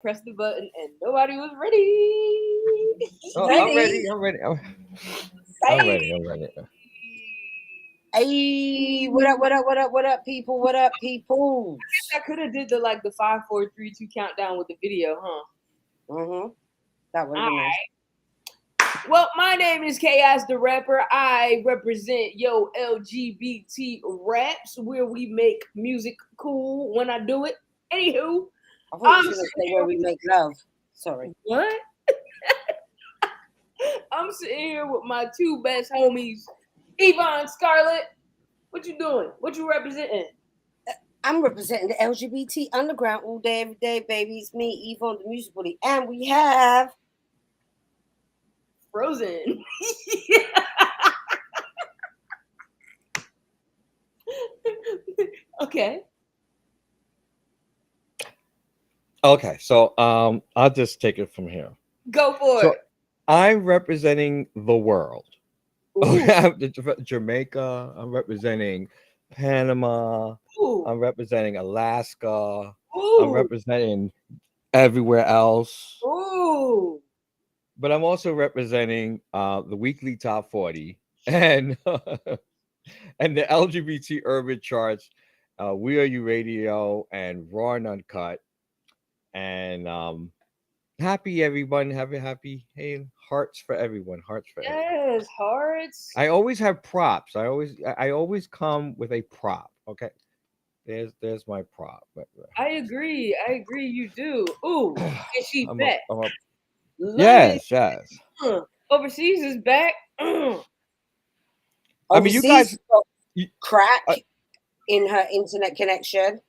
Press the button, and nobody was ready. Oh, I'm Ready? ready. I'm ready. I'm Hey, ready. I'm ready. Hey, what up, what up, what up, what up, people? What up, peoples? I could have did the 5, 4, 3, 2 countdown with the video, huh? That would have been nice. Well, my name is Chaos the Rapper. I represent Yo LGBT Raps, where we make music cool when I do it. Anywho, I thought you I'm were going to sitting say here where we make love. Sorry. what? I'm sitting here with my two best homies, Yvonne Scarlett. What you doing? What you representing? I'm representing the LGBT underground all day, every day, baby. It's me, Yvonne, the music bully. And we have... Frozen. Okay. Okay, so I'll just take it from here. Go for So it. I'm representing the world. Ooh. Jamaica. I'm representing Panama. Ooh. I'm representing Alaska. I'm Ooh. representing everywhere else. Ooh. But I'm also representing the weekly top 40 and and the LGBT urban charts. We Are You Radio and Raw and Uncut. And happy everyone, happy hey, hearts for everyone, hearts for everyone. Yes, hearts. I always have props. I always come with a prop. Okay, there's my prop. I agree. I agree. You do. Ooh, and she I'm a, back. I'm a London yes. overseas is back. I mean, you Overseas guys, got you, crack uh, in her internet connection.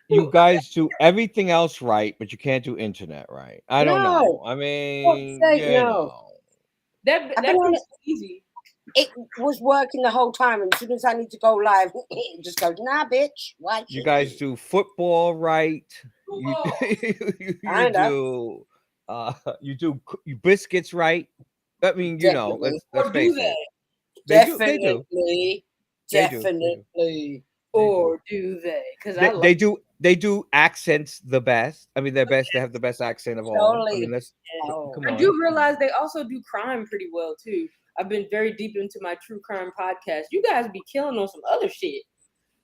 you guys do everything else right, but you can't do internet right. I don't No. know. I God's mean, sake, you no. know, That I've been that on it. bit's easy. It was working the whole time. And as soon as I need to go live, it just goes, nah, bitch. Why you should guys you? do football right. You Football. you Kinda. do you do biscuits right. I mean, Definitely. let's Or do face it. they? Definitely. They do. Definitely. They do. Or do they? Because I They, like they do they do accents the best. I mean, they're best. They have the best accent of all. I mean, Totally. let's it. Oh. come I on. do realize they also do crime pretty well too. I've been very deep into my true crime podcast. You guys be killing on some other shit.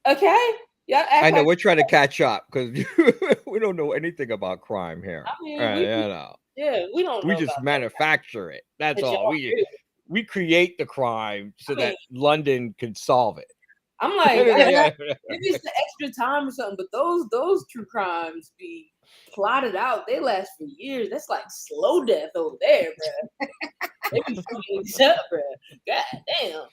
Okay? Y'all I act know like we're trying to catch up because we don't know anything about crime I here. mean we we don't We know just about that. manufacture it. That's But all. y'all do. We create the crime so I mean, that London can solve it. I'm like, maybe it's the extra time or something, but those true crimes be plotted out. They last for years. That's like slow death over there, bro. They be fucking each up, bro. God damn.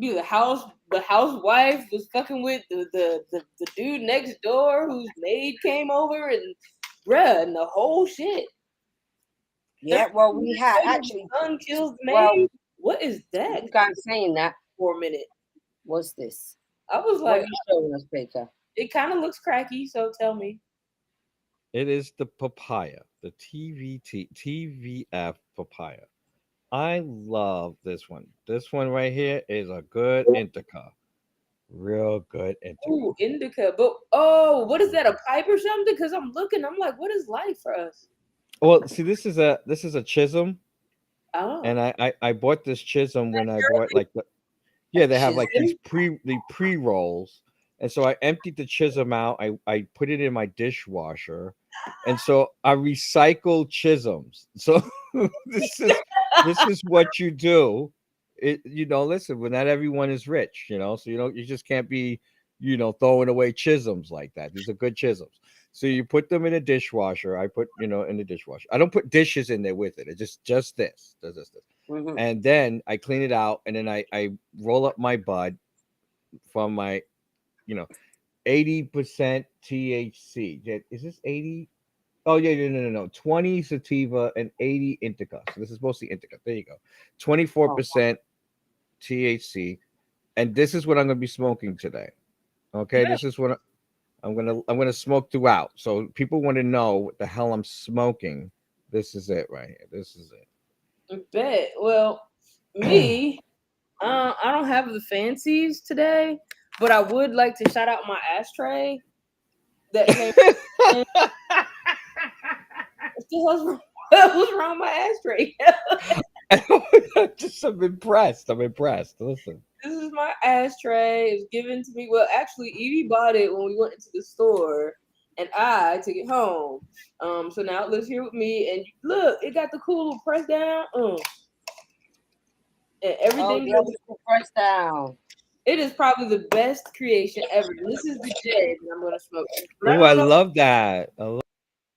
Be the housewife was fucking with the dude next door whose maid came over and bruh and the whole shit. Yeah, well, we had actually, The son kills the well, maid. What is that? you guys saying that, For a minute, what's this? I was What are like, you showing us, Baker? it kind of looks cracky. So tell me. It is the papaya, the TVF papaya. I love this one. This one right here is a good indica. Real good indica. Ooh, indica. But oh, what is that? A pipe or something? Because I'm looking. I'm like, what is life for us? Well, see, this is a chism, Oh, and I bought this chism when I bought like yeah, they have like these Chisholm? pre rolls, and so I emptied the chism out. I put it in my dishwasher, and so I recycle chisms. So this is this is what you do. Listen, well, not everyone is rich, so you just can't be, throwing away chisms like that. These are good chisms. So you put them in a dishwasher. I put, in the dishwasher. I don't put dishes in there with it. It's just this, does this. Mm-hmm. And then I clean it out, and then I roll up my bud from my, you know, 80% THC. Is this 80? Oh yeah, no. 20 sativa and 80 indica. So this is mostly indica. There you go. Oh, 24% THC. And this is what I'm gonna be smoking today. Okay, yeah, this is what I'm gonna smoke throughout. So people want to know what the hell I'm smoking. This is it right here. This is I bet. Well, it. me, I don't have the fancies today, but I would like to shout out my ashtray that came. In. What's wrong with my ashtray? I'm impressed. I'm impressed. Listen. This is my ashtray. It was given to me. Well, actually, Evie bought it when we went into the store, and I took it home. So now it lives here with me. And look, it got the cool little press down. And everything. Oh, the press down. It is probably the best creation ever. This is the J that I'm gonna smoke. Oh, I love that.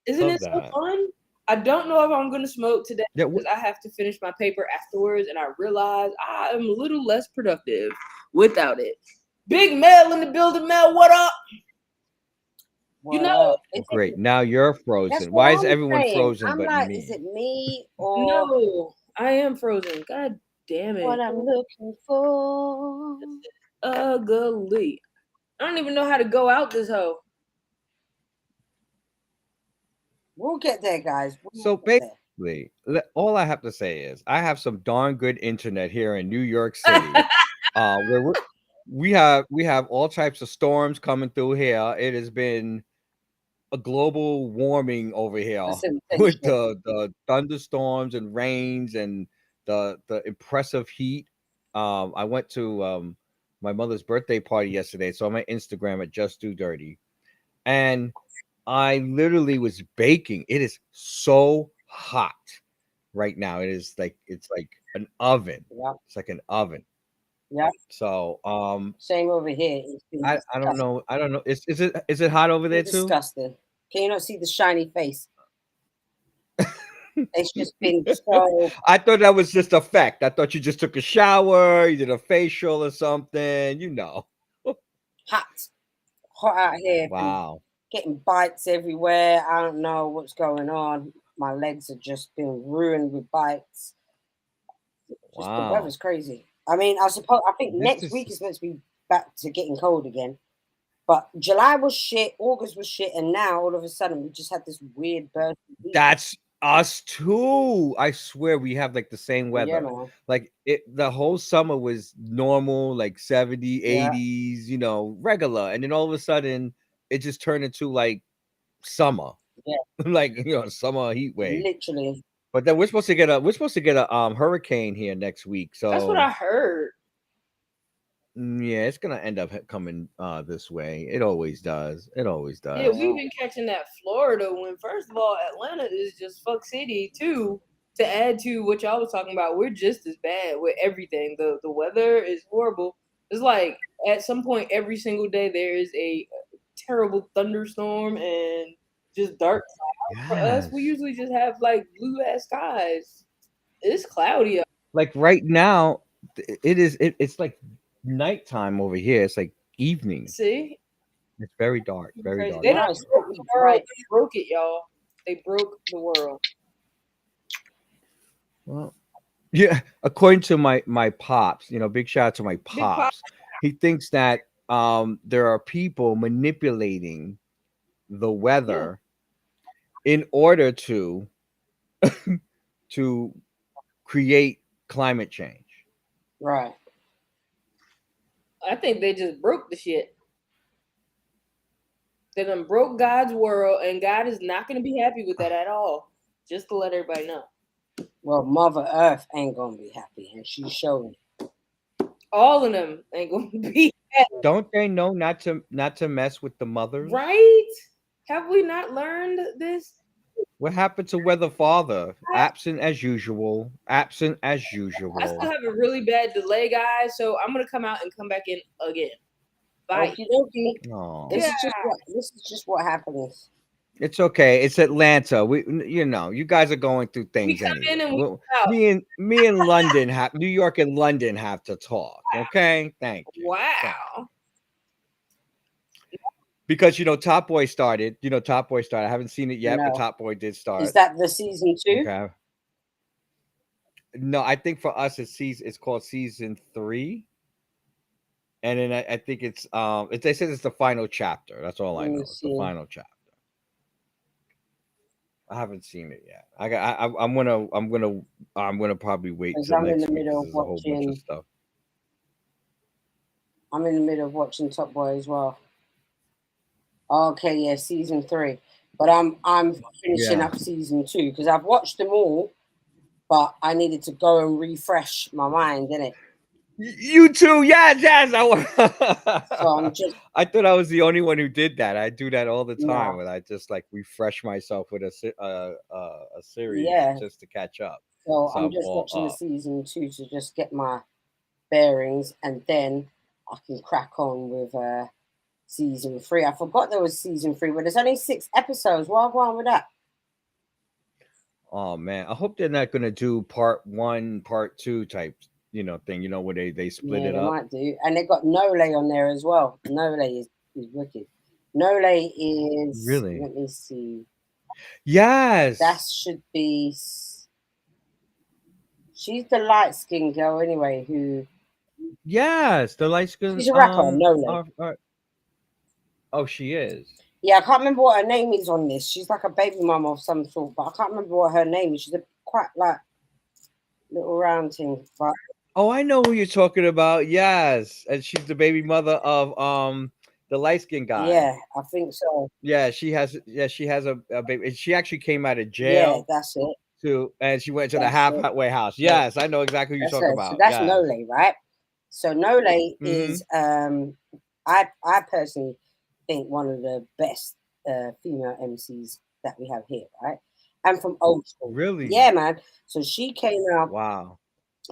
Isn't it so fun? I don't know if I'm gonna smoke today because I have to finish my paper afterwards, and I realize I am a little less productive without it. Big Mel in the building, Mel. What up? You know, great. Now you're frozen. Why is everyone frozen I'm but like, me? is it me or no? I am frozen. God damn it! What I'm looking for? Ugly. I don't even know how to go out this hoe. We'll get there, guys. So basically, all I have to say is I have some darn good internet here in New York City, where we have all types of storms coming through here. It has been a global warming over here with the thunderstorms and rains and the impressive heat. I went to my mother's birthday party yesterday, so I'm on Instagram at Just Do Dirty, and I literally was baking. It is so hot right now. It's like an oven. Yeah. It's like an oven. Yeah. So same over here. I don't know. I don't know. Is it hot over there too? Disgusting. Can you not see the shiny face? It's just been so. I thought that was just a fact. I thought you just took a shower, you did a facial or something, you know. Hot out here. Wow. Getting bites everywhere. I don't know what's going on. My legs have just been ruined with bites. Just the weather's crazy. I mean, I think next week is supposed to be back to getting cold again. But July was shit, August was shit, and now all of a sudden we just had this weird burst. That's us too. I swear we have like the same weather. Yeah, like the whole summer was normal, like 70, 80s, you know, regular. And then all of a sudden it just turned into like summer. Yeah. Like, you know, summer heat wave. Literally. But then we're supposed to get a hurricane here next week. So that's what I heard. Yeah, it's gonna end up coming this way. It always does. It always does. Yeah, we've been catching that Florida when, first of all, Atlanta is just fuck city too. To add to what y'all was talking about, we're just as bad with everything. The weather is horrible. It's like at some point every single day there is a terrible thunderstorm and just dark clouds. For us, we usually just have like blue ass skies. It's cloudy. Like right now, it's like nighttime over here. It's like evening. See? It's very dark. Very dark. They broke it, y'all. They broke the world. Well, yeah. According to my pops, you know, big shout out to my pops. He thinks that there are people manipulating the weather in order to to create climate change. Right. I think they just broke the shit. They done broke God's world, and God is not going to be happy with that at all. Just to let everybody know. Well, Mother Earth ain't going to be happy, and she's showing. All of them ain't going to be happy. Don't they know not to mess with the mothers? Right? Have we not learned this? What happened to Weather Father? Absent as usual. Absent as usual. I still have a really bad delay, guys, so I'm going to come out and come back in again. Bye. This is just what happens. It's okay. It's Atlanta. You know, you guys are going through things. Me and London New York and London have to talk. Okay, thank you. Wow. Because Top Boy started. Top Boy started. I haven't seen it yet, but Top Boy did start. Is that the season 2? Okay. No, I think for us it's called season 3. And then I think they said it's the final chapter. That's all I know. It's the final chapter. I haven't seen it yet. I'm gonna probably wait till next week. There's a whole bunch of stuff. I'm in the middle of watching Top Boy as well. Okay, yeah, season 3. But I'm finishing up season 2 because I've watched them all, but I needed to go and refresh my mind, innit? You too, yes. So I'm just I thought I was the only one who did that. I do that all the time, nah, when I just like refresh myself with a series yeah. just to catch up. So So I'm I'm just all watching the up. season 2 to just get my bearings, and then I can crack on with season 3. I forgot there was season 3, but there's only 6 episodes. What go on with that? Oh man, I hope they're not gonna do part 1, part 2 type, thing. Where they split Yeah, it they up. might do. And they got Nole on there as well. Nole is wicked. Nole is, Really? let me see, that Yes. should be, she's the light skinned girl anyway, who, Yes, the light skin. she's a rapper, Nole. Oh, she is. Yeah, I can't remember what her name is on this. She's like a baby mama of some sort, but I can't remember what her name is. She's a quite like little round thing. But Oh, I know who you're talking about. Yes, and she's the baby mother of the light skinned guy. yeah, I think so. Yeah, she has. Yeah, she has a baby. She actually came out of Yeah, jail that's it. too, and she went to the That's it. halfway house. Yeah, Yes, I know exactly who you're that's talking it. So about. that's Yes. Nole, right? So Nole Mm-hmm. is I personally think one of the best female MCs that we have here, right? And from old school. Really? Yeah, man. So she came out Wow.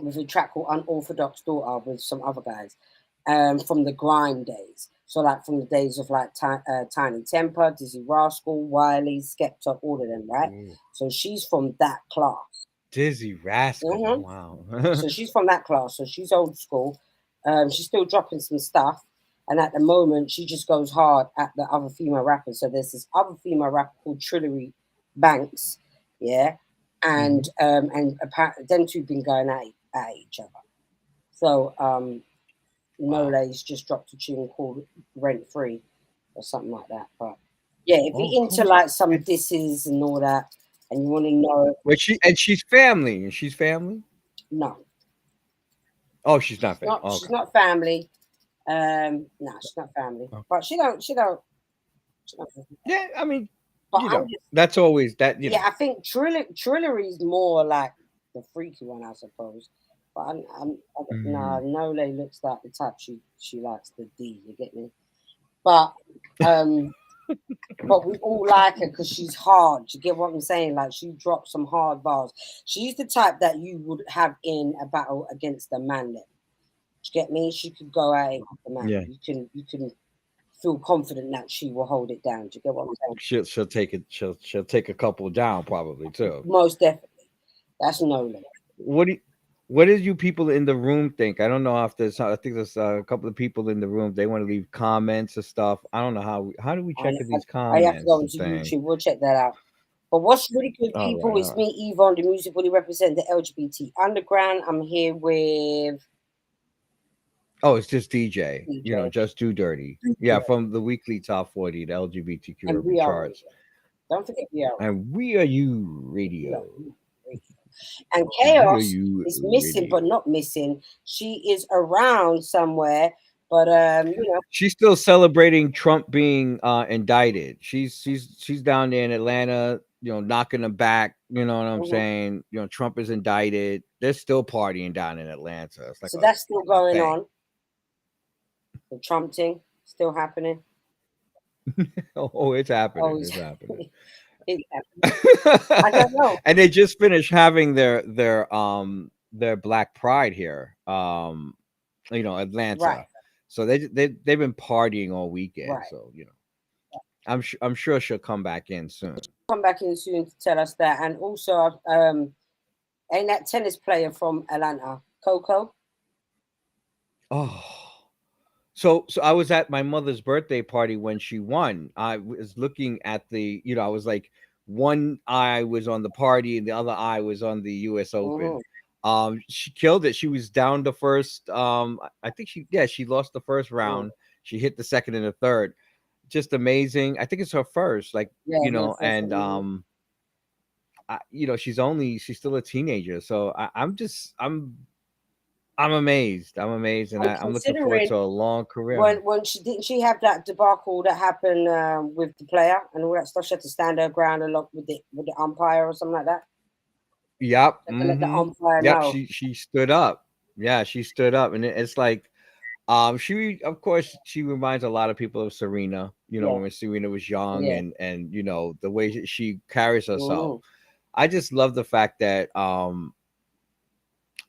with a track called Unorthodox Daughter with some other guys from the grime days. So like from the days of like Tiny Temper, Dizzy Rascal, Wiley, Skepta, all of them, right? Ooh. So she's from that class. Dizzy Rascal. Hmm. Wow. So she's from that class. So she's old school. She's still dropping some stuff. And at the moment, she just goes hard at the other female rappers. So there's this other female rapper called Trillery Banks, yeah, Mhm. and apparently them two been going at each other. So Wow. Nole's just dropped a tune called Rent Free or something like that. But yeah, if Oh, you're into cool. like some disses and all that, and you want to know, Wait, she's family. She's family. no, Oh, she's not family. she's Okay. not family. No, she's not family. Okay. But she don't. Yeah, I mean, But I'm just, that's always that. yeah, I think Trillery is more like the freaky one, I suppose. But no, Mm. Nole looks like the type she likes the D. You get me? But um, but we all like her because she's hard. You get what I'm saying? Like she drops some hard bars. She's the type that you would have in a battle against the man. Then, you get me? She could go at it with the man. Yeah, You can feel confident that she will hold it down. Do you get what I'm saying? she'll take it. She'll take a couple down probably too. Most definitely. That's Nolan. What do you, what did you people in the room think? I don't know if there's. I think there's a couple of people in the room. They want to leave comments or stuff. I don't know how do we check in these I have to go comments and into thing. YouTube. We'll check that out. But what's really good, All people, right, is all right. me, Yvonne, the music really represent the LGBT underground. I'm here with Oh, it's just DJ. DJ. Just do dirty. Yeah, from the weekly top 40, the LGBTQ And urban we are charts, radio. Don't forget we are and we are you we are radio. radio. And We are Chaos you is missing, but radio. not missing. She is around somewhere, but She's still celebrating Trump being indicted. She's down there in Atlanta, knocking them back. You know what I'm mhm. saying? Trump is indicted. They're still partying down in Atlanta. It's like So that's still a going thing. on. The Trump thing still happening. Oh, it's happening. Oh, It's happening. it's happening. I don't know. And they just finished having their Black Pride here. Right, Atlanta. So they've been partying all weekend. right. So I'm sure she'll come back in soon. Come back in soon to tell us that. And also, ain't that tennis player from Atlanta, Coco? Oh, so I was at my mother's birthday party when she won. I was looking at I was like, one eye was on the party and the other eye was on the U.S. Open. Mm-hmm. She killed it. She was down the first. I think she lost the first Mm. round. She hit the second and the third. Just amazing. I think it's her first. Like Yeah, her first and one. she's still a teenager. So I'm I'm amazed. I'm amazed, and And I'm looking forward to a long career. when she have that debacle that happened with the player and all that stuff, she had to stand her ground a lot with the umpire or something like that. Yep. To let the umpire Yep. know. She stood up. Yeah, she stood up, and it's like, she of course she reminds a lot of people of Serena. You know, Yeah, when Serena was young, yeah. and you know the way she carries herself. Mm. I just love the fact that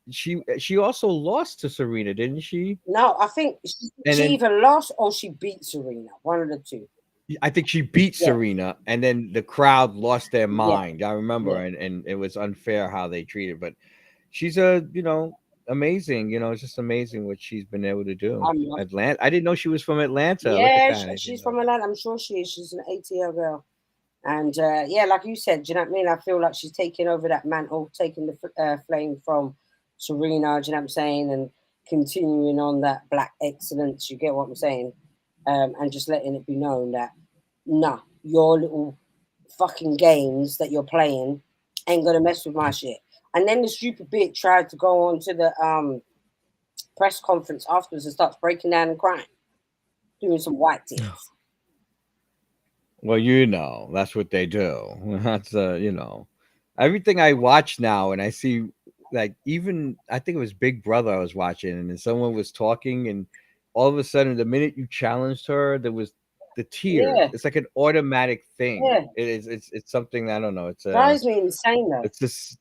she also lost to Serena, didn't she? No, I think And she then either lost or she beat Serena. One of the two. I think she beat Yeah, Serena, and then the crowd lost their yeah, mind. I remember, yeah. and it was unfair how they treated. But she's a, amazing. It's just amazing what she's been able to do. I'm Atlanta. I didn't know she was from Atlanta. Look at Yeah, that. I didn't she's know from that. Atlanta. I'm sure she is. She's an ATL girl. And yeah, like you said, do you know what I mean? I feel like she's taking over that mantle, taking the flame from Serena, do you know what I'm saying? And continuing on that black excellence, you get what I'm saying? And just letting it be known that, nah, your little fucking games that you're playing ain't gonna mess with my shit. And then the stupid bitch tried to go on to the press conference afterwards and starts breaking down and crying, doing some white tears. Well, that's what they do. That's everything I watch now, and I see, like, even I think it was Big Brother I was watching, and then someone was talking, and all of a sudden, the minute you challenged her, there was the tears. Yeah, It's like an automatic thing. yeah. It is. It's something, I don't know. Drives me insane though. It's just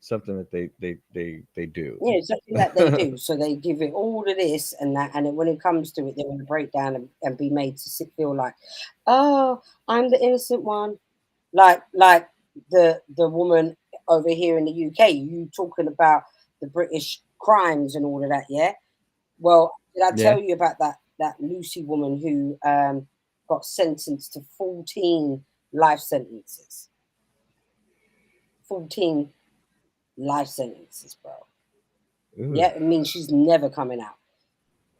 something that they do. Yeah, it's something that they do. So they give it all of this and that, and then when it comes to it, they want to break down and be made to feel like, oh, I'm the innocent one. Like the woman over here in the UK, you talking about the British crimes and all of that, yeah? Well, did I Yeah. tell you about that Lucy woman who got sentenced to 14 life sentences? 14 life sentences, bro. Ooh. Yeah, it means she's never coming out.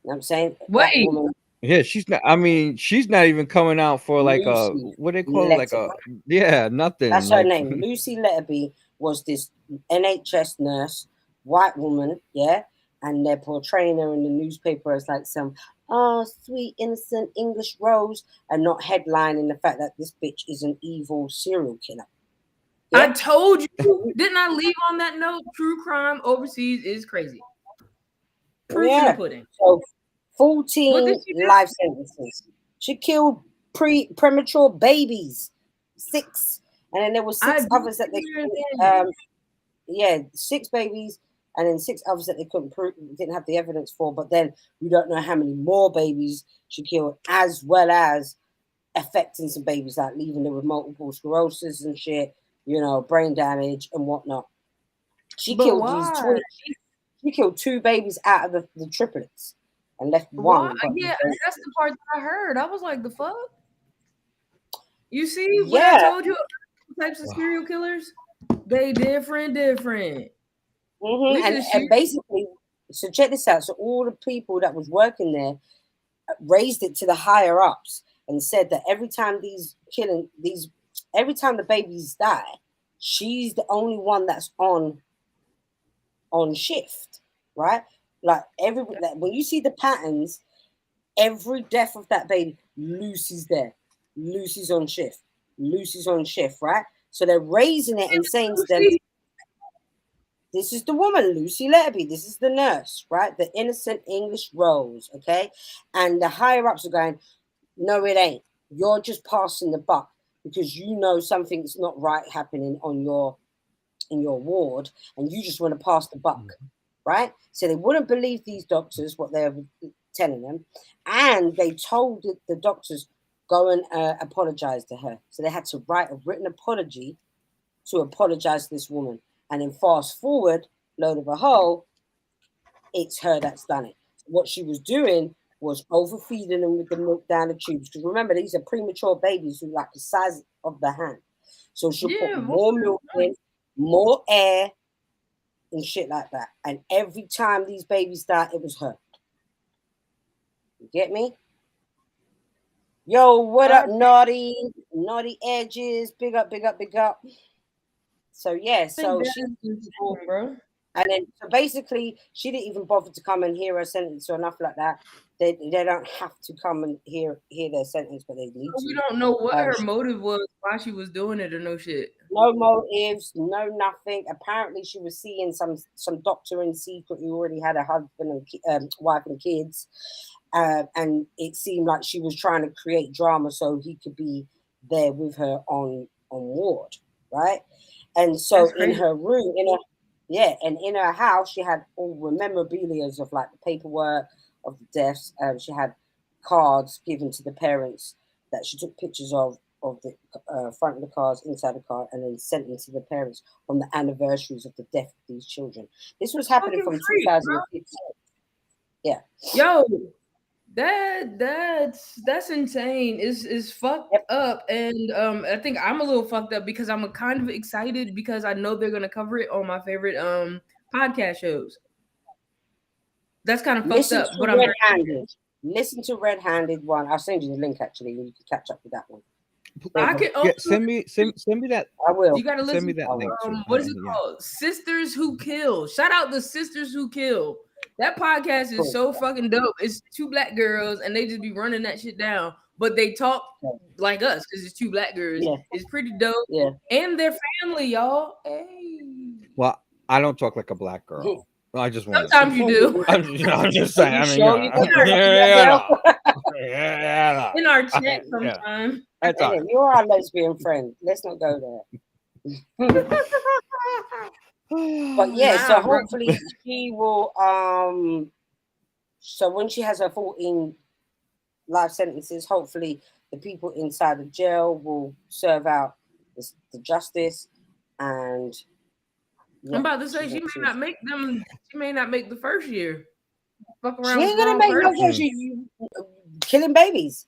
You know what I'm saying? That Wait, woman, Yeah, she's not. I mean, she's not even coming out for like a, Lucy what they call it, like a, Letterby. yeah, nothing. That's her Like, name. Lucy Letterby was this NHS nurse, white woman, yeah, and they're portraying her in the newspaper as like some sweet innocent English rose, and not headlining the fact that this bitch is an evil serial killer. I Yeah, told you. Didn't I leave on that note? True crime overseas is crazy. Proof in the yeah. pudding. So What did 14 she do? life sentences. She killed premature babies, 6, and then there were I 6 did others that they hear couldn't, that. yeah, 6 babies, and then 6 others that they couldn't prove, didn't have the evidence for. But then we don't know how many more babies she killed, as well as affecting some babies, like leaving them with multiple sclerosis and shit, brain damage and whatnot. She But killed these why? twins. She killed 2 babies out of the triplets and left Why? one. But Yeah, that's the part that I heard. I was like, the fuck? You see what I yeah, told you about types of serial killers? They different. We and, should and shoot. basically, so check this out. So all the people that was working there raised it to the higher ups and said that every time the babies die, she's the only one that's on shift, right? Like when you see the patterns, every death of that baby, Lucy's there. Lucy's on shift. Lucy's on shift, right? So they're raising it and saying to them, this is the woman, Lucy Letterby. This is the nurse, right? The innocent English Rose, okay? And the higher ups are going, no, it ain't. You're just passing the buck because you know something's not right happening in your ward, and you just want to pass the buck, right? So they wouldn't believe these doctors what they're telling them, and they told the doctors go and apologize to her. So they had to write a written apology to apologize to this woman, and then fast forward, lo and behold, it's her that's done it. What she was doing was overfeeding them with the milk down the tubes. Because remember, these are premature babies who like the size of the hand. So she'll put Yeah, more milk in, more air, and shit like that. And every time these babies die, it was her. You get me? Yo, what up, naughty? Naughty edges. Big up, big up, big up. So yeah, I think so she that is cool, bro. And then, so basically, she didn't even bother to come and hear her sentence or nothing like that. They don't have to come and hear their sentence, but they need to. We don't know what her motive was, why she was doing it, or no shit. No motives, no nothing. Apparently, she was seeing some doctor in secret who already had a husband and wife and kids, and it seemed like she was trying to create drama so he could be there with her on ward, right? And so in her room, and in her house, she had all the memorabilia of like the paperwork of the deaths. She had cards given to the parents that she took pictures of the front of the cars, inside the car, and then sent them to the parents on the anniversaries of the death of these children. This was happening from 2015. Yeah. Yo, that's insane. Is fucked up, and I think I'm a little fucked up because I'm kind of excited because I know they're gonna cover it on my favorite podcast shows. That's kind of fucked up. But Listen to Red Handed one. I'll send you the link actually. You can catch up with that one. I can send me that. I will. You gotta listen. Send me that link. What is it called? Sisters Who Kill. Shout out the Sisters Who Kill. That podcast is so fucking dope. It's two black girls and they just be running that shit down. But they talk like us because it's two black girls. Yeah. It's pretty dope. Yeah. And their family, y'all. Hey. Well, I don't talk like a black girl. I just want. Sometimes you do. I'm just saying. I mean, in our chat sometimes. You're our lesbian friend. Let's not go there. But yeah, so hopefully she will. So when she has her 14 life sentences, hopefully the people inside the jail will serve out the justice. And I'm about to say she may not make them. She may not make the first year. Fuck around. She ain't gonna make no first year. Killing babies,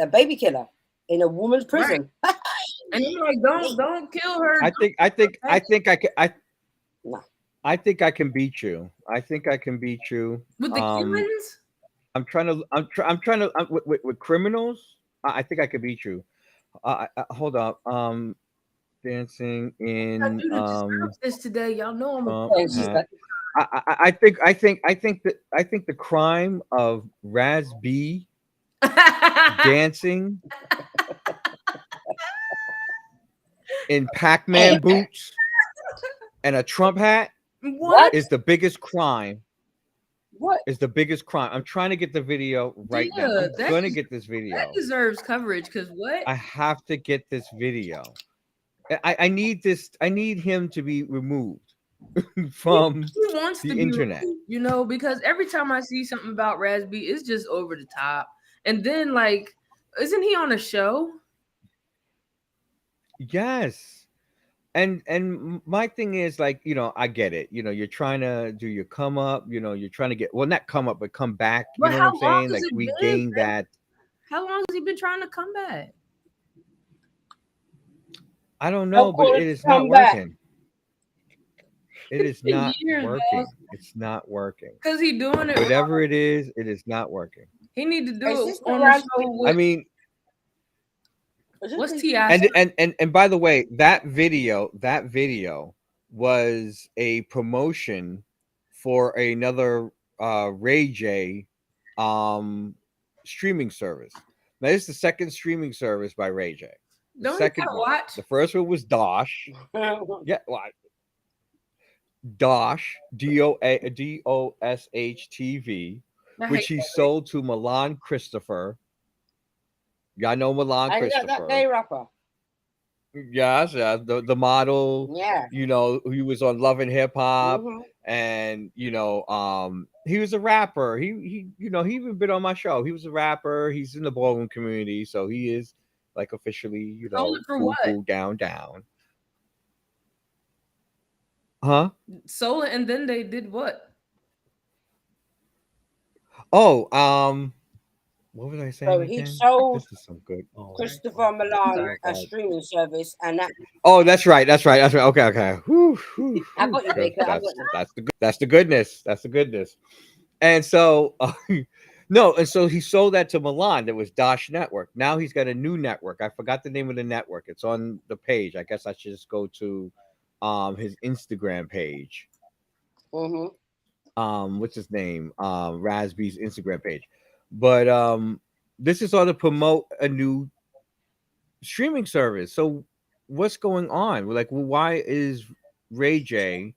a baby killer in a woman's prison. Right. And you're like, don't kill her. I think I can beat you. I think I can beat you with the humans. I'm trying to with criminals. I think I could beat you. Hold up. Dancing in this today. Y'all know I think the crime of Raz B dancing in Pac-Man boots and a Trump hat is the biggest crime. What is the biggest crime? I'm trying to get the video right now. I'm going to get this video. That deserves coverage because what? I have to get this video. I need this. I need him to be removed from the internet. Removed, you know, because every time I see something about Raz B, it's just over the top. And then, like, isn't he on a show? Yes. And my thing is, like, you know, I get it. You know, you're trying to do your come up. You know, you're trying to get, well, not come up, but come back. You know what I'm saying? Like, we gained that. How long has he been trying to come back? I don't know, but it is not working. It is not working. It's not working. Because he's doing it. Whatever it is not working. He need to do it on the show. I mean, what's T.I.? And by the way, that video was a promotion for another Ray J streaming service. Now, this is the second streaming service by Ray J. The second one. The first one was Dosh. Yeah, well, Dosh, DOSH TV, which he sold to Milan Christopher. Y'all know Milan Christopher. That gay rapper. Yes, the model. Yeah. You know, he was on Love and Hip Hop, and you know, he was a rapper. He you know, he even been on my show. He was a rapper. He's in the ballroom community, so he is like officially, you know, cool, down. Huh? Solar, and then they did what? Oh, what was I saying? So he sold this is some good Christopher Milan a streaming service, and that. Oh, that's right. Okay. Whew. I got you, Baker. That's the goodness. That's the goodness. And so, no, and so he sold that to Milan. That was Dosh Network. Now he's got a new network. I forgot the name of the network. It's on the page. I guess I should just go to his Instagram page. What's his name? Rasby's Instagram page. But this is all to promote a new streaming service. So what's going on? Like, well, why is Ray J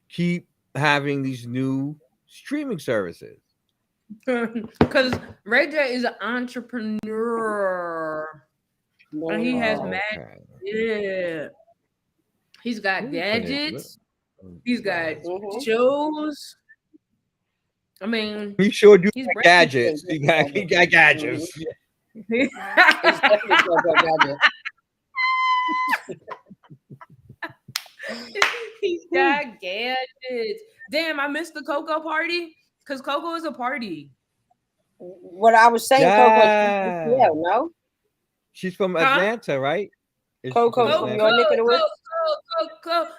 keep having these new streaming services? Because Ray J is an entrepreneur. And he has yeah. He's got gadgets. He's got shows. I mean, he sure do got gadgets. He got gadgets. He's got gadgets. Damn, I missed the Coco party because Coco is a party. What I was saying, Coco, no? She's from Atlanta, right? Coco's from your neck of the woods.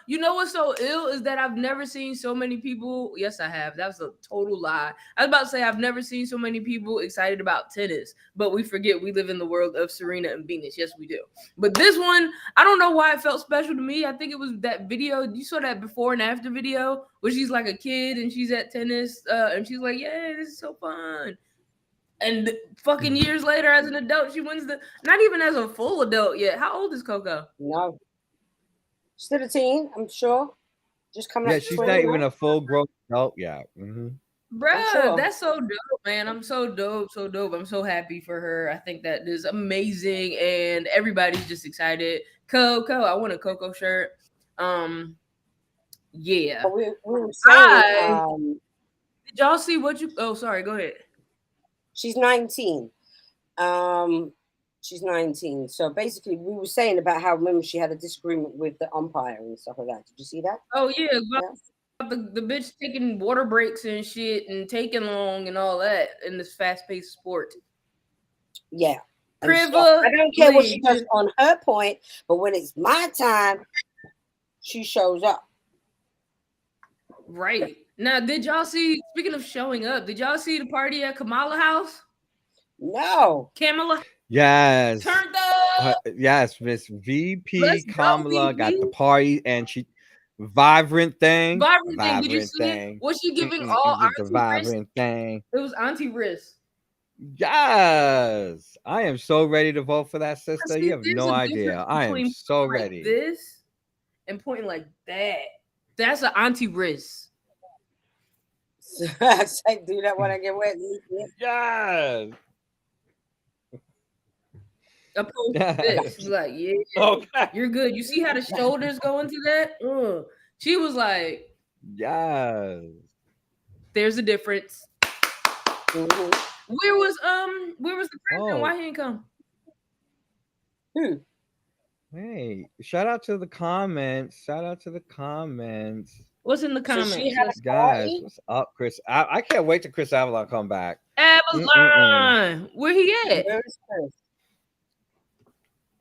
You know what's so ill is that I've never seen so many people. Yes, I have. That's a total lie. I was about to say I've never seen so many people excited about tennis, but we forget we live in the world of Serena and Venus. Yes, we do. But this one, I don't know why it felt special to me. I think it was that video. You saw that before and after video where she's like a kid and she's at tennis and she's like, "Yeah, this is so fun." And fucking years later, as an adult, she wins not even as a full adult yet. How old is Coco? No. Still a teen, I'm sure. Just coming up. Yeah, she's not even a full grown adult yet. Bruh, that's so dope, man. I'm so dope. I'm so happy for her. I think that is amazing. And everybody's just excited. Coco, I want a Coco shirt. Yeah. We were saying, did y'all see what you... Oh, sorry. Go ahead. She's 19. She's 19. So basically, we were saying about how remember she had a disagreement with the umpire and stuff like that. Did you see that? Oh yeah, the bitch taking water breaks and shit and taking long and all that in this fast-paced sport. Yeah. So, I don't care what she does on her point, but when it's my time, she shows up. Right. Now, did y'all see, speaking of showing up, did y'all see the party at Kamala house? No. Kamala? Yes. Turned up. Yes, Miss VP Kamala got the party and she vibrant thing. Vibrant thing. Did you see it? Was she giving all the vibrant thing? It was Auntie Riss. Yes. I am so ready to vote for that sister. You have no idea. I am so ready. Like this and pointing like that. That's an Auntie Riss. I do that when I get wet. Yes. Opposed to this. She's like, yeah, okay. You're good. You see how the shoulders go into that? She was like, yes. There's a difference. Mm-hmm. Where was the president? Why he didn't come? Hey, shout out to the comments. What's in the comments? Guys, what's up, Chris? I can't wait till Chris Avalon come back. Avalon, where he at?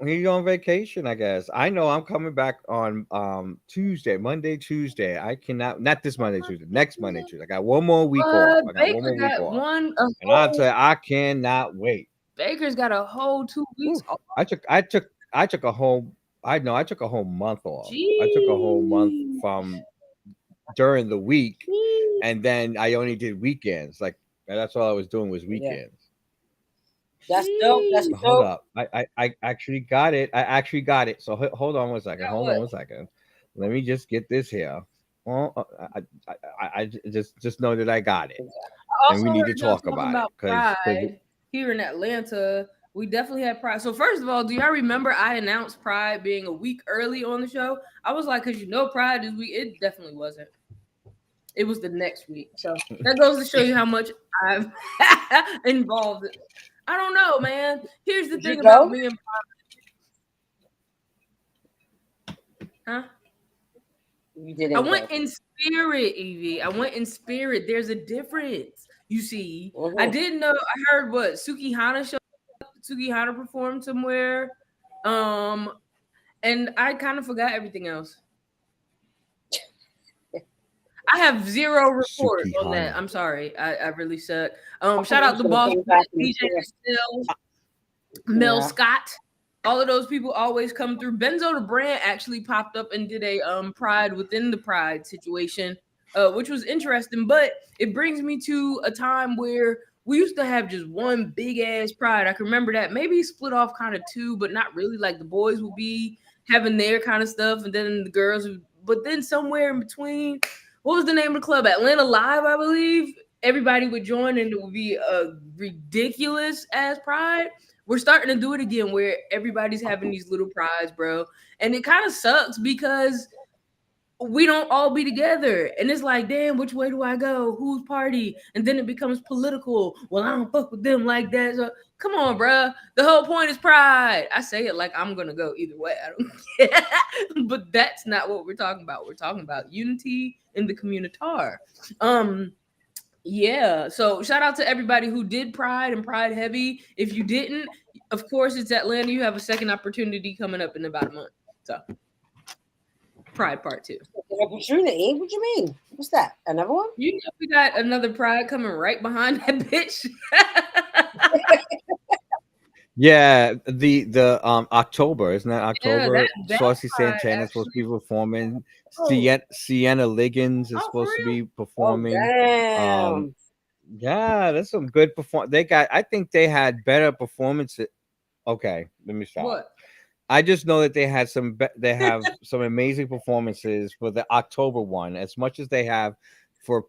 He's on vacation, I guess. I know I'm coming back on Monday, Tuesday. I cannot, not this Monday, Tuesday, next Monday, Tuesday. I got one more week off. And I'll tell you, I cannot wait. Baker's got a whole 2 weeks off. I took a whole month off. Jeez. I took a whole month from during the week, and then I only did weekends. Like that's all I was doing was weekends. That's dope. That's dope. Hold up. I actually got it. So hold on one second. Hold on one second. Let me just get this here. Well, I just know that I got it. And we need to talk about it. Here in Atlanta, we definitely had Pride. So first of all, do y'all remember I announced Pride being a week early on the show? I was like, because Pride is week. It definitely wasn't. It was the next week. So that goes to show you how much I've involved. I don't know, man. Here's the thing about me and Pride. Huh? You didn't. I went in spirit, Evie. I went in spirit. There's a difference. You see, I didn't know. I heard what Sukihana showed up. Sukihana performed somewhere, and I kind of forgot everything else. I have zero report on that. I'm sorry. I really suck. Shout out to Boss DJ Mel Scott. All of those people always come through. Benzo the Brand actually popped up and did a Pride within the Pride situation. which was interesting. But it brings me to a time where we used to have just one big ass pride. I can remember that. Maybe split off kind of two, but not really. Like the boys would be having their kind of stuff, and then the girls would, but then somewhere in between, what was the name of the club? Atlanta Live, I believe. Everybody would join and it would be a ridiculous ass pride. We're starting to do it again where everybody's having these little prides, bro. And it kind of sucks because we don't all be together. And it's like, damn, which way do I go? Whose party? And then it becomes political. Well, I don't fuck with them like that. So come on, bruh. The whole point is pride. I say it like I'm gonna go either way. I don't care. But that's not what we're talking about. We're talking about unity in the communitar. Yeah. So shout out to everybody who did Pride and Pride Heavy. If you didn't, of course it's Atlanta. You have a second opportunity coming up in about a month. So Pride Part 2. Opportunity? What do you mean? What's that? Another one? You know we got another Pride coming right behind that bitch. Yeah, the October, isn't that October? that Saucy Pride, Santana is supposed to be performing. Oh. Sienna Liggins is supposed to be performing. Damn. Yeah, that's some good perform. I think they had better performances. Okay, let me stop. What? I just know that they had they have some amazing performances for the October one, as much as they have for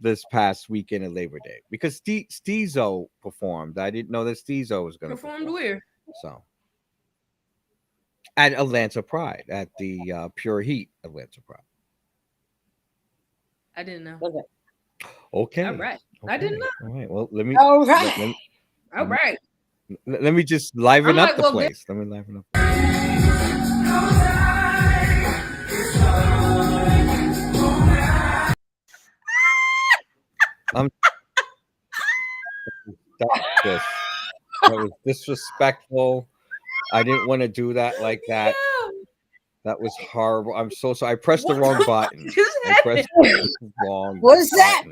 this past weekend of Labor Day, because Steezo performed. I didn't know that Steezo was going to perform where. So at Atlanta Pride, at the Pure Heat Atlanta Pride. I didn't know. Okay. All right. Okay. I didn't know. All right. Well, let me. All right. All right. Let me just liven up like, the well, place. Let me liven up. That was disrespectful. I didn't want to do that like that. That was horrible. I'm so sorry. I pressed the wrong button. I pressed the wrong What's that?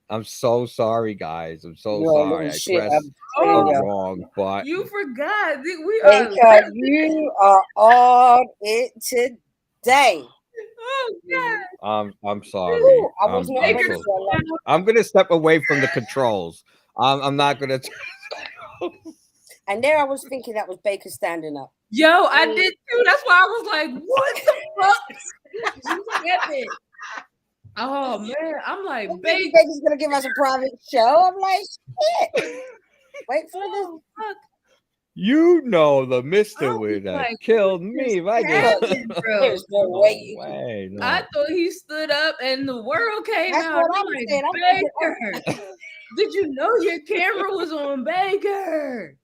I'm so sorry, guys. I'm so sorry. I pressed the wrong button. You forgot. We because you are on it today. Oh God. I'm sorry. Ooh, I was not ready for that. I'm gonna step away from the controls. I'm not gonna. And there I was thinking that was Baker standing up. Yo, I did too. That's why I was like, what the fuck? Oh man, I'm like, Baker's gonna give us a private show. I'm like, shit. Wait for this. You know the Mister would have killed me if I did. There's no way. No. I thought he stood up and the world came That's out. What I'm like, Baker, did you know your camera was on Baker?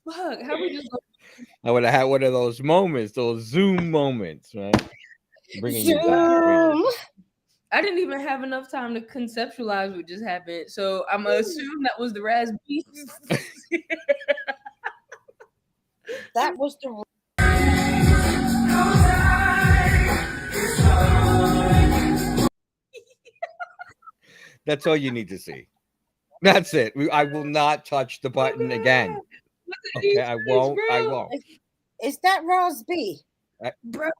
Fuck, how we just? I would have had one of those moments, those Zoom moments, right? Bringing you back. I didn't even have enough time to conceptualize what just happened, so I'm gonna assume that was the raspberry. That was the. That's all you need to see. That's it. I will not touch the button again. Okay, I won't. Bro. I won't. Is that Raz B? Bro.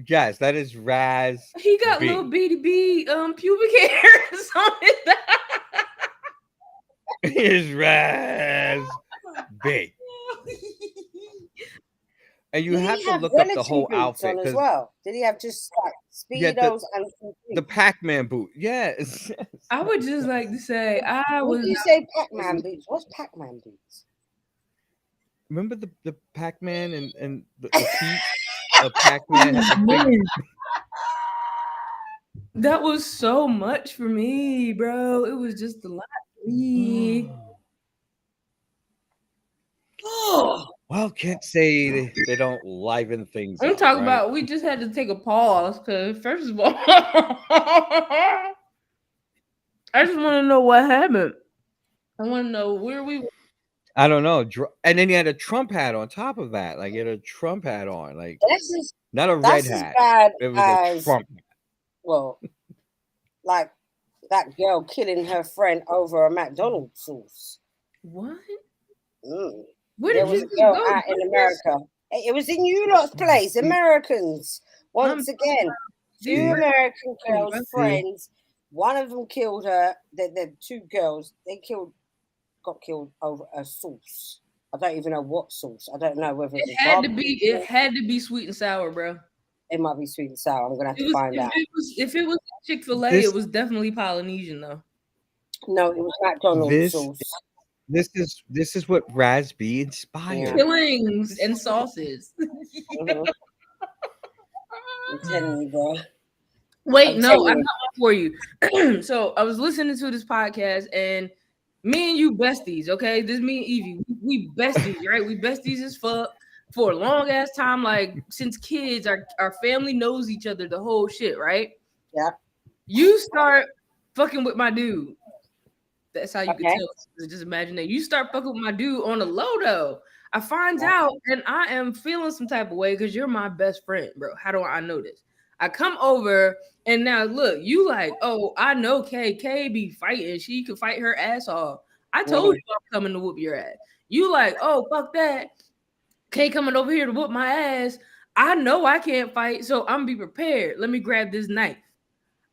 Yes, that is Raz. He got B. little BDB pubic hairs on it. Is Raz B. And you have to look up the whole outfit as well. Did he have just like Speedos and the Pac-Man boot? Yes. I would just like to say What do you say Pac-Man boots? What's Pac-Man boots? Remember the Pac-Man and the feet of Pac-Man? That was so much for me, bro. It was just a lot for me. Oh. Well, can't say they don't liven things I'm up, talking right? about we just had to take a pause because first of all, I just want to know what happened. I want to know where we were. I don't know. And then he had a Trump hat on top of that. Like he had a Trump hat on. Like not a red hat. Bad it was a Trump hat. Well, like that girl killing her friend over a McDonald's sauce. What? Where did you go out in America? It was in you lot's place, Americans. Once again, Two American girls, friends. One of them killed her. The two girls, got killed over a sauce. I don't even know what sauce. I don't know whether it had to be. It had to be sweet and sour, bro. It might be sweet and sour. I'm gonna have to find out. If it was Chick-fil-A, it was definitely Polynesian though. No, it was McDonald's sauce. This is what Raspy inspired. Fillings and sauces. I'm telling you, bro. Wait, no, I'm not for you. So I was listening to this podcast, and me and you besties, okay? This me and Evie, we besties, right? We besties as fuck for a long ass time. Like since kids, our family knows each other, the whole shit, right? Yeah. You start fucking with my dude. That's how you can tell. Just imagine that you start fucking with my dude on the low though. I find out and I am feeling some type of way because you're my best friend, bro. How do I know this? I come over and now look, you like, oh, I know KK be fighting. She could fight her ass off. I told you I'm coming to whoop your ass. You like, oh, fuck that. K coming over here to whoop my ass. I know I can't fight, so I'm be prepared. Let me grab this knife.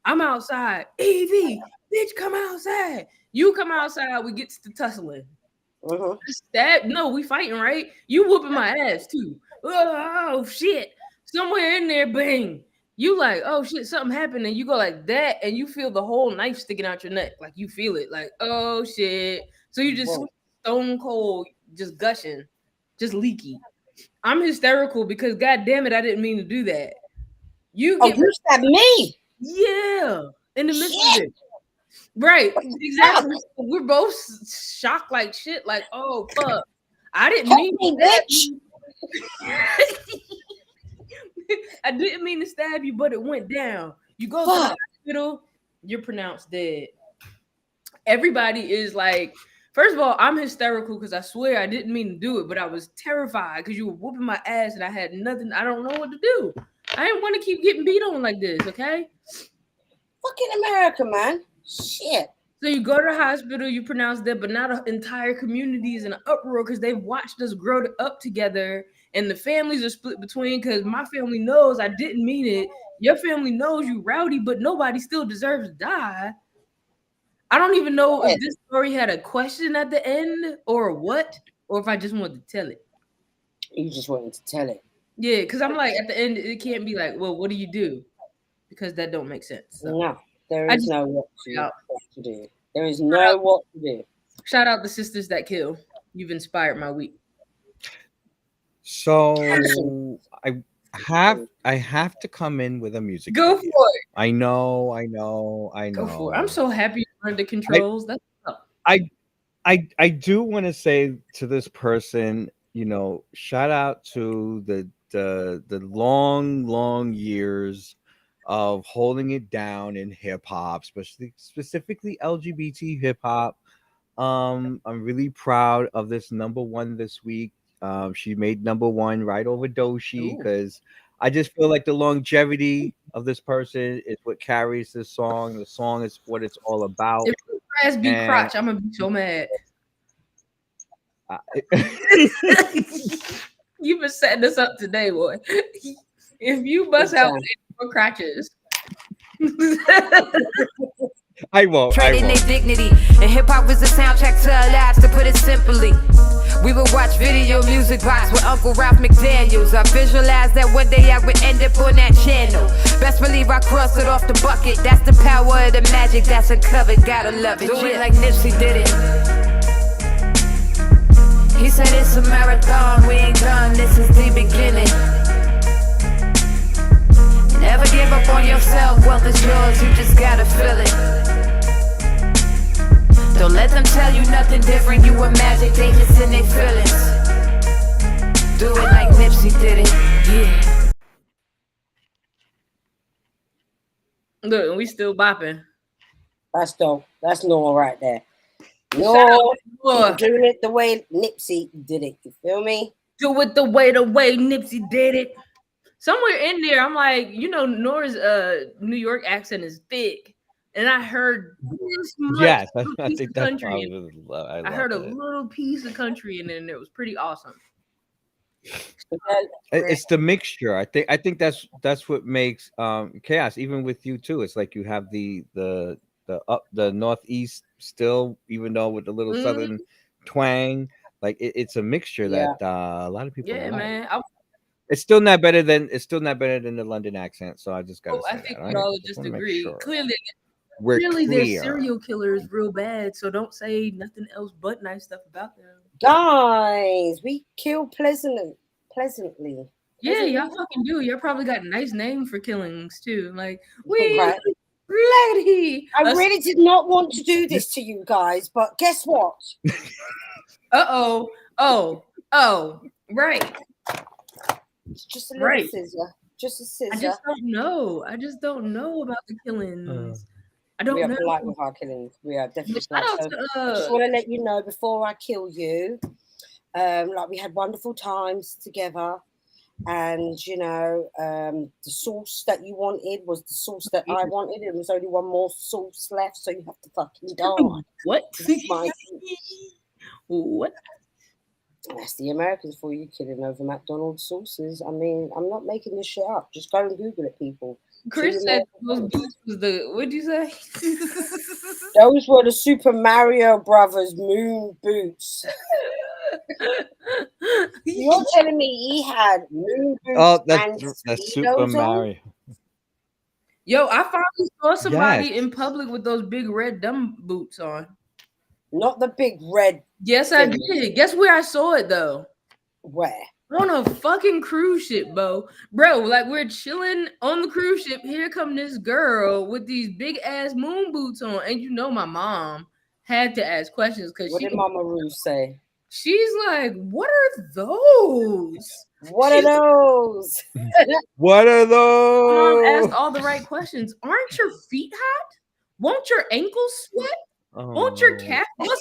I'm outside. Evie, bitch, come outside. You come outside, we get to tussling. No, we fighting, right? You whooping my ass too. Oh shit. Somewhere in there, bang. You like, oh shit, something happened, and you go like that, and you feel the whole knife sticking out your neck. Like you feel it, like, oh shit. So you just stone cold, just gushing, just leaky. I'm hysterical because god damn it, I didn't mean to do that. You stabbed me. Yeah, in the midst of it. Right, exactly. We're both shocked like shit, like, oh fuck. I didn't mean to I didn't mean to stab you, but it went down. You go to the hospital, you're pronounced dead. Everybody is like, first of all, I'm hysterical because I swear I didn't mean to do it, but I was terrified because you were whooping my ass and I had nothing. I don't know what to do. I didn't want to keep getting beat on like this, okay? Fucking America, man. Shit. So you go to the hospital, you pronounce dead, but not an entire community is in an uproar because they've watched us grow up together, and the families are split between because my family knows I didn't mean it. Your family knows you rowdy, but nobody still deserves to die. I don't even know if this story had a question at the end or what, or if I just wanted to tell it. You just wanted to tell it. Yeah, because I'm like, at the end, it can't be like, well, what do you do? Because that don't make sense. So. No, there is no what to do. There is no what to do. Shout out the sisters that kill. You've inspired my week. So I have to come in with a music. Go video. for it. I know. Go for it. I'm so happy you learned the controls. I do want to say to this person, you know, shout out to the long years of holding it down in hip hop, specifically LGBT hip hop. I'm really proud of this #1 this week. She made #1 right over Doshi because I just feel like the longevity of this person is what carries this song. The song is what it's all about. If you ass be crotch, I'm gonna be so mad. You've been setting this up today, boy. If you bust out for crotches. I won't. Trading their dignity, and hip hop was the soundtrack to our lives. To put it simply, we would watch video music box with Uncle Ralph McDaniels. I visualized that one day I would end up on that channel. Best believe I crossed it off the bucket. That's the power of the magic that's uncovered. Gotta love it. Do it like Nipsey did it. He said it's a marathon. We ain't done. This is the beginning. Never give up on yourself. Wealth is yours. You just gotta feel it. Don't let them tell you nothing different. You were magic, they just in their feelings. Do it like Nipsey did it, yeah. Look, we still bopping. That's dope. That's normal right there. No, doing it the way Nipsey did it. You feel me? Do it the way Nipsey did it. Somewhere in there, I'm like, you know, Nora's New York accent is thick. And I heard this much. Yes, I think that's country. I heard a little piece of country in there, and it was pretty awesome. It's the mixture. I think that's what makes chaos. Even with you too, it's like you have the northeast still, even though with the little southern twang. Like it's a mixture that a lot of people like. Man. It's still not better than the London accent. So I just gotta say I think that. we all just agree. Sure. Clearly, they're serial killers real bad. So don't say nothing else but nice stuff about them. Guys, we kill pleasantly. Yeah, y'all fucking do. Y'all probably got a nice name for killings too. Like Right. lady. I really did not want to do this to you guys, but guess what? Oh, right. It's just a little scissor. Just a scissor. I just don't know about the killings. I don't know. We know. are polite with our killings. We are definitely polite. I just want to let you know before I kill you, like we had wonderful times together. And the sauce that you wanted was the sauce that I wanted. There was only one more sauce left, so you have to fucking die. What? What? That's the Americans for you, killing over McDonald's sauces. I mean, I'm not making this shit up. Just go and Google it, people. Chris said those boots was what'd you say? Those were the Super Mario Brothers moon boots. You're telling me he had moon boots? Oh, that's Super Mario. Yo, I finally saw somebody in public with those big red dumb boots on. Not the big red. Yes, I did. Guess where I saw it though? Where? On a fucking cruise ship, bro. Like we're chilling on the cruise ship. Here come this girl with these big ass moon boots on, and my mom had to ask questions because what did Mama Ruth say? She's like, "What are those? What are those? What are those?" Mom asked all the right questions. Aren't your feet hot? Won't your ankles sweat? Won't your calf? What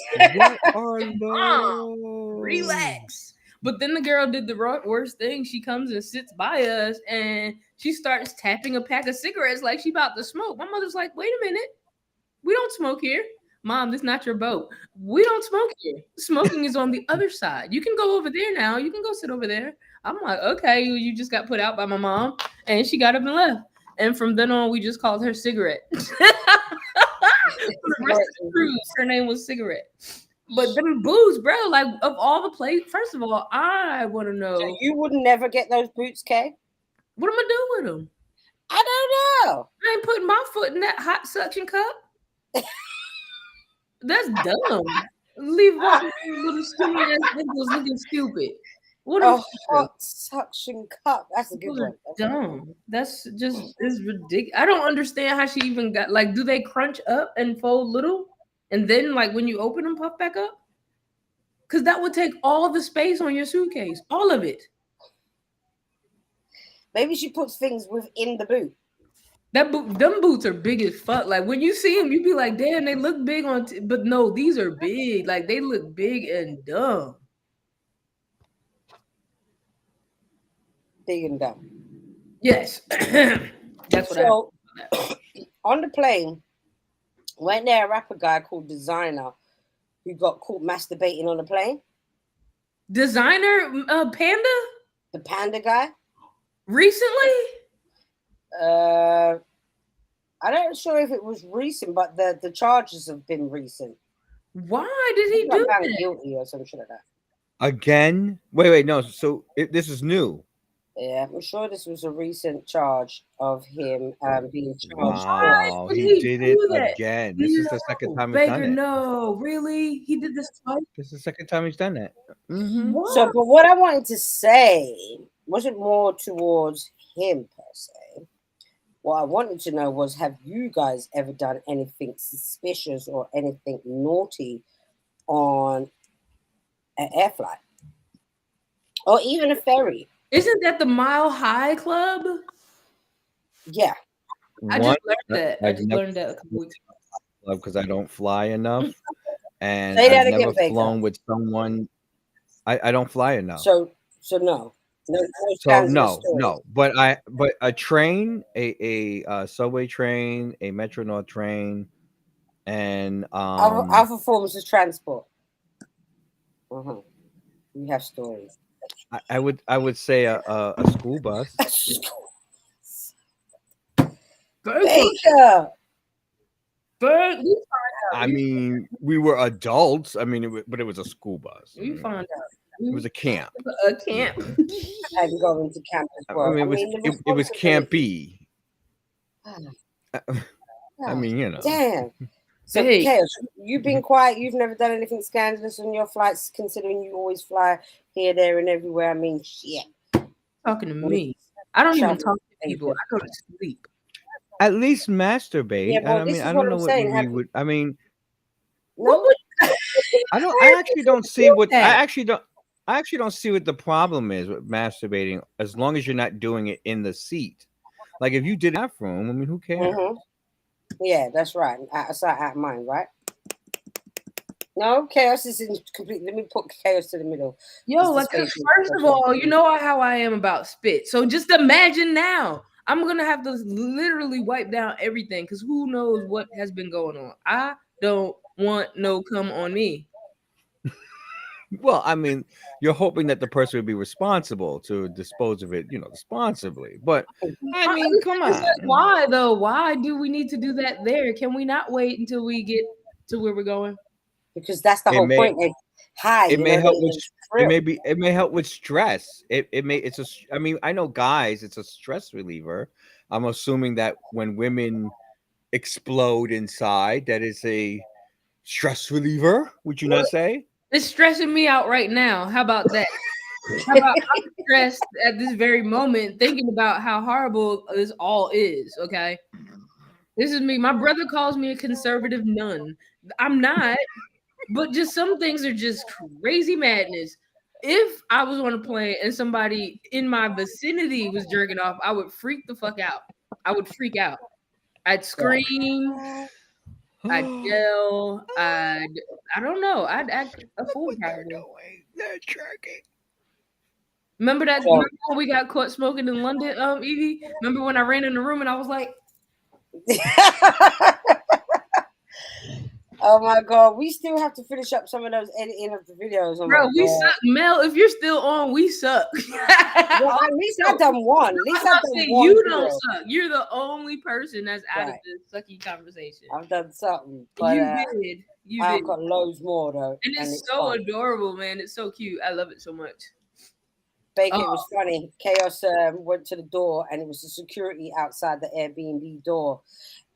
are those? Relax. But then the girl did the worst thing. She comes and sits by us and she starts tapping a pack of cigarettes like she about to smoke. My mother's like, wait a minute. We don't smoke here. Mom, this is not your boat. We don't smoke here. Smoking is on the other side. You can go over there now. You can go sit over there. I'm like, okay, you just got put out by my mom. And she got up and left. And from then on, we just called her Cigarette. For the rest of the cruise, her name was Cigarette. But them boots, bro, like of all the places, first of all, I want to know. So you would never get those boots, Kay? What am I doing with them? I don't know. I ain't putting my foot in that hot suction cup. That's dumb. Leave one little skinny ass nipples looking stupid. What a hot suction cup. That's a good one. Dumb. That's just is ridiculous. I don't understand how she even got. Like, do they crunch up and fold little? And then, like, when you open them, puff back up? Because that would take all the space on your suitcase. All of it. Maybe she puts things within the boot. Them boots are big as fuck. Like, when you see them, you be like, damn, they look big on... But no, these are big. Like, they look big and dumb. Big and dumb. Yes. That's what on the plane... Wasn't there a rapper guy called Designer who got caught masturbating on a plane? Designer Panda? The Panda guy? Recently? I'm not sure if it was recent, but the charges have been recent. Why did he do that? Guilty or some shit like that. Again? Wait, no. So this is new. Yeah, I'm sure this was a recent charge of him being charged. Wow, he did it again. This is the second time he's done it. No, really? He did this twice? This is the second time he's done it. Mm-hmm. So, but what I wanted to say wasn't more towards him per se. What I wanted to know was, have you guys ever done anything suspicious or anything naughty on an air flight? Or even a ferry? Isn't that the Mile High Club? Yeah. I just learned that. I just learned that a couple weeks ago. Because I don't fly enough. And I've never flown with someone. I don't fly enough. So no. No. But a train, a subway train, a Metro North train, and other forms of transport. You have stories. I would say a school bus. Baker. Bird, I mean, we were adults. I mean, but it was a school bus. we find out. It was a camp. A camp. And go into camp as well. I mean, it was campy. I mean, you know. Damn. So, Hey. Chaos, you've been quiet. You've never done anything scandalous on your flights, considering you always fly here, there, and everywhere. I mean, shit. Talking to me. I don't even talk to people. I go to sleep. At least masturbate. Yeah, well, I mean, I don't know what we would. I mean, no. I actually don't see what I actually don't see what the problem is with masturbating, as long as you're not doing it in the seat. Like if you did that room, I mean, who cares? Mm-hmm. Yeah, that's right. Out of sight, out of mind, right? No, Chaos is in complete. Let me put Chaos to the middle. Yo, like, first of all, you know how I am about spit. So just imagine now. I'm gonna have to literally wipe down everything because who knows what has been going on. I don't want no cum on me. Well, I mean, you're hoping that the person would be responsible to dispose of it, you know, responsibly. But I mean, come on. Why though? Why do we need to do that there? Can we not wait until we get to where we're going? Because that's the whole point. It may help with. It may help with stress. I mean, I know guys, it's a stress reliever. I'm assuming that when women explode inside, that is a stress reliever. Would you not say? It's stressing me out right now. How about that? How about I'm stressed at this very moment thinking about how horrible this all is, okay? This is me. My brother calls me a conservative nun. I'm not, but just some things are just crazy madness. If I was on a plane and somebody in my vicinity was jerking off, I would freak the fuck out. I would freak out. I'd scream. I'd yell. I don't know. I'd act a fool probably. They're jerking. Remember when we got caught smoking in London, Evie? Remember when I ran in the room and I was like, oh my god, we still have to finish up some of those editing of the videos. Oh, bro, we suck. Mel, if you're still on, we suck. Well, at least I've done one. At least I've done one. You don't suck. You're the only person that's out of this sucky conversation. I've done something. But, you did. I've got loads more though. And it's so adorable, man. It's so cute. I love it so much. Baker, it was funny. Chaos went to the door and it was the security outside the Airbnb door.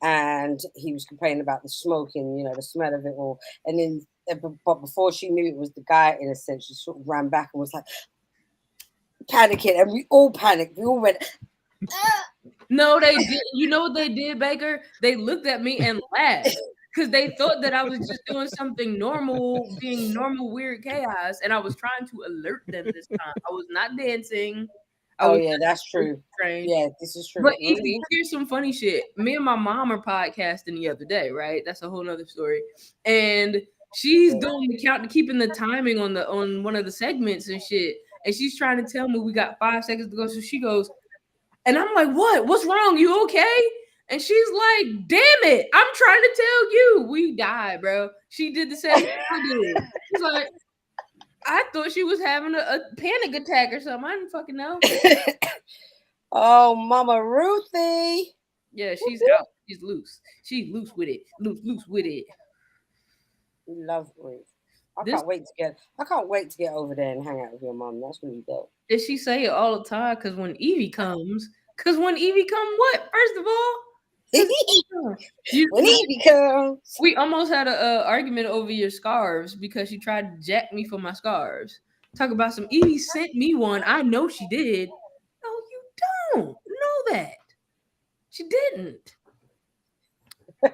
And he was complaining about the smoking, you know, the smell of it all. And then, but before she knew it was the guy, in a sense, she sort of ran back and was like panicking. And we all panicked. We all went, ah. No, they did. You know what they did, Baker? They looked at me and laughed because they thought that I was just doing something normal, being normal, weird chaos. And I was trying to alert them this time. I was not dancing. Oh yeah, that's true. Strange. Yeah, this is true. But here's some funny shit. Me and my mom are podcasting the other day, right? That's a whole nother story. And she's doing the count, keeping the timing on one of the segments and shit. And she's trying to tell me we got 5 seconds to go. So she goes, and I'm like, what? What's wrong? You okay? And she's like, damn it, I'm trying to tell you. We died, bro. She did the same thing I did. She's like, I thought she was having a panic attack or something. I didn't fucking know. Oh, Mama Ruthie. Yeah, she's out. She's loose. She's loose with it. Loose with it. Love Ruth. I can't wait to get over there and hang out with your mom. That's really dope. Did she say it all the time? Because when Evie comes, what? First of all, when Evie comes, we almost had a argument over your scarves because she tried to jack me for my scarves. Talk about some Evie sent me one. I know she did. No, you don't know that. She didn't. All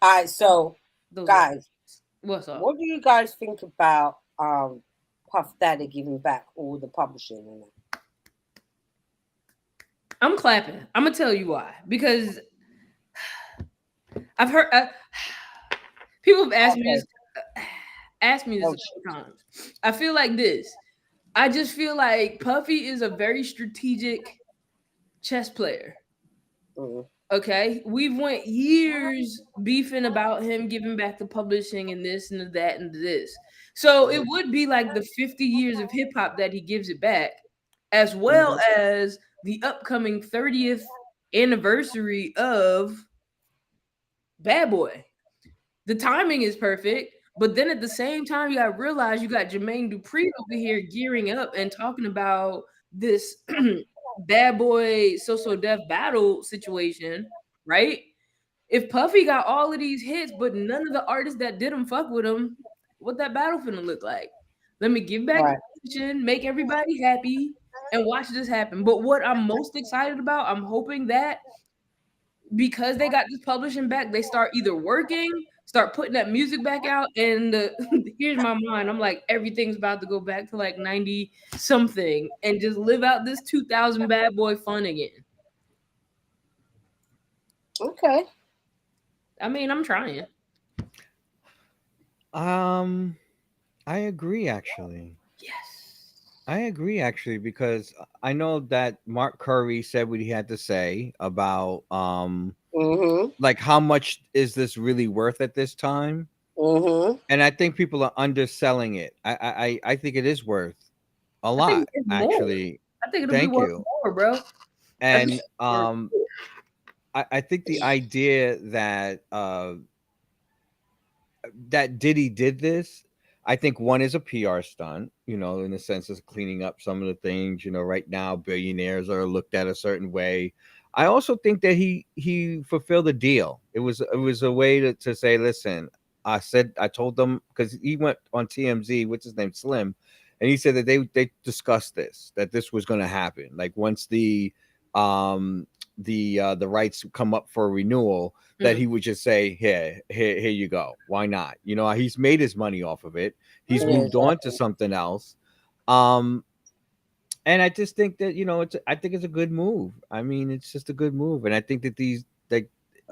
right, so guys, what's up? What do you guys think about Puff Daddy giving back all the publishing and that? I'm clapping. I'm gonna tell you why. Because I've heard people have asked me this a few times. I feel like this. I just feel like Puffy is a very strategic chess player. Mm-hmm. Okay, we've went years beefing about him giving back the publishing and this and that and this. So it would be like the 50 years of hip hop that he gives it back, as well as the upcoming 30th anniversary of Bad Boy. The timing is perfect, but then at the same time, you got to realize you got Jermaine Dupri over here gearing up and talking about this Bad Boy So Def battle situation, right? If Puffy got all of these hits, but none of the artists that did them fuck with him, what that battle finna look like? Let me give back the attention, make everybody happy, and watch this happen. But what I'm most excited about, I'm hoping that because they got this publishing back, they start either working, start putting that music back out, and here's my mind. I'm like, everything's about to go back to like 90 something and just live out this 2000 Bad Boy fun again. Okay. I mean, I'm trying. I agree actually. Yes. I agree actually because I know that Mark Curry said what he had to say about like how much is this really worth at this time? And I think people are underselling it. I think it is worth a lot actually. I think it'll be worth more, bro. And I think the idea that that Diddy did this, I think one is a PR stunt, you know, in the sense of cleaning up some of the things, you know, right now billionaires are looked at a certain way. I also think that he fulfilled the deal. It was a way to say, listen, I told them, because he went on TMZ, what's his name, Slim, and he said that they discussed this, that this was going to happen. Like once the rights come up for renewal, that he would just say, here you go. Why not? You know, he's made his money off of it. He's moved on to something else. And I just think that, you know, I think it's a good move. I mean, it's just a good move. And I think that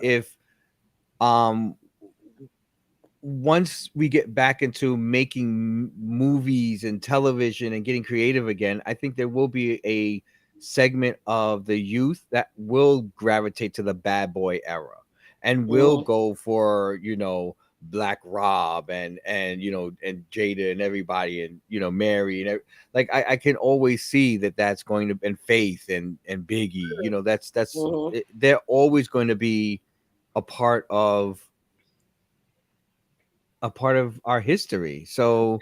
if once we get back into making movies and television and getting creative again, I think there will be a segment of the youth that will gravitate to the Bad Boy era and will go for, you know, Black Rob and you know, and Jada and everybody, and you know, Mary and like I can always see that that's going to, and Faith and Biggie, you know, that's they're always going to be a part of our history. So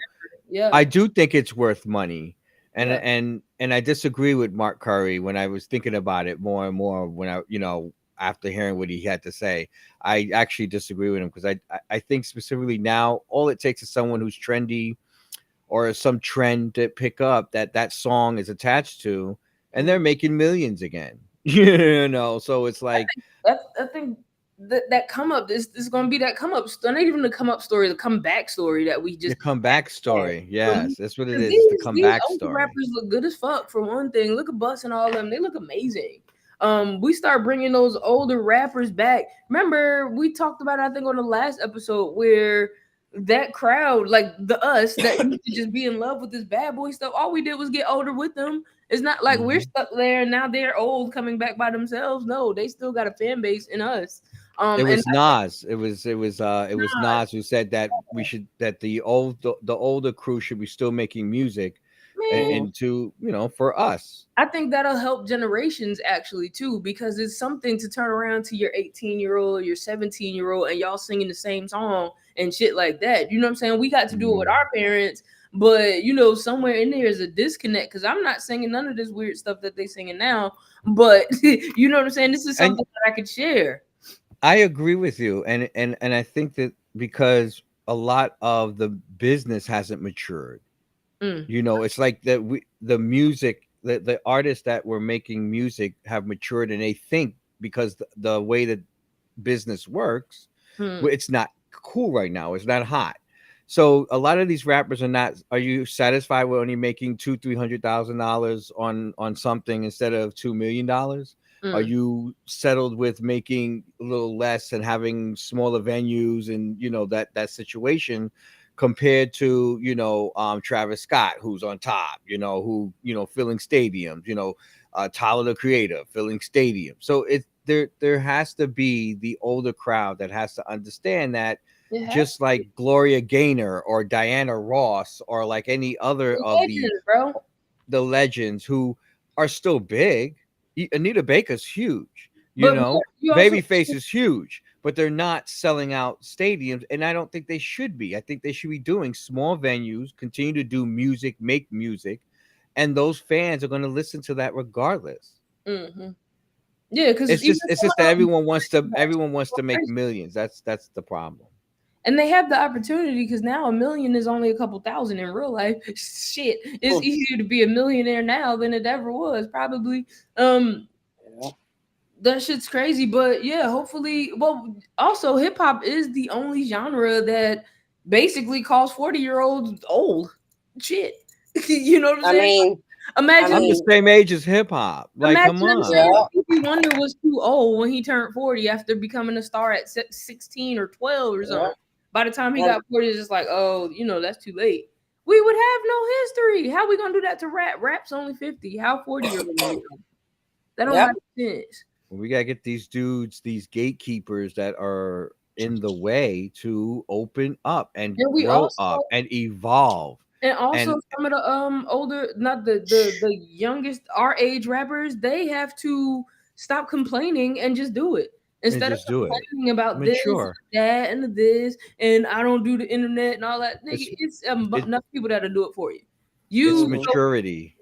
yeah, I do think it's worth money. And I disagree with Mark Curry when I was thinking about it more and more, when I, you know, after hearing what he had to say. I actually disagree with him, because I think specifically now all it takes is someone who's trendy or some trend to pick up that song is attached to, and they're making millions again. You know, so it's like I think that come up, this is gonna be that come up, not even the come up story, the comeback story that we just, the comeback story. Yes, that's what it is. These, the comeback these story. rappers look good as fuck, for one thing. Look at Bus and all of them; they look amazing. We start bringing those older rappers back. Remember, we talked about it, I think, on the last episode, where that crowd, like us, that used to just be in love with this Bad Boy stuff, all we did was get older with them. It's not like we're stuck there and now they're old coming back by themselves. No, they still got a fan base in us. It was Nas. It was Nas who said that the older crew should be still making music, and to, you know, for us. I think that'll help generations actually too, because it's something to turn around to your 18-year-old, your 17-year-old, and y'all singing the same song and shit like that. You know what I'm saying? We got to do it with our parents, but you know, somewhere in there is a disconnect, because I'm not singing none of this weird stuff that they singing now. But you know what I'm saying? This is something that I could share. I agree with you, and I think that because a lot of the business hasn't matured. You know, it's like the music, the artists that were making music have matured, and they think, because the way that business works, it's not cool right now. It's not hot. So a lot of these rappers are not. Are you satisfied with only making $200,000-$300,000 on something instead of $2 million? Are you settled with making a little less and having smaller venues and, you know, that situation, compared to, you know, Travis Scott, who's on top, you know, who, you know, filling stadiums, you know, Tyler the Creator filling stadiums. So there has to be the older crowd that has to understand that just like Gloria Gaynor or Diana Ross or like any other of the legends who are still big. Anita Baker's huge, you know, Babyface is huge, but they're not selling out stadiums, and I don't think they should be. I think they should be doing small venues, continue to do music, make music, and those fans are going to listen to that regardless. Mm-hmm. Yeah, because it's just that everyone wants to make millions. That's the problem. And they have the opportunity because now $1 million is only a couple thousand in real life. Shit, it's easier to be a millionaire now than it ever was, probably. That shit's crazy, but yeah, hopefully. Well, also hip hop is the only genre that basically calls 40-year-olds old. Shit, you know what I'm saying? Imagine I'm the same age as hip hop. Like, come on. Stevie Wonder was too old when he turned 40 after becoming a star at 16 or 12 or something. By the time he got 40, it's just like, oh, you know, that's too late. We would have no history. How we gonna do that to rap? Rap's only 50. How 40-year-olds? That don't make sense. We gotta get these dudes, these gatekeepers that are in the way to open up and grow up and evolve. And also some of the older, not the youngest, our age rappers, they have to stop complaining and just do it. Instead of complaining about this, that, and this, and I don't do the internet and all that. Nigga, it's enough people that'll do it for you. It's maturity.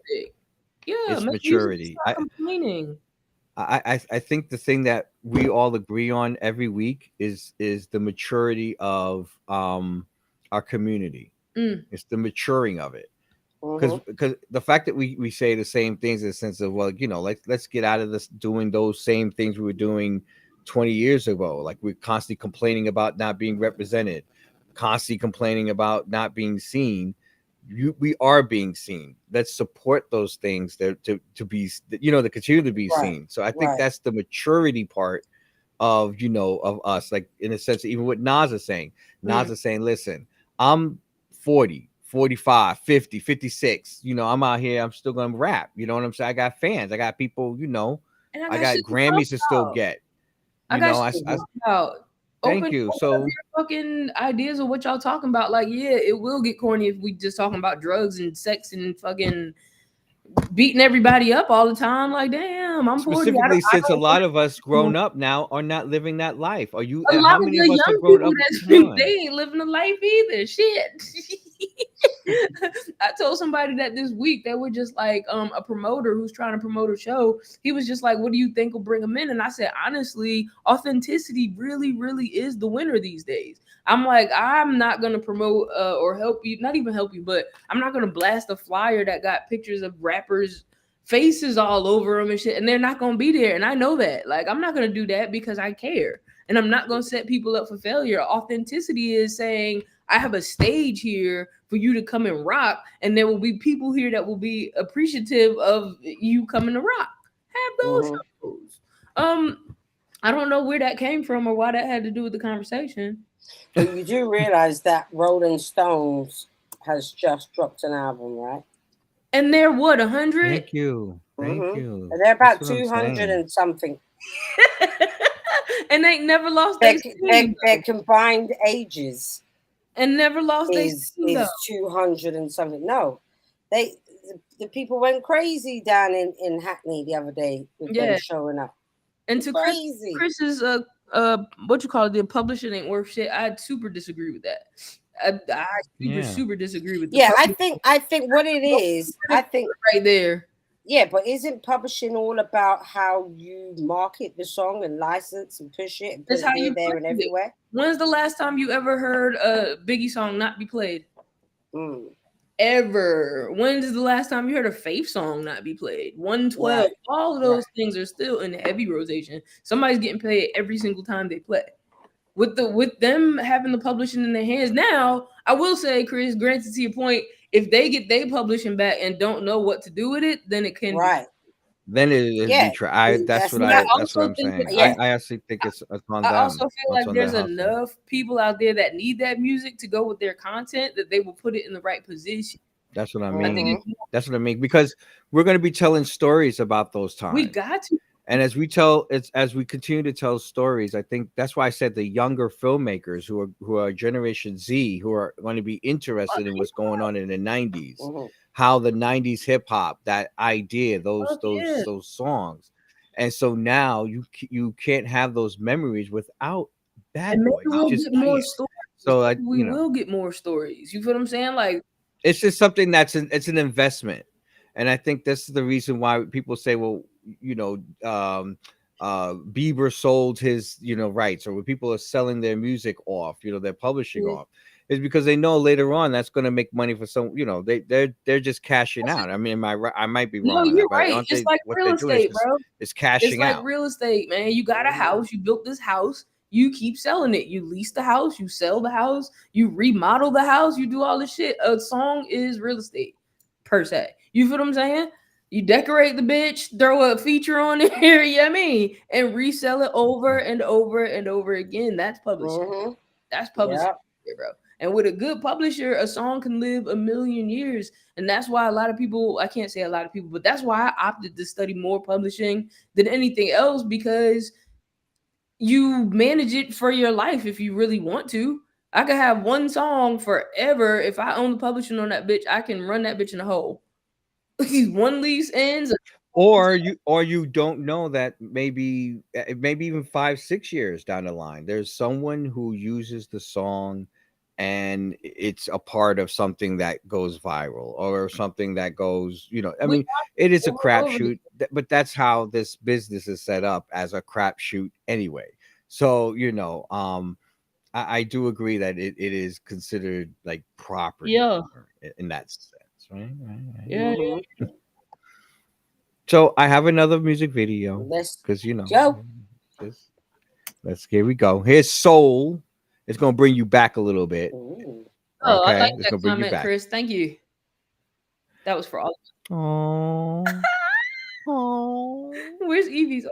Yeah, it's maturity. Stop complaining. I think the thing that we all agree on every week is the maturity of our community. It's the maturing of it. Because the fact that we say the same things in the sense of, well, you know, let's get out of this doing those same things we were doing 20 years ago. Like, we're constantly complaining about not being represented, constantly complaining about not being seen. We are being seen. Let's support those things to be, you know, to continue to be seen. So I think that's the maturity part of, you know, of us. Like, in a sense, even what Nas is saying. Nas is saying, listen, I'm 40, 45, 50, 56. You know, I'm out here. I'm still going to rap. You know what I'm saying? I got fans. I got people, you know, I got Grammys to still get. Thank you. So fucking ideas of what y'all talking about. Like, yeah, it will get corny if we just talking about drugs and sex and fucking beating everybody up all the time. Like, damn, I'm 40. Specifically, since a lot of us grown up now are not living that life. Are you? A lot of the young people they ain't living a life either. Shit. I told somebody that this week they were just like a promoter who's trying to promote a show. He was just like, what do you think will bring them in? And I said, honestly, authenticity really, really is the winner these days. I'm like, I'm not going to promote or help you, not even help you, but I'm not going to blast a flyer that got pictures of rappers' faces all over them and shit, and they're not going to be there. And I know that. Like, I'm not going to do that because I care. And I'm not going to set people up for failure. Authenticity is saying, I have a stage here for you to come and rock, and there will be people here that will be appreciative of you coming to rock. Have those shows. I don't know where that came from or why that had to do with the conversation. But you do realize that Rolling Stones has just dropped an album, right? And they're what, 100? Thank you. Thank you. And they're about 200 and something. And they never lost their combined ages. And never lost is 200 and something. No, the people went crazy down in Hackney the other day with them showing up. And to Chris's what you call it, the publishing ain't worth shit. I super disagree with that. I super disagree with that. Yeah, I think what it is, I think right there. Yeah, but isn't publishing all about how you market the song and license and push it and put it here, there, and everywhere? When's the last time you ever heard a Biggie song not be played? Ever. When's the last time you heard a Faith song not be played? 112. Right. All of those things are still in the heavy rotation. Somebody's getting paid every single time they play. With them having the publishing in their hands now, I will say, Chris, granted to your point, if they get their publishing back and don't know what to do with it, then it can then it is that's what I'm saying. I actually think it's on them. I also feel like there's enough people out there that need that music to go with their content that they will put it in the right position. That's what I mean. That's what I mean, because we're going to be telling stories about those times. We got to. And as we continue to tell stories, I think that's why I said the younger filmmakers who are Generation Z, who are going to be interested in what's going on in the 90s, how the 90s hip hop, that idea, those songs. And so now you can't have those memories without Bad Boy. We'll get more stories. So we will get more stories. You feel what I'm saying? Like, it's just something it's an investment. And I think this is the reason why people say, well, Bieber sold his, rights, or when people are selling their music off, they're publishing off, is because they know later on that's going to make money for some, they're just cashing out. I mean, I might be wrong. No, you're right. It's It's like real estate, bro. It's cashing out. It's like real estate, man. You got a house, you built this house, you keep selling it. You lease the house, you sell the house, you remodel the house, you do all this shit. A song is real estate per se. You feel what I'm saying? You decorate the bitch, throw a feature on here, you know what I mean? And resell it over and over and over again. That's publishing. That's publishing, bro. And with a good publisher, a song can live a million years. And that's why a lot of people, I can't say a lot of people, but that's why I opted to study more publishing than anything else, because you manage it for your life if you really want to. I could have one song forever. If I own the publishing on that bitch, I can run that bitch in a hole. One lease ends, or you don't know that maybe even 5-6 years down the line, there's someone who uses the song and it's a part of something that goes viral or something that goes, I mean, it is a crapshoot, but that's how this business is set up, as a crapshoot anyway. So, I do agree that it is considered like property in that sense. Right. Yeah. So I have another music video because here we go. Here's Soul. It's gonna bring you back a little bit. Ooh. Oh, okay. I like that comment, Chris. Thank you. That was for all. Oh. Oh. Where's Evie's?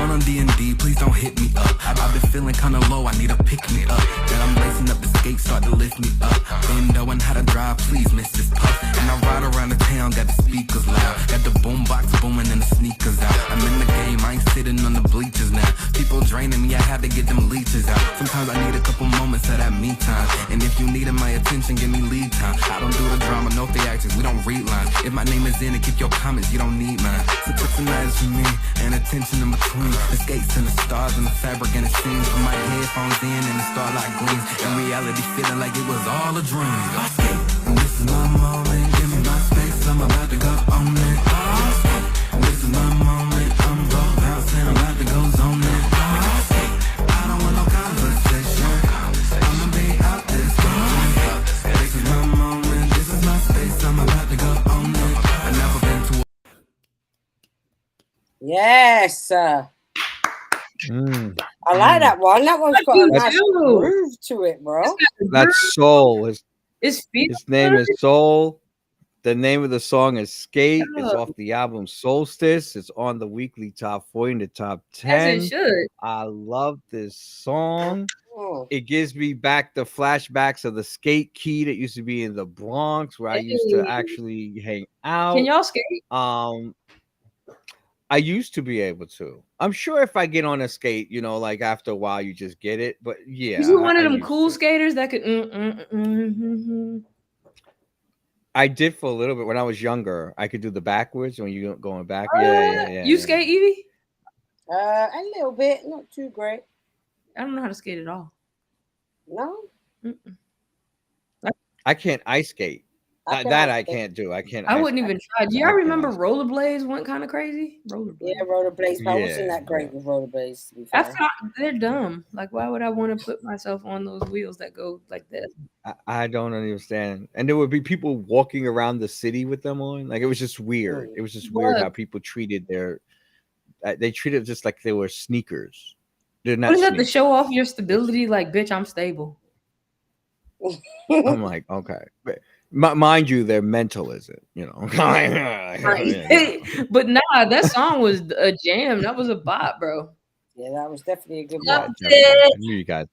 On D&D, please don't hit me up. I've been feeling kinda low, I need a pick me up. Then I'm lacing up the skates, start to lift me up. Been knowing how to drive, please miss this puff. And I ride around the town, got the speakers loud. Got the boombox booming and the sneakers out. I'm in the game, I ain't sitting on the bleachers now. People draining me, I had to get them leeches out. Sometimes I need a couple moments of that me time. And if you needed my attention, give me lead time. I don't do the drama, no theatrics, we don't read lines. If my name is in it, keep your comments, you don't need mine. So tonight is for me, and attention in between. The skates and the stars and the fabric and the scenes. Put my headphones in and the starlight gleams. In reality, feeling like it was all a dream. I skate, and this is my moment. Give me my space, I'm about to go on it. I skate, this is my moment. I'm gon' bounce and I'm about to go zone it. I skate, I don't want no conversation. I'ma be out this game. This is my moment. This is my space, I'm about to go on it. I've never been to. Yes. I like that one. That one's got a nice groove to it, bro. That's Soul. His name is Soul. The name of the song is Skate. It's off the album Solstice. It's on the weekly top 40 in the top 10. As it should. I love this song. It gives me back the flashbacks of the skate key that used to be in the Bronx, where I used to actually hang out. Can y'all skate? I used to be able to. I'm sure if I get on a skate, like after a while, you just get it. But yeah, you one of them cool skaters that could. I did for a little bit when I was younger. I could do the backwards when you're going back. Yeah. You skate, Evie? A little bit, not too great. I don't know how to skate at all. No. I can't ice skate. I can't do. I can't. I wouldn't even try. Do y'all remember rollerblades went kind of crazy? Rollerblades. Yeah, rollerblades. But I wasn't that great with rollerblades. I thought they're dumb. Like, why would I want to put myself on those wheels that go like this? I don't understand. And there would be people walking around the city with them on. Like, it was just weird. It was just weird how people treated they treated it just like they were sneakers. They're not. Wouldn't that to show off your stability? Like, bitch, I'm stable. I'm like, okay. Mind you, their mental isn't, But nah, that song was a jam. That was a bop, bro. Yeah, that was definitely a good Loved one. it. I knew you guys.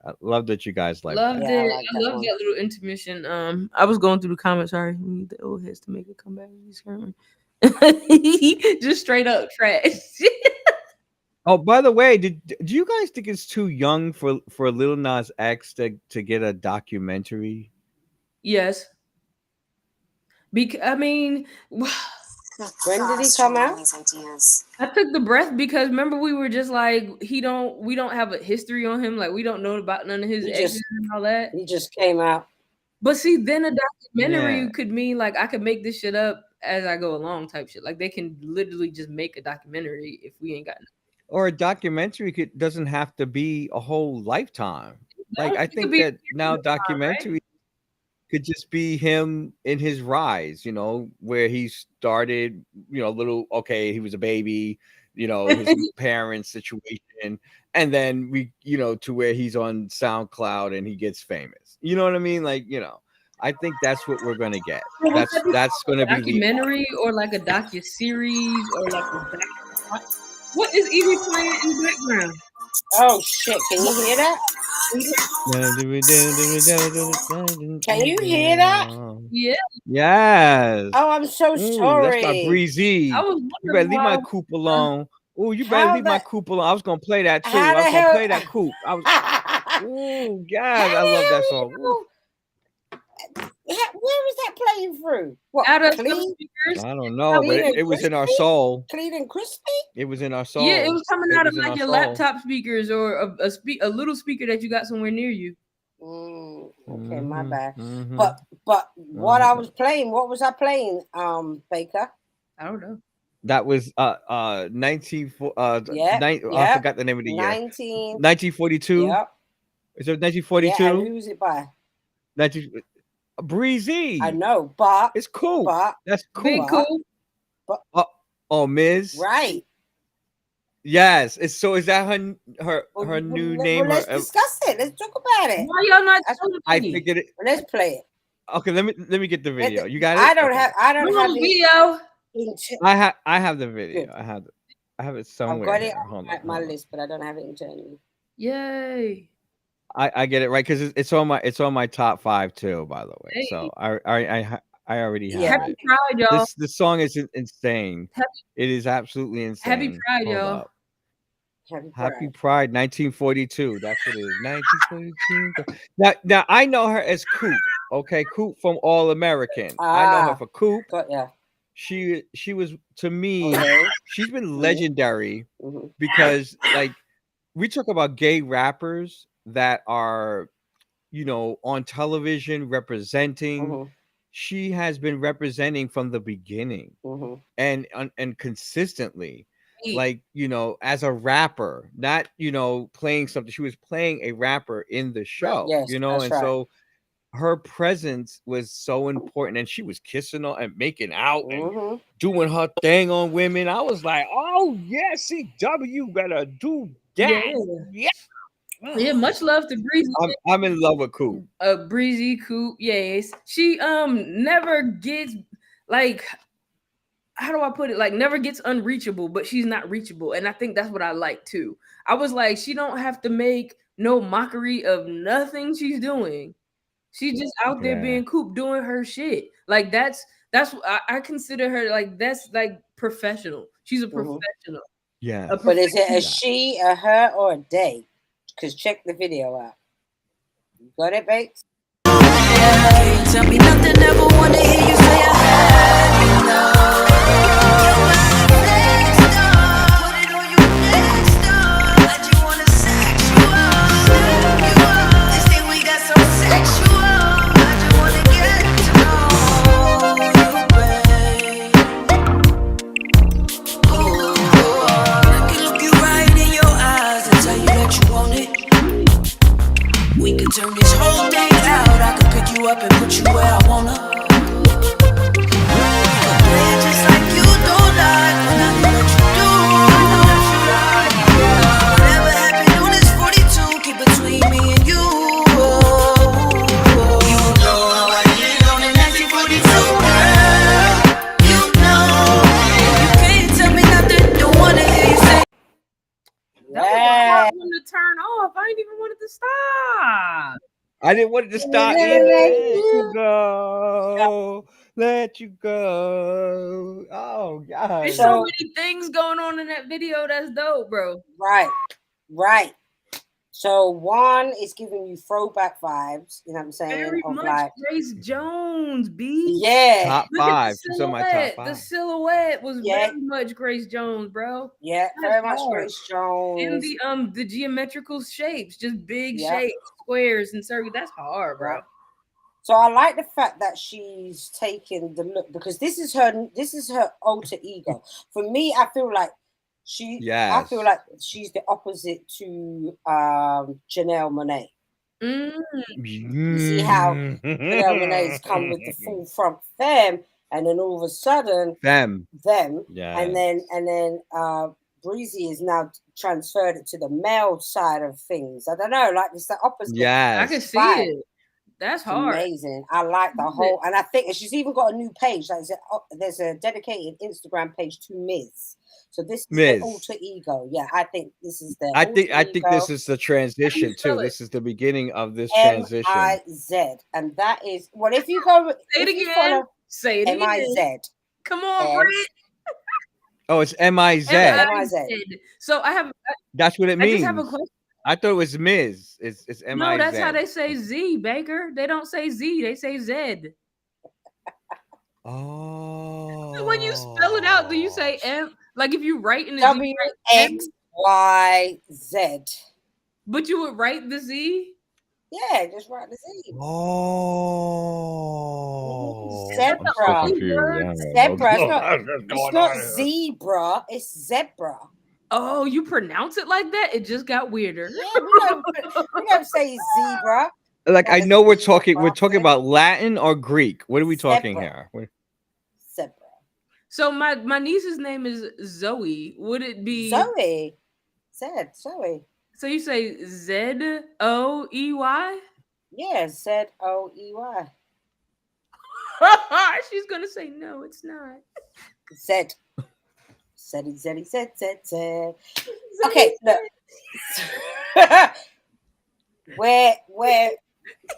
I love that you guys like Loved that. Yeah, I it. like I that love one. that little intermission. I was going through the comments. Sorry, we need the old heads to make a comeback. Just straight up trash. Oh, by the way, do you guys think it's too young for Lil Nas X to get a documentary? Yes. I mean, When did he come out? I took the breath because remember we were just like we don't have a history on him, like we don't know about none of his exes and all that. He just came out. But see, then a documentary could mean like I could make this shit up as I go along type shit. Like they can literally just make a documentary if we ain't got nothing. Or a documentary doesn't have to be a whole lifetime. Like I think that now documentary could just be him in his rise, you know, where he started, you know, he was a baby, you know, his parents' situation, and then to where he's on SoundCloud and he gets famous. You know what I mean? Like, you know, I think that's what we're gonna get. That's gonna be documentary or like a docu-series or like a what is Evie playing in the background? Oh shit! Can you hear that? Can you hear that? Yeah. Yes. Oh, I'm so sorry. That's my Breezy. You better leave my coupe alone. Oh, you better leave my coupe alone. I was gonna play that too. I was gonna play that coupe. Oh, yes, I love that song. Where was that playing through? What? Out of Clean? speakers? I don't know, but it was in our soul. Clean and crispy? It was in our soul. Yeah, it was coming out of like your laptop speakers or a little speaker that you got somewhere near you. Okay, my bad. But what I was playing, what was I playing, Baker? I don't know. That was 19 I forgot the name of the year. 1942. Yep. Is it 1942? Yeah, and who's it by? Breezy. I know, but it's cool. That's cool. Big cool. But, Ms. Right. Yes. Is that her new name? Let's discuss it. Let's talk about it. Why y'all not? I figured it. Let's play it. Okay, let me get the video. You got it? I don't have the video. I have the video. Good. I have it somewhere. I've got it on my list, but I don't have it internally. Yay. I get it right because it's on my top 5 too, by the way. Hey. So I already have it. Happy Pride, y'all. This song is insane. It is absolutely insane. Happy Pride, y'all. Happy Pride 1942. That's what it is. 1942. Now I know her as Coop. Okay, Coop from All American. I know her for Coop. Yeah. She was, to me, she's been legendary because like we talk about gay rappers that are, on television representing. She has been representing from the beginning and consistently, like, as a rapper, not, playing something. She was playing a rapper in the show, yes, and right. So her presence was so important, and she was kissing on and making out and doing her thing on women. I was like, oh yeah, CW better do that. Yeah, much love to Breezy. I'm in love with Coop. Breezy Coop, yes. She never gets, like, how do I put it? Like, never gets unreachable, but she's not reachable. And I think that's what I like too. I was like, she don't have to make no mockery of nothing she's doing. She's just out there being Coop, doing her shit. Like that's I consider her like that's like professional. She's a professional. Yeah. But is it a she, a her, or a they? Because check the video out. You got it, Bakes? Tell me nothing, never want to hear you say I had enough. Put it on you next door. Let you want to sexual. This thing we got so sexual. I just want to get to know you, babe. Ooh, I can look you right in your eyes and tell you that you want it. We could turn this whole thing out. I could pick you up and put you where I wanna. to stop. I didn't want it to stop either. Let you go. Let you go. Oh God. There's So- so many things going on in that video. That's dope, bro. Right. So one is giving you throwback vibes, you know what I'm saying? Very Of much like, Grace Jones, B. yeah, Top Look at the 5. She's on my top silhouette. 5. The silhouette was Yeah. very much Grace Jones, bro. yeah, That's very much hard. Grace Jones. And the geometrical shapes, just big Yeah. shapes, squares and circles. That's hard, bro. Yeah. So I like the fact that she's taken the look because this is her alter ego. For me, I feel like she's the opposite to Janelle Monáe. You see how Janelle Monáe's come with the full front femme, and then all of a sudden them, yeah, and then Breezy is now transferred it to the male side of things. I don't know, like it's the opposite. Yes, I can see vibe. it. That's It's hard. amazing. I like the whole, and I think she's even got a new page. Like there's a dedicated Instagram page to Miz. So this is the alter ego. Yeah, I think this is the. I think this is the transition too. This is the beginning of this transition. M-I-Z, and that is well. If you go, Say it again. Say it again. M-I-Z. Come on, Britt. Oh, it's M-I-Z. M-I-Z. So I have. That's what it means. I just have a question. I thought it was Miz. It's M-I-Z. No, that's how they say Z, Baker. They don't say Z. They say Z. Oh. So when you spell it out, do you say M? Like if you write in the W-X-Y-Z. But you would write the Z? Yeah, just write the Z. Oh. Zebra. I'm so confused. Zebra. It's not zebra. It's zebra. Oh, you pronounce it like that? It just got weirder. Yeah, we don't say zebra. Like I know we're talking about Latin or Greek. What are we talking here? Zebra. So my niece's name is Zoe. Would it be Zoe? Zoe. So you say Z-O-E-Y? Yeah, Z-O-E-Y. She's gonna say no, it's not. Z. Z. Okay, look. we're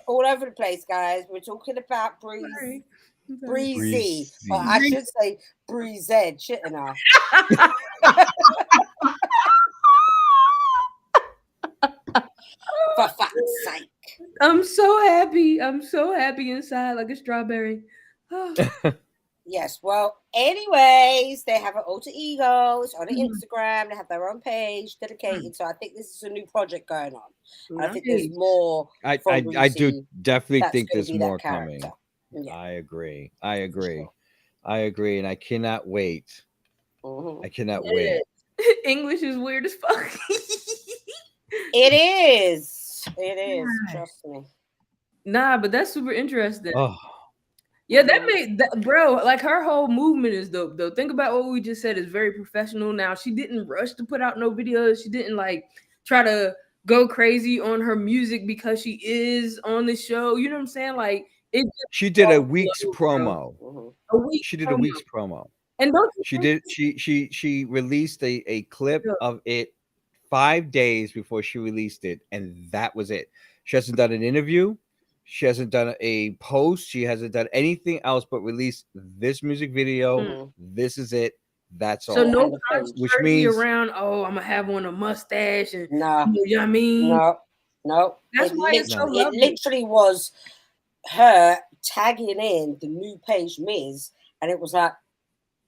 all over the place, guys. We're talking about Breezy. Or I should say Breezy, shouldn't I? For fuck's sake. I'm so happy. I'm so happy inside like a strawberry. Yes, well, anyways, they have an alter ego. It's on the Instagram. They have their own page dedicated. So I think this is a new project going on. And I think there's more. I do definitely think there's more coming. Yeah. I agree. And I cannot wait. Mm-hmm. I cannot wait. English is weird as fuck. It is. Trust me. Nah, but that's super interesting. Oh. Yeah, that made that, bro. Like her whole movement is dope, though. Think about what we just said is very professional. Now she didn't rush to put out no videos. She didn't like try to go crazy on her music because she is on the show. You know what I'm saying? Like it. She did a week's promo. She did a promo. week's promo. And don't she did. She released a clip of it 5 days before she released it, and that was it. She hasn't done an interview. She hasn't done a post. She hasn't done anything else but release this music video. This is it. That's all. So no which means around. Oh, I'm gonna have on a mustache and you know what I mean? No. That's why it's so lovely. It literally was her tagging in the new page Miz, and it was like,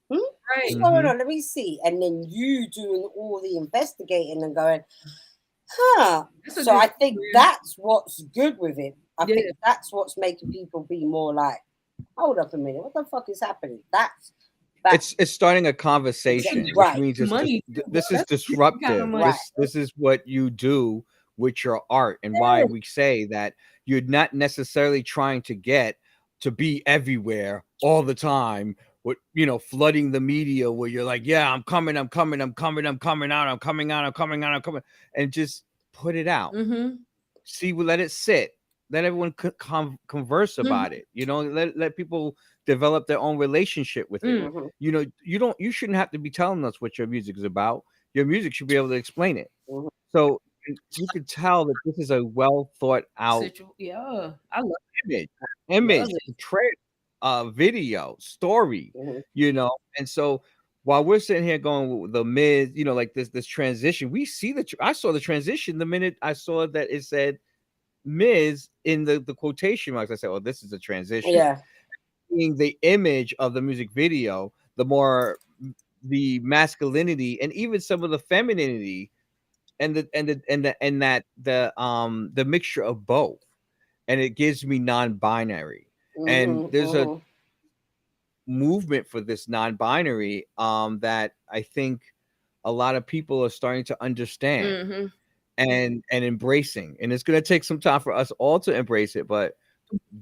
what's going on? Let me see. And then you doing all the investigating and going, So I think that's what's good with it. I think that's what's making people be more like, hold up a minute, what the fuck is happening? It's starting a conversation, which means this is disruptive. This is what you do with your art, and why we say that you're not necessarily trying to get to be everywhere all the time. With flooding the media where you're like, yeah, I'm coming out, and just put it out. See, we let it sit. Let everyone converse about it. Let people develop their own relationship with it. You shouldn't have to be telling us what your music is about. Your music should be able to explain it. So you can tell that this is a well thought out Yeah, I love image, love image, it. video, story, and so while we're sitting here going with the mid, like this transition, we see I saw the transition the minute I saw that it said Miz in the quotation marks. I said, "Oh, this is a transition." Yeah. Seeing the image of the music video, the masculinity and even some of the femininity and the mixture of both, and it gives me non-binary. And there's a movement for this non-binary that I think a lot of people are starting to understand Mm-hmm. and embracing, and it's going to take some time for us all to embrace it, but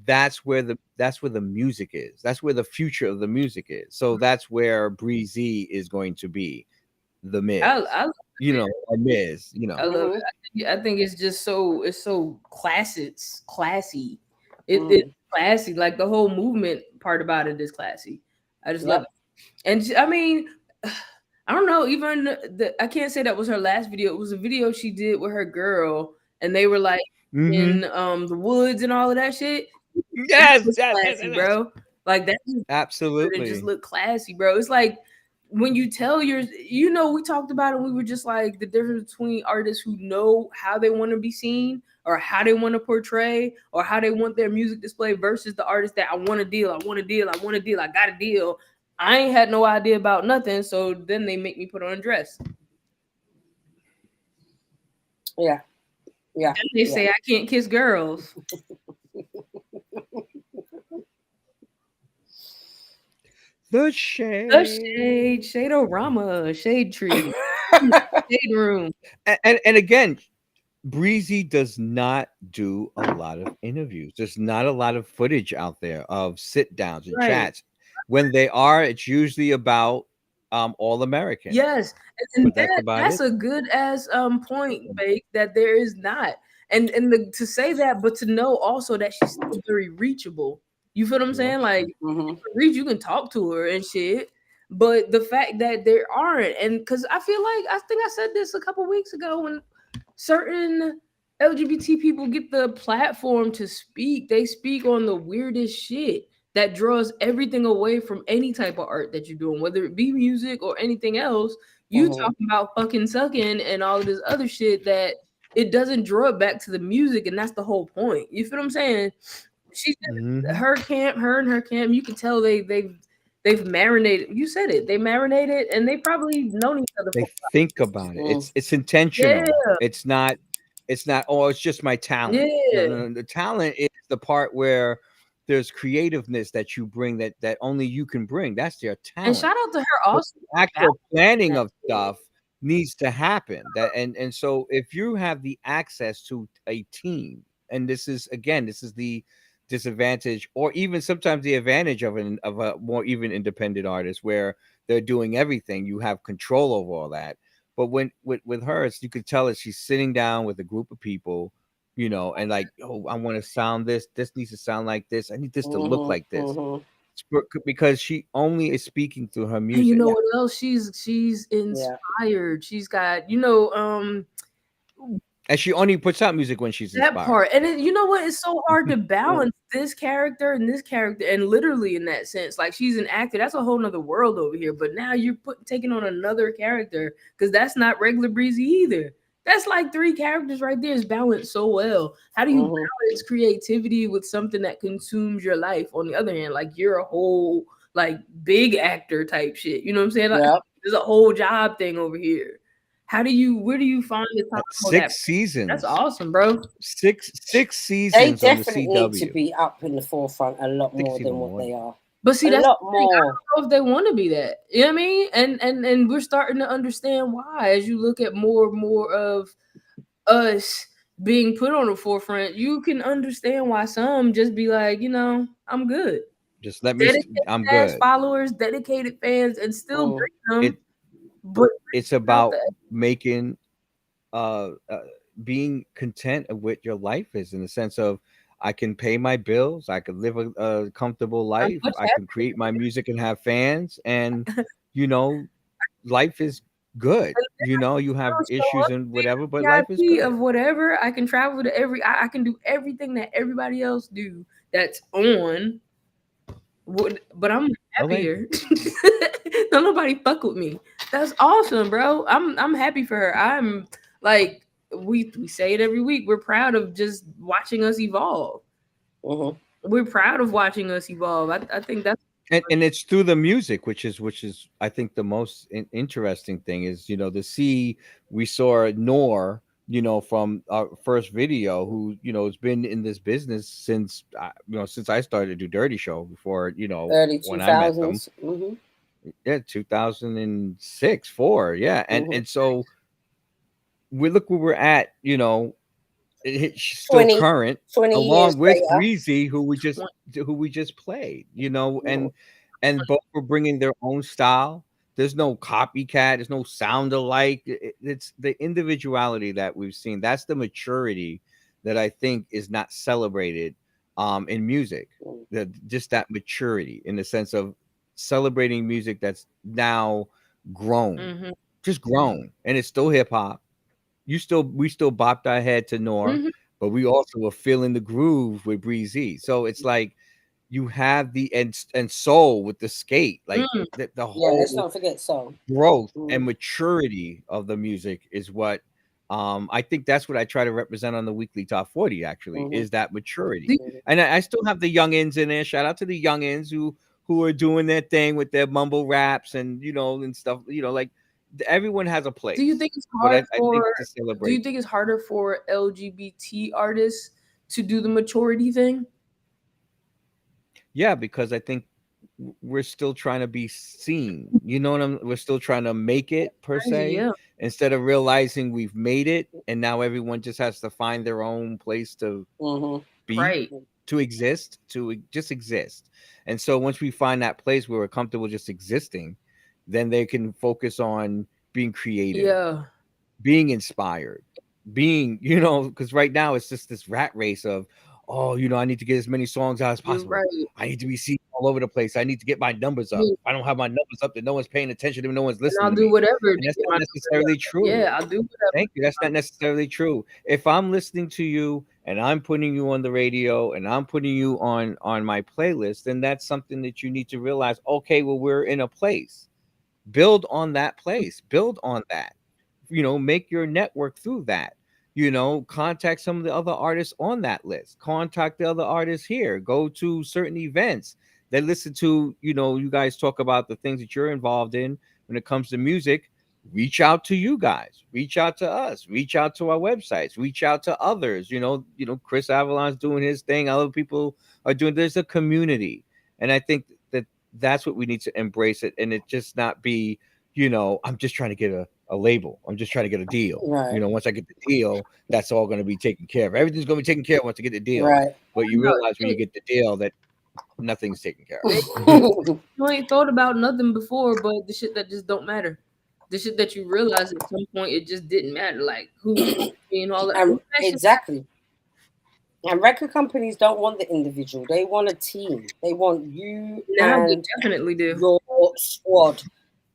that's where the music is. That's where the future of the music is. So that's where Breezy is going to be the Miz, I a Miz, I love it. I think it's just so classy. It's classy. Like the whole movement part about it is classy. I just love it. And I mean, I don't know. Even I can't say that was her last video. It was a video she did with her girl, and they were like in the woods and all of that shit. Yes, Classy, bro. Like that. Absolutely. It just look classy, bro. It's like when you tell we talked about it. We were just like the difference between artists who know how they want to be seen or how they want to portray or how they want their music displayed versus the artist that I want a deal, I want a deal, I want a deal, I got a deal. I ain't had no idea about nothing, so then they make me put on a dress. Yeah. And they say I can't kiss girls. The shade. Shade-orama, shade tree, shade room. And again, Breezy does not do a lot of interviews. There's not a lot of footage out there of sit downs and chats. When they are, it's usually about All American. Yes, and that's a good ass point, Bake, that there is not. And to say that, but to know also that she's still very reachable. You feel what I'm saying? Like you can talk to her and shit. But the fact that there aren't, and because I feel like I think I said this a couple weeks ago when certain LGBT people get the platform to speak, they speak on the weirdest shit that draws everything away from any type of art that you're doing, whether it be music or anything else. You talking about fucking sucking and all of this other shit that it doesn't draw it back to the music, and that's the whole point. You feel what I'm saying? She's her and her camp. You can tell they've marinated. You said it. They marinated, and they probably known each other. They think about it. It's intentional. Yeah. It's not. Oh, it's just my talent. Yeah. No. The talent is the part where there's creativeness that you bring that only you can bring. That's their talent. And shout out to her also. The actual planning of stuff needs to happen. And so if you have the access to a team, and this is the disadvantage or even sometimes the advantage of a more even independent artist where they're doing everything, you have control over all that. But when with her, you could tell that she's sitting down with a group of people, and like, oh, I want to sound this needs to sound like this, I need this to look like this, because she only is speaking through her music. And you know what else? She's inspired. She's got, and she only puts out music when she's inspired. That part. And you know what? It's so hard to balance this character and this character, and literally in that sense, like she's an actor. That's a whole nother world over here. But now you're taking on another character because that's not regular Breezy either. That's like 3 characters right there. Is balanced so well. How do you balance creativity with something that consumes your life? On the other hand, like you're a whole like big actor type shit. You know what I'm saying? Like there's a whole job thing over here. Where do you find the time? 6 seasons. That's awesome, bro. 6 seasons. They definitely on the CW. need to be up in the forefront a lot more than what they are. But see, that's a lot more. I more. don't know if they want to be that. You know what I mean? And we're starting to understand why as you look at more and more of us being put on the forefront. You can understand why some just be like, I'm good. Just let me. I'm good. Followers, dedicated fans, and still bring them. But it's about making, being content of what your life is, in the sense of I can pay my bills, I can live a comfortable life, I can create my music and have fans, and life is good. You know, you have issues and whatever, but life is VIP good. of whatever. I can travel to I can do everything that everybody else do that's on. But I'm happier. Don't nobody fuck with me. That's awesome, bro. I'm happy for her. I'm like we say it every week. We're proud of just watching us evolve. Mhm. We're proud of watching us evolve. I think that's And it's through the music, which is I think the most interesting thing is, you know, to see we saw Noor, you know, from our first video, who, you know, has been in this business since you know, since I started to do Dirty Show, before, you know, Early when I met them. 2000s. Mhm. Yeah, 2006, 4, yeah. And Mhm. and so we look where we're at, you know, she's still 20, current, 20 years along with later. Breezy, who we just played, you know, and both were bringing their own style. There's no copycat. There's no sound alike. It's the individuality that we've seen. That's the maturity that I think is not celebrated in music. Just that maturity in the sense of celebrating music that's now grown, Mhm. just grown, and it's still hip hop. We still bopped our head to Nor, Mhm. but we also were feeling the groove with Breezy. So it's like you have the and soul with the skate, like Mm. the Yeah, let's whole not forget so. growth and Mm. maturity of the music is what I think that's what I try to represent on the weekly top 40, actually, Mhm. is that maturity. Do- And I still have the youngins in there. Shout out to the youngins who are doing their thing with their mumble raps and, you know, and stuff, you know, like everyone has a Do you place. think it's But hard I think for to do you celebrate. think it's harder for LGBT artists to do the maturity thing? Yeah, because I think we're still trying to be seen. You know what we're still trying to make it, per Crazy, se, yeah. instead of realizing we've made it and now everyone just has to find their own place to Mhm. be, Right. to exist, just exist. And so once we find that place where we're comfortable just existing, then they can focus on being creative, Yeah. being inspired, being, you know, because right now it's just this rat race of, oh, you know, I need to get as many songs out as You're possible. right. I need to be seen all over the place. I need to get my numbers up. Yeah. If I don't have my numbers up, then no one's paying attention to me, no one's And listening I'll to do me. whatever to And that's get not my necessarily true. yeah, I'll do whatever. Thank you. That's not necessarily true. If I'm listening to you and I'm putting you on the radio and I'm putting you on my playlist, then that's something that you need to realize. Okay, well, we're in a place. Build on that place. Build on that. You know, make your network through that. You know, contact some of the other artists on that list. Contact the other artists here. Go to certain events that listen to, you know, you guys talk about the things that you're involved in when it comes to music. Reach out to you guys. Reach out to us. Reach out to our websites. Reach out to others. You know, Chris Avalon's doing his thing. Other people are doing. There's a community, and I think that that's what we need to embrace it, and it just not be, you know, I'm just trying to get a label. I'm just trying to get a deal. You Right. know, once I get the deal, that's all going to be taken care of. Everything's going to be taken care of once I get the deal. Right. But you No, realize when you get the deal that nothing's taken care of. you ain't thought about nothing before, but the shit that just don't matter. The shit that you realize at some point it just didn't matter. Like who and all that. That shit- Exactly. And record companies don't want the individual. They want a team. They want you now they and definitely do. your squad. Do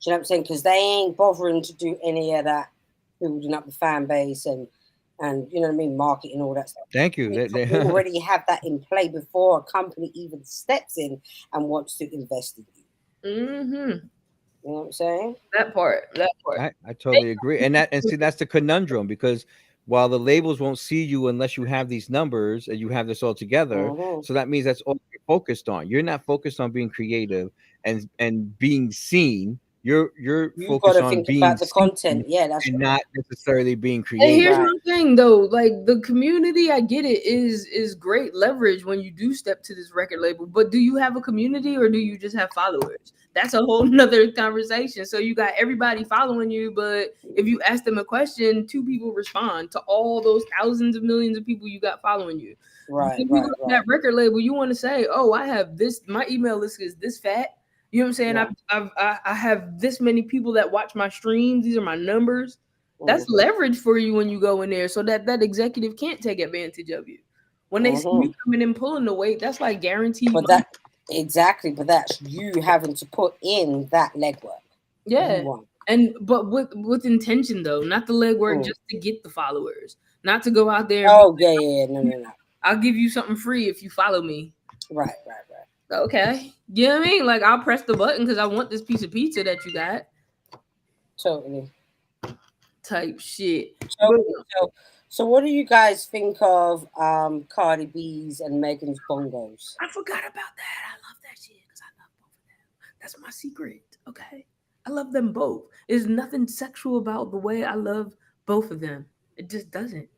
you know what I'm saying? Because they ain't bothering to do any of that building up the fan base and you know what I mean, marketing, all that stuff. Thank you. They already have that in play before a company even steps in and wants to invest in you. Mm-hmm. You know what I'm saying? That part. I totally agree. And see, that's the conundrum, because while the labels won't see you unless you have these numbers and you have this all together, Mhm. so that means that's all you're focused on. You're not focused on being creative and being seen. You're You got focused to on think being about the seen content. Yeah, that's and right. not necessarily being And creative. here's Right. my thing though, like the community, I get it, is great leverage when you do step to this record label. But do you have a community or do you just have followers? That's a whole nother conversation. So you got everybody following you, but if you ask them a question, 2 people respond to all those thousands of millions of people you got following you. Right, If you right, go to right. that record label, you want to say, "Oh, I have this. My email list is this fat." You know what I'm saying? Yeah. I have this many people that watch my streams. These are my numbers. That's Mhm. leverage for you when you go in there, so that executive can't take advantage of you. When they see you Mhm. coming in pulling the weight, that's like guaranteed. But that exactly, but that's you having to put in that legwork. You Yeah, want. but with intention though, not the legwork just to get the followers, not to go out there. Oh yeah, no. I'll give you something free if you follow me. Right. Okay, you know what I mean? Like I'll press the button because I want this piece of pizza that you got. Totally. Type shit. Totally. So what do you guys think of Cardi B's and Megan's bongos? I forgot about that. I love that shit because I love both of them. That's my secret. Okay, I love them both. There's nothing sexual about the way I love both of them. It just doesn't.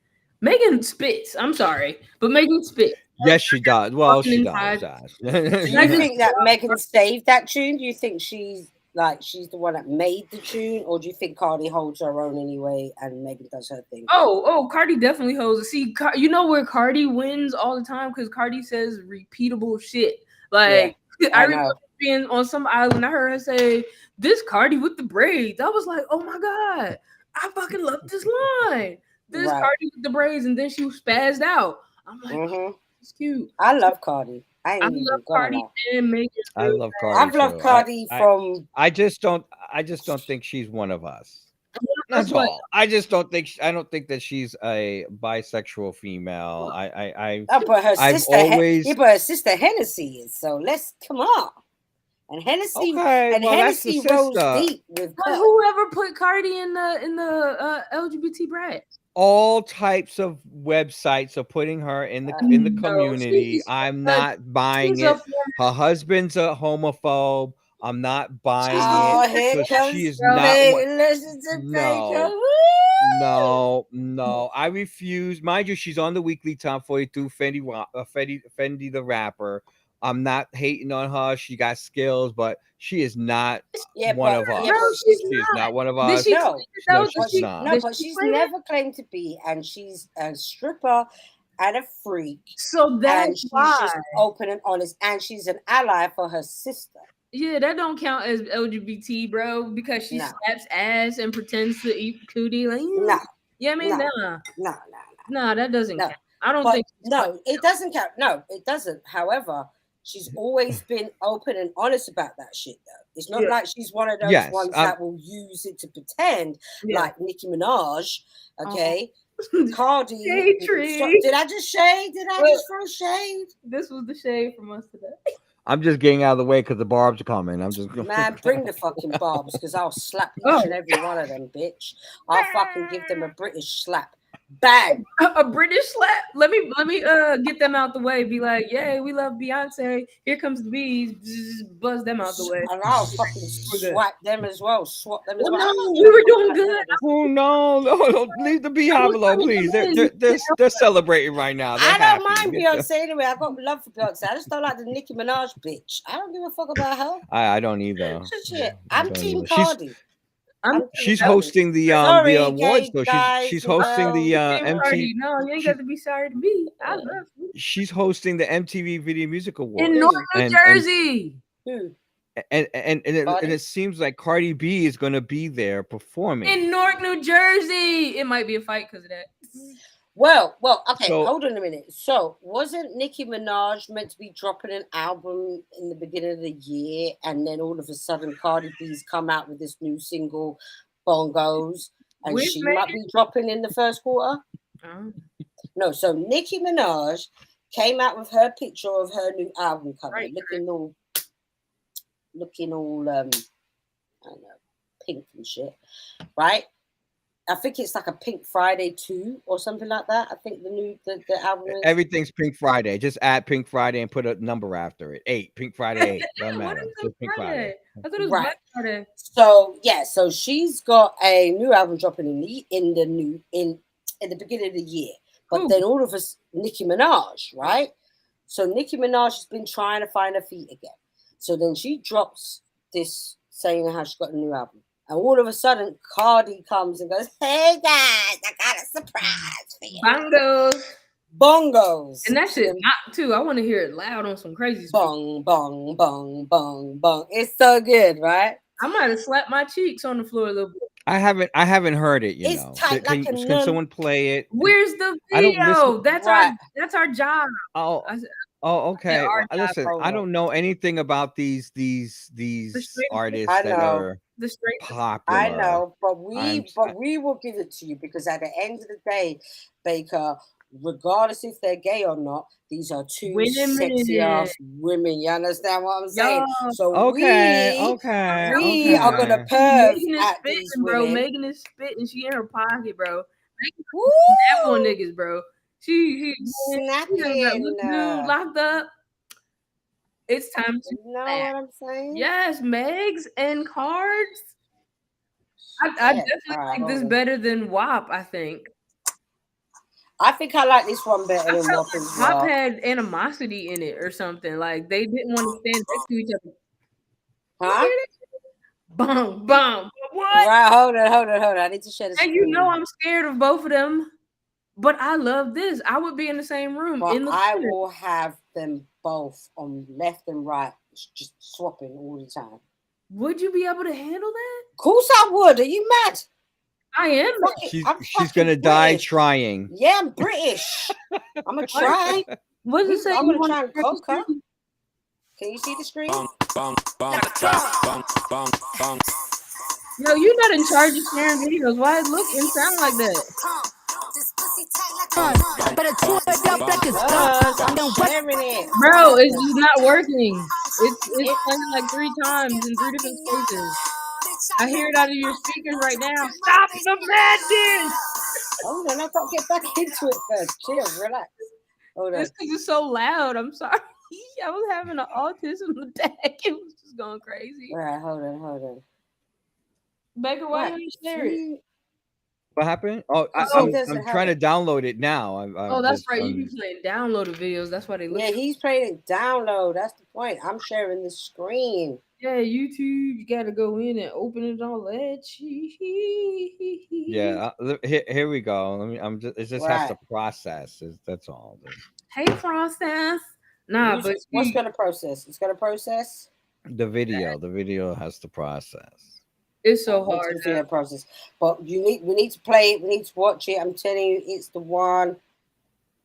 Megan spits. I'm sorry, but Megan spits. Yes, she does. Well, she does. Do you think that Megan saved that tune? Do you think she's the one that made the tune, or do you think Cardi holds her own anyway and Megan does her thing? Oh, Cardi definitely holds it. See, you know where Cardi wins all the time because Cardi says repeatable shit. Like I remember being on some island, I heard her say, "This Cardi with the braids." I was like, "Oh my god, I fucking love this line." This Cardi with the braids, and then she spazzed out. I'm like, it's cute. I love Cardi. I love Cardi and Megan. I love Cardi. I've loved Cardi from. I just don't think she's one of us. That's all. I don't think that she's a bisexual female. But her sister Hennessy is. So let's come on. And Hennessy Hennessy rose deep with whoever put Cardi in the LGBT bracket. All types of websites are putting her in the community. I'm not buying it. Her husband's a homophobe. I'm not buying it. So she is not. No. I refuse. Mind you, she's on the weekly top 42. Fendi the rapper. I'm not hating on her. She got skills, but she is not one of us. She's not one of us. She's not. No, but she's never claimed to be, and she's a stripper and a freak. So that's why she's just open and honest, and she's an ally for her sister. Yeah, that don't count as LGBT, bro, because she slaps ass and pretends to eat cootie. Like, yeah, I mean, no, that doesn't count. I don't think. No, it doesn't count. No, it doesn't. However, she's always been open and honest about that shit, though. It's not like she's one of those ones that will use it to pretend, like Nicki Minaj. Okay, Cardi. Did I just shade? Did I just throw shade? This was the shade from us today. I'm just getting out of the way because the barbs are coming. I'm just man, bring the fucking barbs because I'll slap each and every one of them, bitch. I'll fucking give them a British slap. Bang! A British slap. Let me get them out the way. Be like, yay, we love Beyonce. Here comes the bees. Just buzz them out the way. And I'll fucking swipe them as well. Swap them as well. No, we were doing good. Oh no! Leave the beehive alone, please. They're celebrating right now. I don't mind Beyonce anyway. I got love for Beyonce. I just don't like the Nicki Minaj bitch. I don't give a fuck about her. I don't either. Shit. I'm Team Cardi. She's hosting the awards though. She's hosting the MTV. No, you ain't got to be sorry to me. I love you. She's hosting the MTV Video Music Awards in North New Jersey. And it seems like Cardi B is going to be there performing in Newark, New Jersey. It might be a fight because of that. Well, okay, hold on a minute. So, wasn't Nicki Minaj meant to be dropping an album in the beginning of the year, and then all of a sudden Cardi B's come out with this new single, Bongos, and she might be dropping in the first quarter? Oh. No, so Nicki Minaj came out with her picture of her new album cover, looking all I don't know, pink and shit, right? I think it's like a Pink Friday 2 or something like that. I think the album is. Everything's Pink Friday. Just add Pink Friday and put a number after it. 8. Pink Friday 8. Doesn't matter. Just Pink Friday. I thought it was Black Friday. So she's got a new album dropping in the beginning of the year. But then all of us, Nicki Minaj, right? So Nicki Minaj has been trying to find her feet again. So then she drops this saying how she's got a new album. And all of a sudden, Cardi comes and goes, "Hey guys, I got a surprise for you." Bongos. And that shit not too. I want to hear it loud on some crazy bong, bong, bong, bong, bong. It's so good, right? I might have slapped my cheeks on the floor a little bit. I haven't heard it. You know, tight can someone play it? Where's the video? That's our job. Oh, okay. Listen, I don't know anything about these artists that are The straight. popular. I know, but I'm we will give it to you because at the end of the day, Baker, regardless if they're gay or not, these are two Women. sexy ass women. You understand what I'm saying? Y'all. So okay. we are gonna perv Megan is at these spitting, bro. women. Megan is spitting. She in her pocket, bro. Megan Woo! snap on niggas, bro. She Snapping. dude locked up. It's time to You know snap. what I'm saying? Yes, Megs and cards. I definitely like this better than WAP, I think. I think I like this one better than WAP as well. WAP had animosity in it or something. Like they didn't want to stand next to each other. Huh? Boom, boom. What? Right, hold on. I need to share this. And you know I'm scared of both of them. But I love this. I would be in the same room. But in the I corner. will have them both on left and right, just swapping all the time. Would you be able to handle that? Of course I would. Are you mad? I am. She's gonna die trying. Yeah, I'm British. I'm gonna try. What does it say? I'm gonna try and conquer. Can you see the screen? No, you're not in charge of sharing videos. Why it look and sound like that? I'm sharing it. Bro, it's just not working. It's playing like 3 times in 3 different spaces. I hear it out of your speakers right now. Stop the madness! Hold on, I've got to get back into it first. Chill, relax. Hold on. It's because it's so loud. I'm sorry. I was having an autism attack. It was just going crazy. All right, hold on. Baker, why you share it? What happened? Oh, I'm trying to download it now. Oh, that's right. You be playing downloaded videos. That's why they look. Yeah, he's playing it download. That's the point. I'm sharing the screen. Yeah, YouTube. You got to go in and open it all that. Yeah, here we go. It just has to process. That's all. Hey, process. Nah, but what's gonna process? It's gonna process the video. The video has to process. It's so hard to process, but we need to play it. We need to watch it. I'm telling you, it's the one.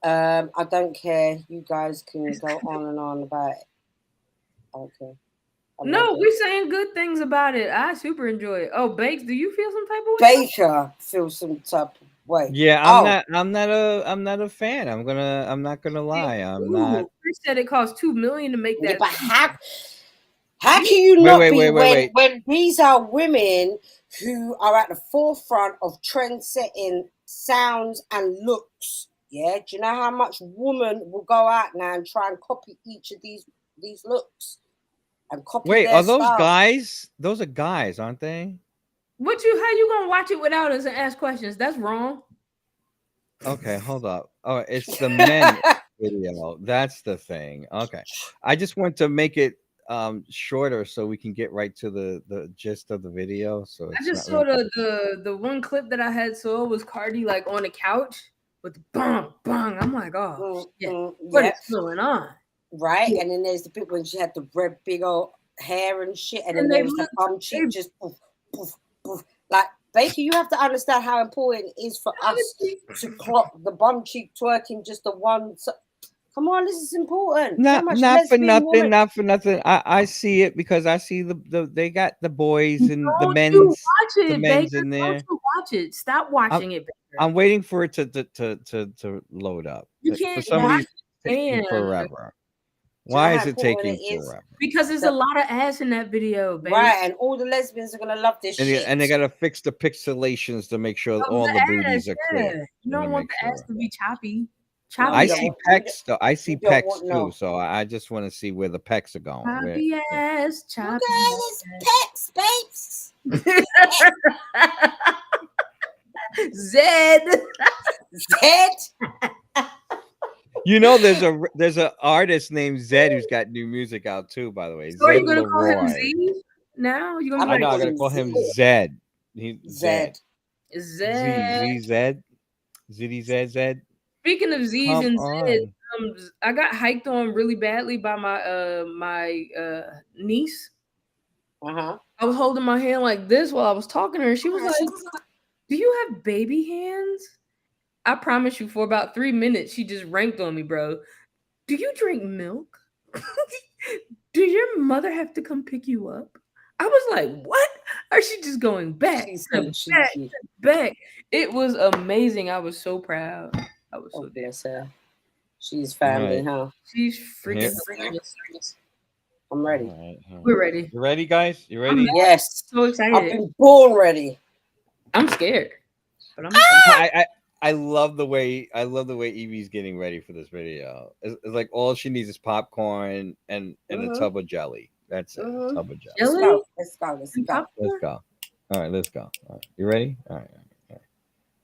I don't care. You guys can go on and on about it. Okay. No, we're saying good things about it. I super enjoy it. Oh, Bakes, do you feel some type of way? Baker feels some type of way. Yeah, I'm not a fan. I'm not gonna lie. I'm not. Chris said it costs $2 million to make that. Yeah, but how can you not be when these are women who are at the forefront of trend-setting sounds and looks? Yeah, do you know how much woman will go out now and try and copy each of these looks and copy? Wait, are those style? guys? Those are guys, aren't they? How you gonna watch it without us and ask questions? That's wrong. Okay, hold up. Oh, it's the men video. That's the thing. Okay, I just want to make it shorter so we can get right to the gist of the video. So I just saw the one clip that I had saw was Cardi like on the couch with bang bang. I'm like, oh what is going on? Right, and then there's the bit when she had the red big old hair and shit, and then there was the bum cheek just poof poof poof. Like Baker, you have to understand how important it is for us to clock the bum cheek twerking just the one. Come on, this is important. Not for nothing. I see it because I see they got the boys and the men's in there. Don't you watch it. Stop watching it. Baker. I'm waiting for it to load up. You can't. For some reason, it's taking forever. Why is it taking forever? Because there's a lot of ass in that video, baby. Right, and all the lesbians are gonna love this shit. And they gotta fix the pixelations to make sure all the booties are clear. You don't want the ass to be choppy. I see pecs though. I see pecs too, so I just want to see where the pecs are going. Choppy ass, choppy ass. Pecs, babes. Zed. You know, there's an artist named Zed who's got new music out too. By the way, so are you gonna call him Z now? You gonna? I'm gonna call him Zed. Zed. Zed. Speaking of Z's and Z's, I got hiked on really badly by my niece. I was holding my hand like this while I was talking to her. She was like, "Do you have baby hands?" I promise you, for about 3 minutes, she just ranked on me, bro. Do you drink milk? Do your mother have to come pick you up? I was like, what? Her she just going back, She's so back, cheeky. back. It was amazing. I was so proud. I was so Oh, damn. bless her. She's family, Right. huh? She's freaking Yeah. hilarious. I'm ready. All right, all right. We're ready. You ready, guys? You ready? Yes. So I've excited. been born ready. I'm scared, but I'm. I love the way Evie's getting ready for this video. It's like all she needs is popcorn and a tub of jelly. That's it. A tub of jelly. Let's Jelly? go. Let's go. Let's And go. Let's popcorn? go. All right, let's go. All right. You ready? All right.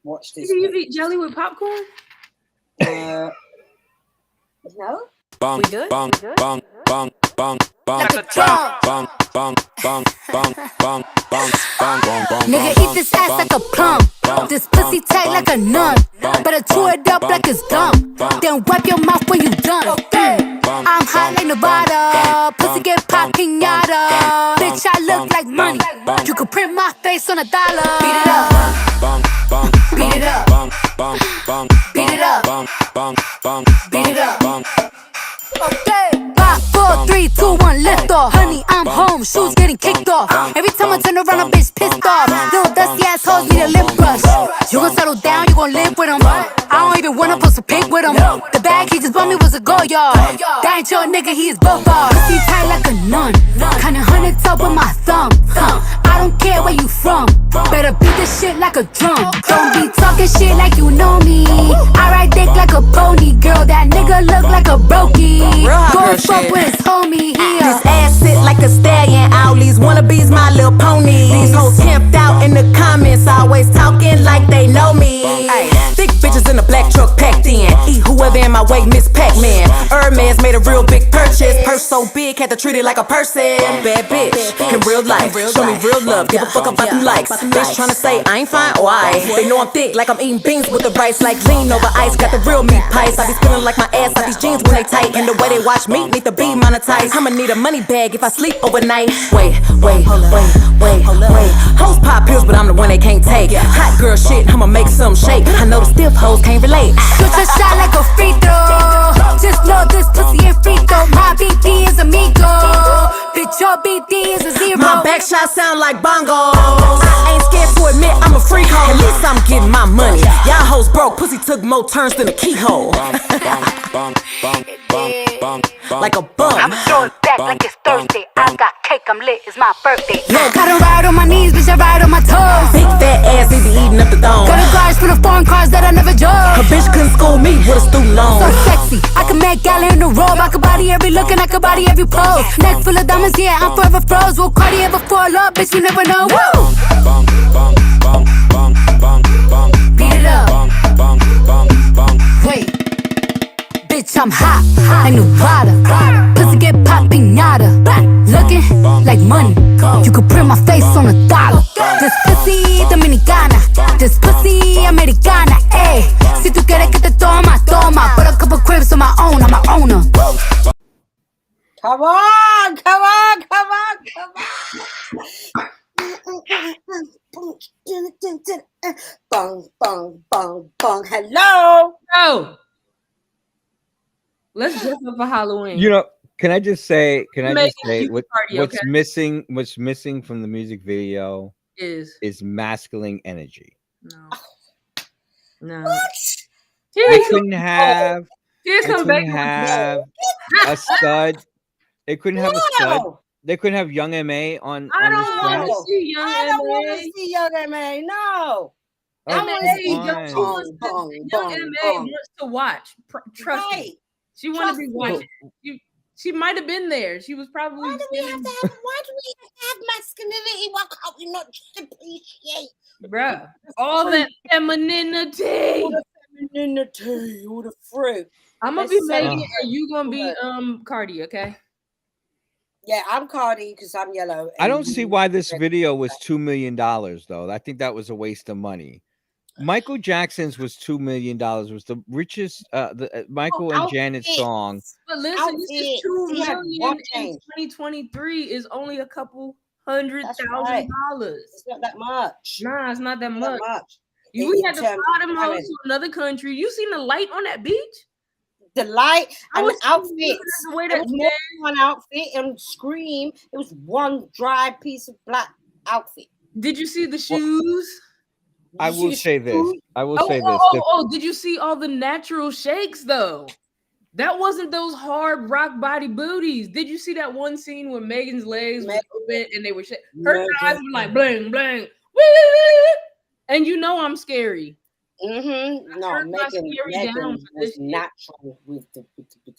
Watch this. Do you eat jelly with popcorn? No. Bong, We good? bong, We good? bong, bong, bong, bong, Like a drum. bong, bong, bong, bong, bong, bong, bong, bong, bong. Nigga, eat this ass like a plum. This pussy tight like a nun. Better chew it up like it's gum. Then wipe your mouth when you done. I'm hot like Nevada. Pussy get pop pinata. Bitch, I look like money. You could print my face on a dollar. Beat it up. Bong, bong, Beat it up. bong, bong, bong, Beat it up. bong, bong, bong, Beat it up. bong. Okay. 5, 4, 3, 2, 1, lift off. Honey, I'm home. Shoes getting kicked off. Every time I turn around, a bitch pissed off. Little dusty ass hoes need a lip brush. You gon' settle down, you gon' live with them. I don't even wanna post a pic with him. The bag he just bought me was a go yard. That ain't your nigga, he is both bars. Pussy tight like a nun. Kinda hunted up with my thumb. I don't care where you from. Better beat this shit like a drum. Don't be talking shit like you know me. I ride dick like a pony, girl. That nigga look like a brokey. Go fuck with his homie here. This ass sit like a stallion. All these wannabes, my little pony. These hoes camped out in the comments, always talking like they know me. Ay, thick bitches in a black truck packed in. Eat whoever in my way, Miss Pac-Man. Hermes made a real big purchase. Purse so big, had to treat it like a person. Bad bitch in real life. Show me real love. Give a fuck about them likes. Bitch tryna say I ain't fine. Why? They know I'm thick, like I'm eating beans with the rice. Like lean over ice. Got the real meat pies. I be spilling like my ass out these jeans when they tight. And the way they watch me need to be monetized. I'ma need a money bag if I sleep overnight. Wait. Hoes pop pills, but I'm the one they can't take. Hot girl shit, I'ma make some shake. I know the stiff hoes can't relate. Shoot your shot like a free throw. Just know this pussy ain't free throw. My BD is amigo. Bitch, your BD is a zero. My back shots sound like bongos. I ain't scared to admit I'm a freak hoe. At least I'm getting my money. Y'all hoes broke, pussy took more turns than a keyhole. Bong, bong, bong, bong, bong. Like a bum. I'm throwing back like it's Thursday. I got cake, I'm lit, it's my birthday. Look, I don't ride on my knees, bitch, I ride on my toes. big fat ass, they be eating up the thong. Got a garage full of foreign cars that I never A drove. bitch couldn't school me with a student loan. So sexy, I can make gala in the robe. I can body every look and I can body every pose. Neck full of diamonds, yeah, I'm forever froze. Will Cardi ever fall up, bitch, you never know. Woo! Bong, bong, bong, bong, bong, bong. Beat it up. Bong, bong, bong, bong. Wait, bitch, I'm hot, like Nevada. Pussy get pop pinata. Looking like money. You could print my face on a dollar. This pussy dominicana. This pussy americana. Ayy, si tú quieres que te toma, toma. Put a couple cribs on my own, I'm a owner. Come on, come on, come on, come on. Bong, bong, bong, bong. Hello. Oh, let's dress up for Halloween. You know, can I just say Make it you what's party, okay? missing from the music video is masculine energy. no. They couldn't have Here they come back. couldn't have a stud. They couldn't have a stud. No. They couldn't have young MA on I this don't want track. to see young I don't want MA. to see young MA. No. Oh, I want to see come young on. She wants to- bong, young bong, MA bong. wants to watch. Trust me. Right. She want to be Trust me. watching. She might have been there. She was probably. Why do we have sitting- to have? Why do we have to have masculinity? Why can't we not just appreciate Bruh, all that femininity. all the femininity, all the fruit? I'm gonna Let's be say- Megan, and you gonna be Cardi, okay? Yeah, I'm Cardi because I'm yellow. I and don't see you- why this video was $2 million though. I think that was a waste of money. Michael Jackson's was $2 million. Was the richest Michael and Janet's song. But listen, this is Outfits. 2 He had million one in change. 2023 is only a couple That's $100,000. right. It's not that much. Nah, it's not that Not much. that much. We In had to terms fly of them talent. hoes to another country. You seen the light on that beach? The light I and was the looking at outfits. the way There that was more than one outfit and Scream. It was one dry piece of black outfit. Did you see the shoes? I will say this. I will say this. Did you see all the natural shakes though? That wasn't those hard rock body booties. Did you see that one scene where Megan's legs were open and they were her thighs were like bling bling, and you know I'm scary. Mm-hmm. No, Megan was natural with the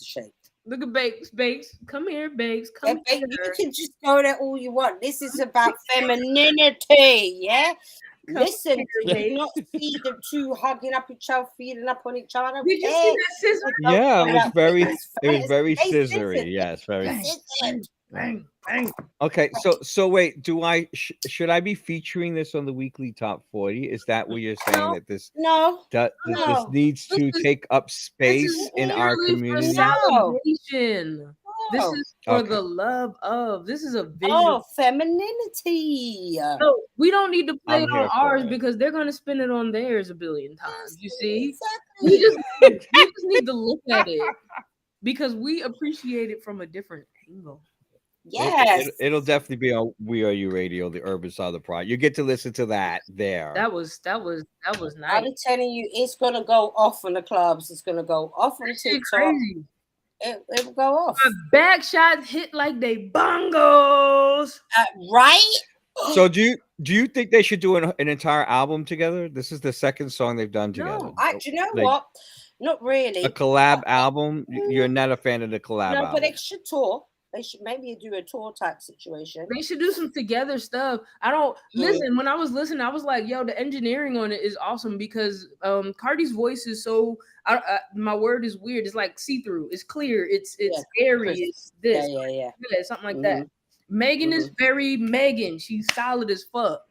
shake. Look at Bakes. Come here, Bakes. Come here. You can just go there all you want. This is about femininity, yeah? Listen to me, not see the two hugging up each other, feeding up on each other. Did you see that scissor? Yeah, it was very scissory. Yes, very. Bang, bang. Okay, so wait, should I be featuring this on the weekly top 40? Is that what you're saying, that this this needs to take up space in our community? Celebration. This is for the love of. This is a vision. Oh, femininity. So we don't need to play it on ours because they're going to spin it on theirs a billion times. You see, we just need to look at it because we appreciate it from a different angle. Yes, it'll definitely be on We Are You Radio, the Urban Side of the Pride. You get to listen to that there. That was nice. I'm telling you, it's gonna go off on the clubs. It's gonna go off on TikTok. Crazy. It will go off. My back shots hit like they bongos. Right? So do you think they should do an entire album together? This is the second song they've done together. No, do you know what? Not really. A collab album? You're not a fan of the collab album? No, but they should tour. They should maybe do a tour type situation. They should do some together stuff. I don't listen. When I was listening, I was like, "Yo, the engineering on it is awesome because Cardi's voice is so. My word is weird. It's like see through. It's clear. It's airy. It's this. Yeah. Something like that. Megan is very Megan. She's solid as fuck.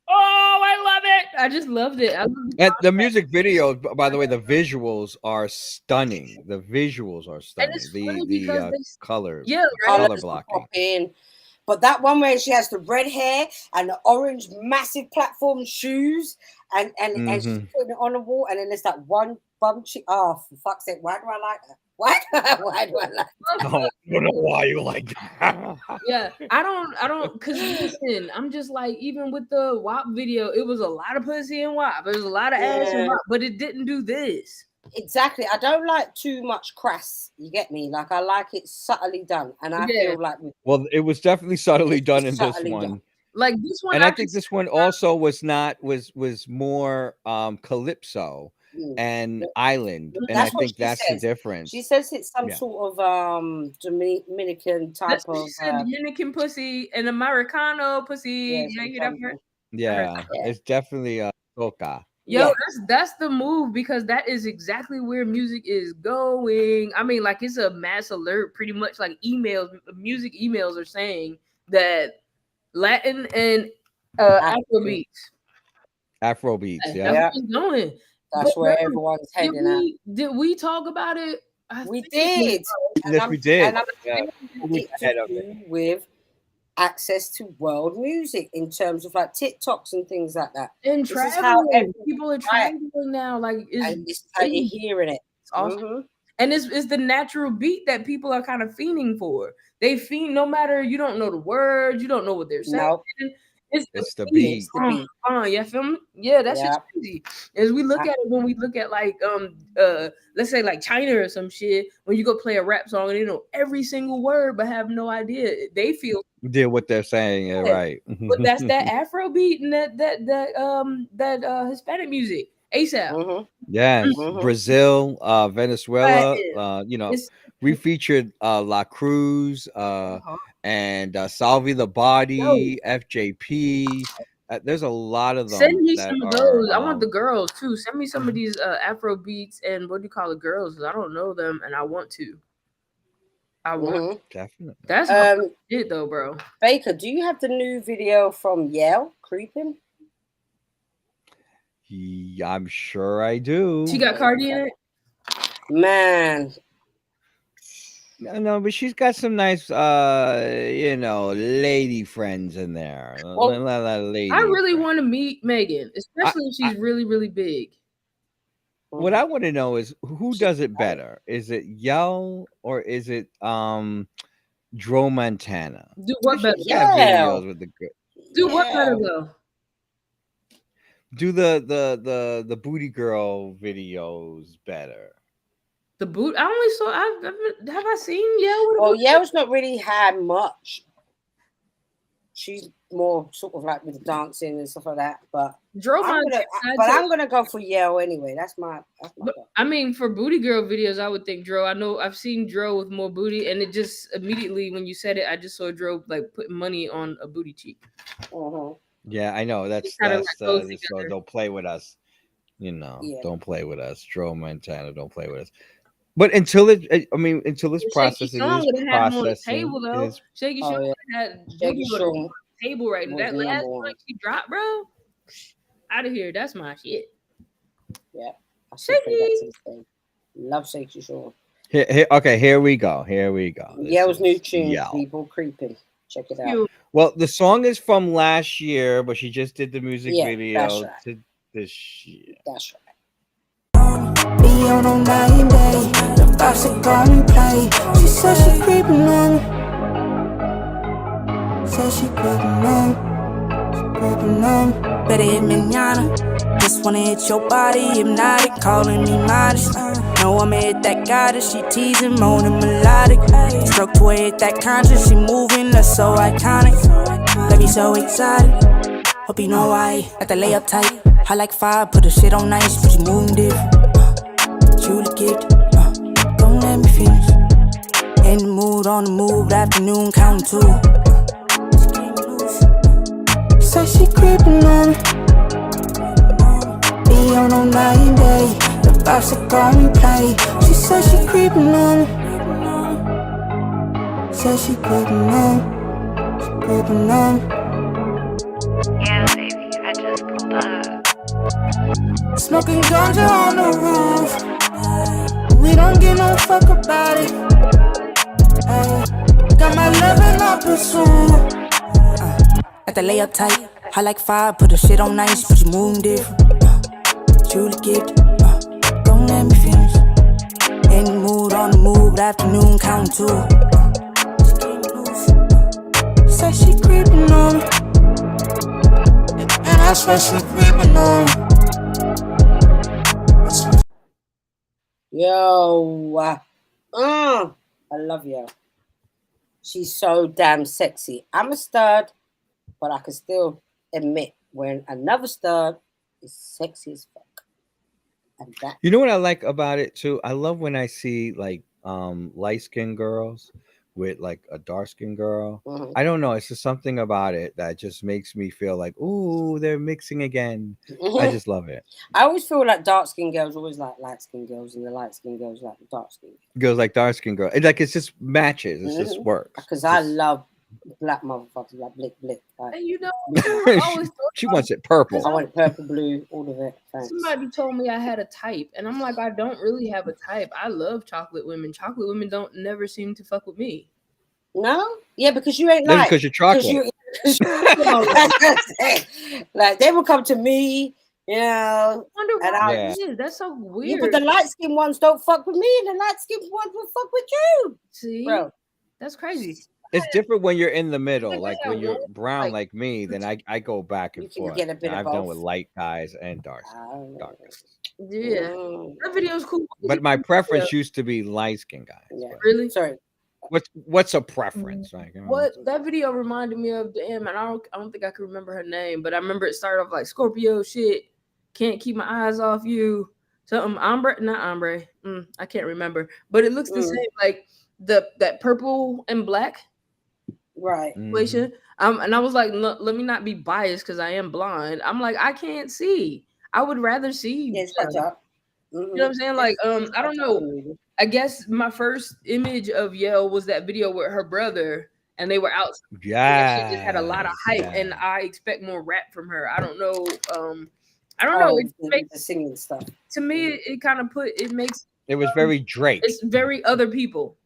Oh, I love it. I just loved it. And the music video, by the way, the visuals are stunning. The color, color blocking. But that one where she has the red hair and the orange massive platform shoes and she's putting it on the wall, and then there's that one bum chick. Oh, for fuck's sake, why do I like her? Why do I like that? I don't know why you like that. Yeah, I don't, because listen, I'm just like, even with the WAP video, it was a lot of pussy and WAP. There was a lot of ass and WAP, but it didn't do this. Exactly. I don't like too much crass. You get me? Like, I like it subtly done. And I feel like... Well, it was definitely subtly done in this one. Done. Like this one, and I think this one also was more calypso and island, and I think that's the difference. She says it's some sort of Dominican type of Dominican pussy and Americano pussy. It's definitely coca. Yo, that's the move, because that is exactly where music is going. I mean, like, it's a mass alert, pretty much. Like music emails are saying that Latin and Afrobeats. That's where it's going. That's where everyone's heading at. Did we talk about it? We did. Yes, we did. With access to world music in terms of like TikToks and things like that. And traveling. People are traveling now. Like, it's like you're hearing it. It's awesome. And it's the natural beat that people are kind of fiending for. They fiend no matter, you don't know the words, you don't know what they're saying. Nope. It's the beat. You feel me? Yeah, that's just crazy. As we look at it, when we look at like let's say like China or some shit, when you go play a rap song and they know every single word but have no idea, they feel what they're saying. Yeah, right. But that's that Afro beat and that Hispanic music. ASAP. Yes, Brazil, Venezuela, we featured La Cruz, and Salvi the Body, FJP. There's a lot of them. Send me some of those. I want the girls too. Send me some of these Afro beats and what do you call it, girls? I don't know them and I want to. Definitely. That's it though, bro. Baker, do you have the new video from Yale Creeping? Yeah, I'm sure I do. She got Cardi in it? Man. No, but she's got some nice, lady friends in there. I really want to meet Megan, especially if she's really, really big. What I want to know is who does it better? Is it Yell or is it Dro Montana? Do what better? Yeah. Do what better though? Do the booty girl videos better. The boot. I only saw. Have I seen Yell with a Well, booty? Yell's not really had much. She's more sort of like with the dancing and stuff like that. But I'm gonna go for Yell anyway. That's my I mean, for booty girl videos, I would think Dro. I know I've seen Dro with more booty, and it just immediately when you said it, I just saw Dro like putting money on a booty cheek. Yeah, I know. That's like so don't play with us. You know, don't play with us. Dro Montana, don't play with us. But until this processing is processing. Shaky Sean had table right now. That last one she dropped, bro. Out of here. That's my shit. Yeah. Shaky. Love Shaky Sean. Here we go. Yell's new tune, People Creeping. Check it out. Well, the song is from last year, but she just did the music video to this year. That's right. Be on 9 day, the boss is gonna play. She said she creeping on. Said she creeping on. Better hit mañana. Just wanna hit your body, hypnotic, calling me modest. Know I'ma hit that goddess, she teasing, moaning melodic. Stroke to her, hit that conscious, she moving, that's so iconic. Baby, so excited. Hope you know why. At the layup tight, I like fire, put the shit on nice, but you moving different. You the gift, don't let me finish. In the mood, on the move, afternoon, counting two. Say she creeping on me. Be on 9 day, the boss is gonna play. She said she creeping on me. Said she creeping on me. Yeah, baby, I just pulled up. Smoking ganja on the roof. We don't give no fuck about it. Got my love in my pursuit. At the layup tight, I like fire, put the shit on nice, but you moving different. You the gift, don't let me finish. In the mood, on the move, afternoon, counting two. Say she creeping on me, and I swear she creeping on me. Yo, I love Yo. She's so damn sexy. I'm a stud, but I can still admit when another stud is sexy as fuck. And that, you know what I like about it too? I love when I see like light-skinned girls with like a dark-skinned girl. I don't know. It's just something about it that just makes me feel like, ooh, they're mixing again. I just love it. I always feel like dark-skinned girls always like light-skinned girls, and the light-skinned girls like the dark-skinned girls. Like dark-skinned girl. It's like it just matches. It just works. Because I love black motherfuckers like blick. Like, and you know, she wants it purple. I want it purple, blue, all of it. Thanks. Somebody told me I had a type, and I'm like, I don't really have a type. I love chocolate women. Chocolate women don't never seem to fuck with me. No, yeah, because you ain't like because you're chocolate. Like they will come to me, you know. I wonder why that's so weird. Yeah, but the light skinned ones don't fuck with me, and the light skinned ones will fuck with you. See, bro, that's crazy. It's different when you're in the middle. Like when you're brown like me, then I go back and forth. Get a bit I've of done with light guys and dark guys. Yeah, that video's cool. But my preference used to be light skinned guys. Yeah. Really? Sorry. What's a preference? Like, what that video reminded me of, and I don't think I can remember her name, but I remember it started off like Scorpio shit. Can't keep my eyes off you. Something not ombre. I can't remember, but it looks the same. Like that purple and black. Right. Situation. And I was like, let me not be biased because I am blind. I'm like, I can't see. I would rather see. Yeah, you know what I'm saying? Like, I don't know. I guess my first image of Yell was that video with her brother, and they were out. Yeah, she just had a lot of hype, and I expect more rap from her. I don't know. I don't know. It makes the singing stuff. To me, it kind of makes. It was very Drake. It's very other people.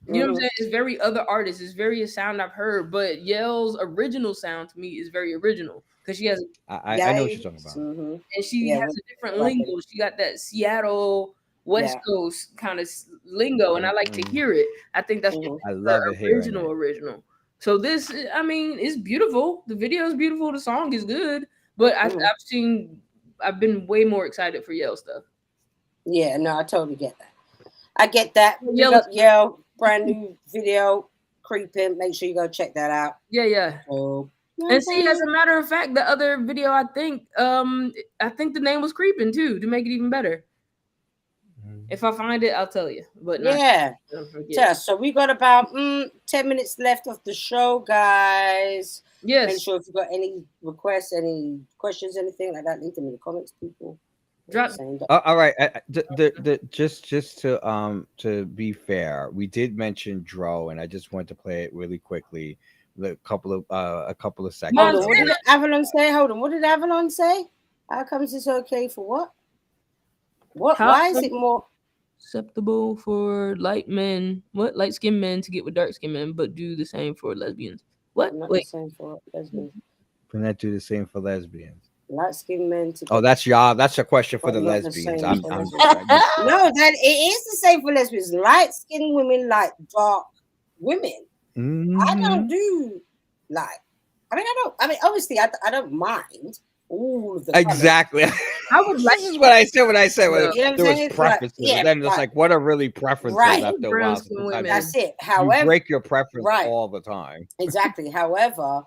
You know what I'm saying? It's very other artists. It's very a sound I've heard, but Yell's original sound to me is very original because she has. I know what you're talking about. And she has a different lingo. She got that Seattle West Coast kind of lingo, and I like to hear it. I think that's I love it. Original. So this, I mean, it's beautiful. The video is beautiful. The song is good, but I've been way more excited for Yale stuff. Yeah, no, I totally get that. I get that. Big Yale- up Yale, brand new video, Creeping. Make sure you go check that out. Yeah. So, And see, as a matter of fact, the other video, I think the name was Creeping too, to make it even better. If I find it, I'll tell you. But yeah. don't forget. Yeah, so we got about 10 minutes left of the show, guys. Yes. Make sure if you got any requests, any questions, anything like that, leave them in the comments, people. Drop. All right. Just to be fair, we did mention Dro, and I just want to play it really quickly. A couple of seconds. Hold on, what did Avalon say? Hold on, what did Avalon say? How comes it's okay for what? Why is it more acceptable for light skinned men to get with dark skinned men, but do the same for lesbians? What? Not Wait. the same for lesbians. Can that do the same for lesbians? Light skinned men to that's y'all. That's a question for the not the lesbians. same for lesbians. No, that it is the same for lesbians. Light skinned women like dark women. I don't do like. I mean, obviously, I don't mind all of the exactly. I would like. This is what I said when I said You know there was preferences. yeah, then it's like, what are really preferences after a while? That's it. However, you break your preference all the time. Exactly. However,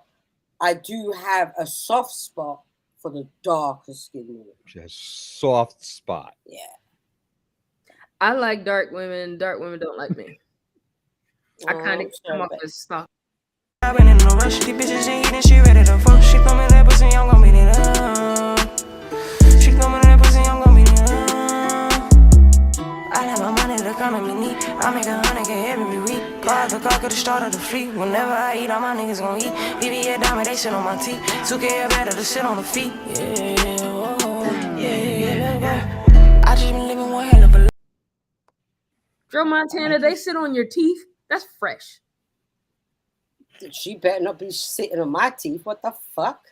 I do have a soft spot for the darker skin women. Just soft spot. Yeah. I like dark women. Dark women don't like me. I kind of come off as stock. I've been in a rush, these bitches ain't eating, she ready to fuck. She come in that pussy, I'm gon' beat it up. She come in that pussy, I'm gon' beat it up. I have my money to come and me. I make 100K every week. Bar the cock at the start of the fleet. Whenever I eat, all my niggas gon' eat. BB a diamond, they sit on my teeth. 2K better to sit on the feet. Yeah. I just been living one hell of a. Joe Montana, they sit on your teeth. That's fresh. She better not be sitting on my teeth. What the fuck?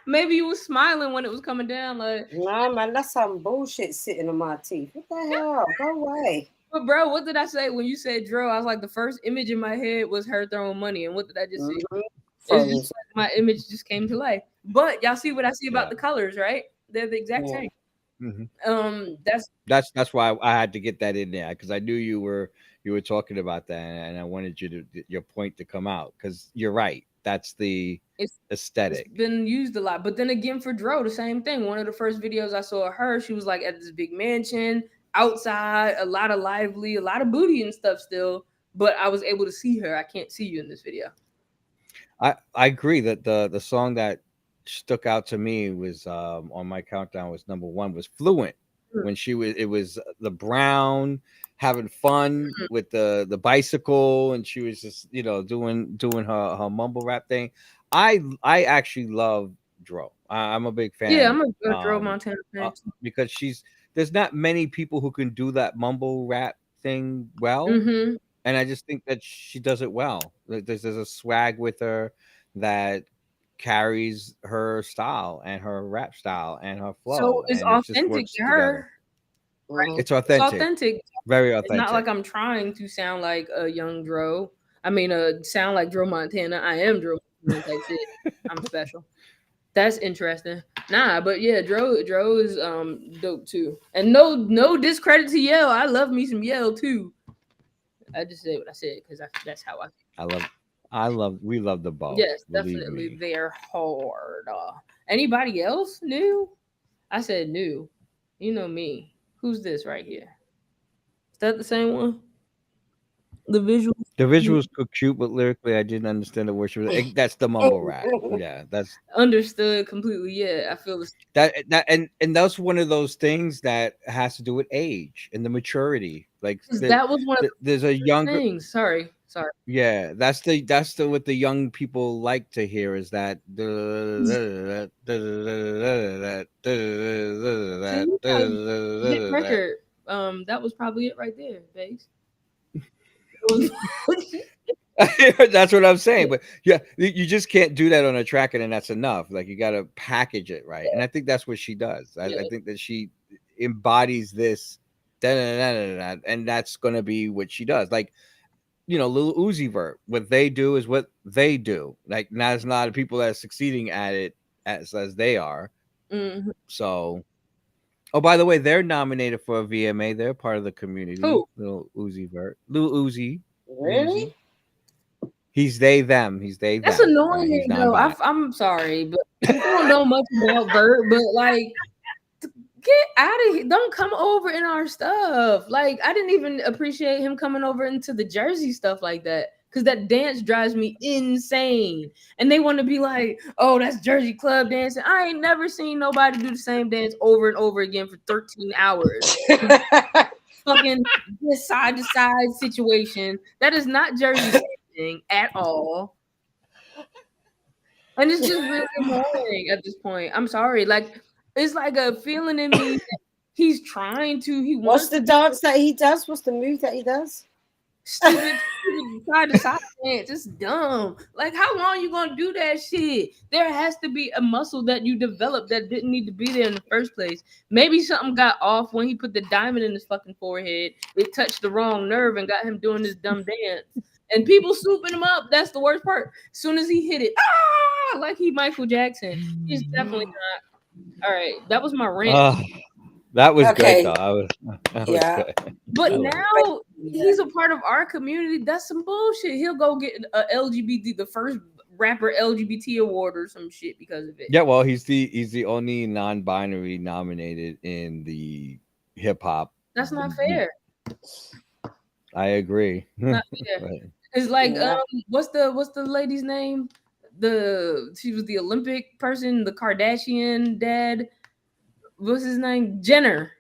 Maybe you was smiling when it was coming down. Like, nah, man, that's some bullshit sitting on my teeth. What the hell? Go away. But bro, what did I say when you said Dro? I was like, the first image in my head was her throwing money, and what did I just see? It's just like my image just came to life. But y'all see what I see about the colors, right? They're the exact same. Mm-hmm. That's why I had to get that in there, because I knew you were talking about that, and I wanted your point to come out, because you're right. That's the aesthetic. It's been used a lot. But then again, for Dro, the same thing. One of the first videos I saw of her, she was like at this big mansion outside, a lot of booty and stuff still. But I was able to see her. I can't see you in this video. I agree that the song that stuck out to me was on my countdown was number 1 was Fluent, when it was the brown having fun with the bicycle, and she was just doing her mumble rap thing. I actually love Dro. I'm a big fan. Yeah, I'm a Dro Montana fan because there's not many people who can do that mumble rap thing well. And I just think that she does it well. There's a swag with her that carries her style and her rap style and her flow. So it's authentic to her. Right? It's authentic. It's authentic. Very authentic. It's not like I'm trying to sound like a young Dro. I mean, sound like Dro Montana. I am Dro Montana type shit. I'm special. That's interesting. Nah, but yeah, Dro is dope too. And no discredit to Yale. I love me some Yale too. I just said what I said because that's how we love the both. Yes, definitely. They're hard. Anybody else new? I said new. You know me. Who's this right here? Is that the same one? The visuals were cute, but lyrically I didn't understand the word. That's the mumble rap. Yeah, that's understood completely. Yeah, I feel this. That and that's one of those things that has to do with age and the maturity. Like that was one of there's a younger things. Sorry. Yeah, that's what the young people like to hear is that record. That was probably it right there, Bass. That's what I'm saying. But yeah, you just can't do that on a track and then that's enough. Like you got to package it right. And I think that's what she does. I think that she embodies this and that's going to be what she does. Like Lil Uzi Vert. What they do is what they do. Like, there's not people that are succeeding at it as they are. Mhm. So, oh, by the way, they're nominated for a VMA. They're part of the community. Who? Lil Uzi Vert. Lil Uzi. Really? Uzi. He's they them. He's they That's them. annoying He's though. non-binary. I'm sorry, but I don't know much about Bert, but like, get out of here! Don't come over in our stuff. Like, I didn't even appreciate him coming over into the Jersey stuff like that, because that dance drives me insane. And they want to be like, "Oh, that's Jersey club dancing." I ain't never seen nobody do the same dance over and over again for 13 hours. Fucking this side to side situation. That is not Jersey dancing at all. And it's just really annoying at this point. I'm sorry. Like, it's like a feeling in me that he's trying to. He wants What's the dance that he does? What's the move that he does? stupid side to side dance. It's dumb. Like, how long you gonna do that shit? There has to be a muscle that you develop that didn't need to be there in the first place. Maybe something got off when he put the diamond in his fucking forehead. It touched the wrong nerve and got him doing this dumb dance. And people swooping him up. That's the worst part. As soon as he hit it, like he Michael Jackson. He's definitely not. All right, that was my rant. That was Okay. good though. That was Yeah. good. But That was now he's a part of our community. That's some bullshit. He'll go get a LGBT, the first rapper LGBT award or some shit because of it. Yeah, well, he's the only non-binary nominated in the hip hop. That's not fair. I agree. Not fair. Right. It's like what's the lady's name? She was the Olympic person, the Kardashian dad. What's his name? Jenner.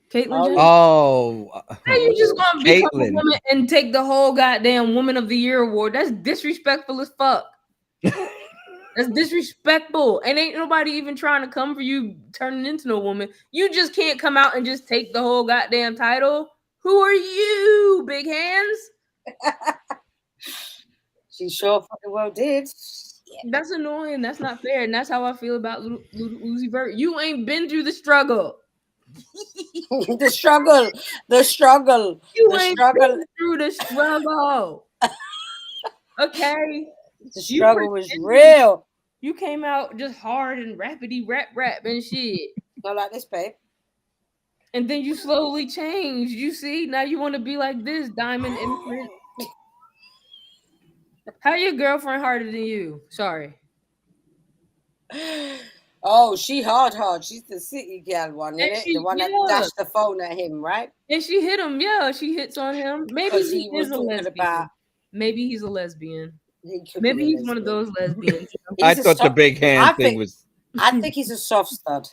Caitlyn Jenner. Oh, How you just gonna become a Caitlyn. woman and take the whole goddamn Woman of the Year award? That's disrespectful as fuck. That's disrespectful. And ain't nobody even trying to come for you turning into no woman. You just can't come out and just take the whole goddamn title. Who are you, big hands? She sure fucking well did. That's annoying. That's not fair. And that's how I feel about little Uzi Vert. You ain't been through the struggle. The struggle. You ain't been through the struggle. Okay. The struggle was real. You came out just hard and rapidy rap and shit. Not like this, babe. And then you slowly changed. You see, now you want to be like this, diamond imprint. How your girlfriend harder than you? Sorry. Oh, she hard. She's the city gal one, And isn't it? The one that dashed the phone at him, right? And she hit him. Yeah, she hits on him. Maybe he was is a talking lesbian. about. Maybe he's a lesbian. Maybe he's one of those lesbians. I thought the big hand thing was. I think he's a soft stud.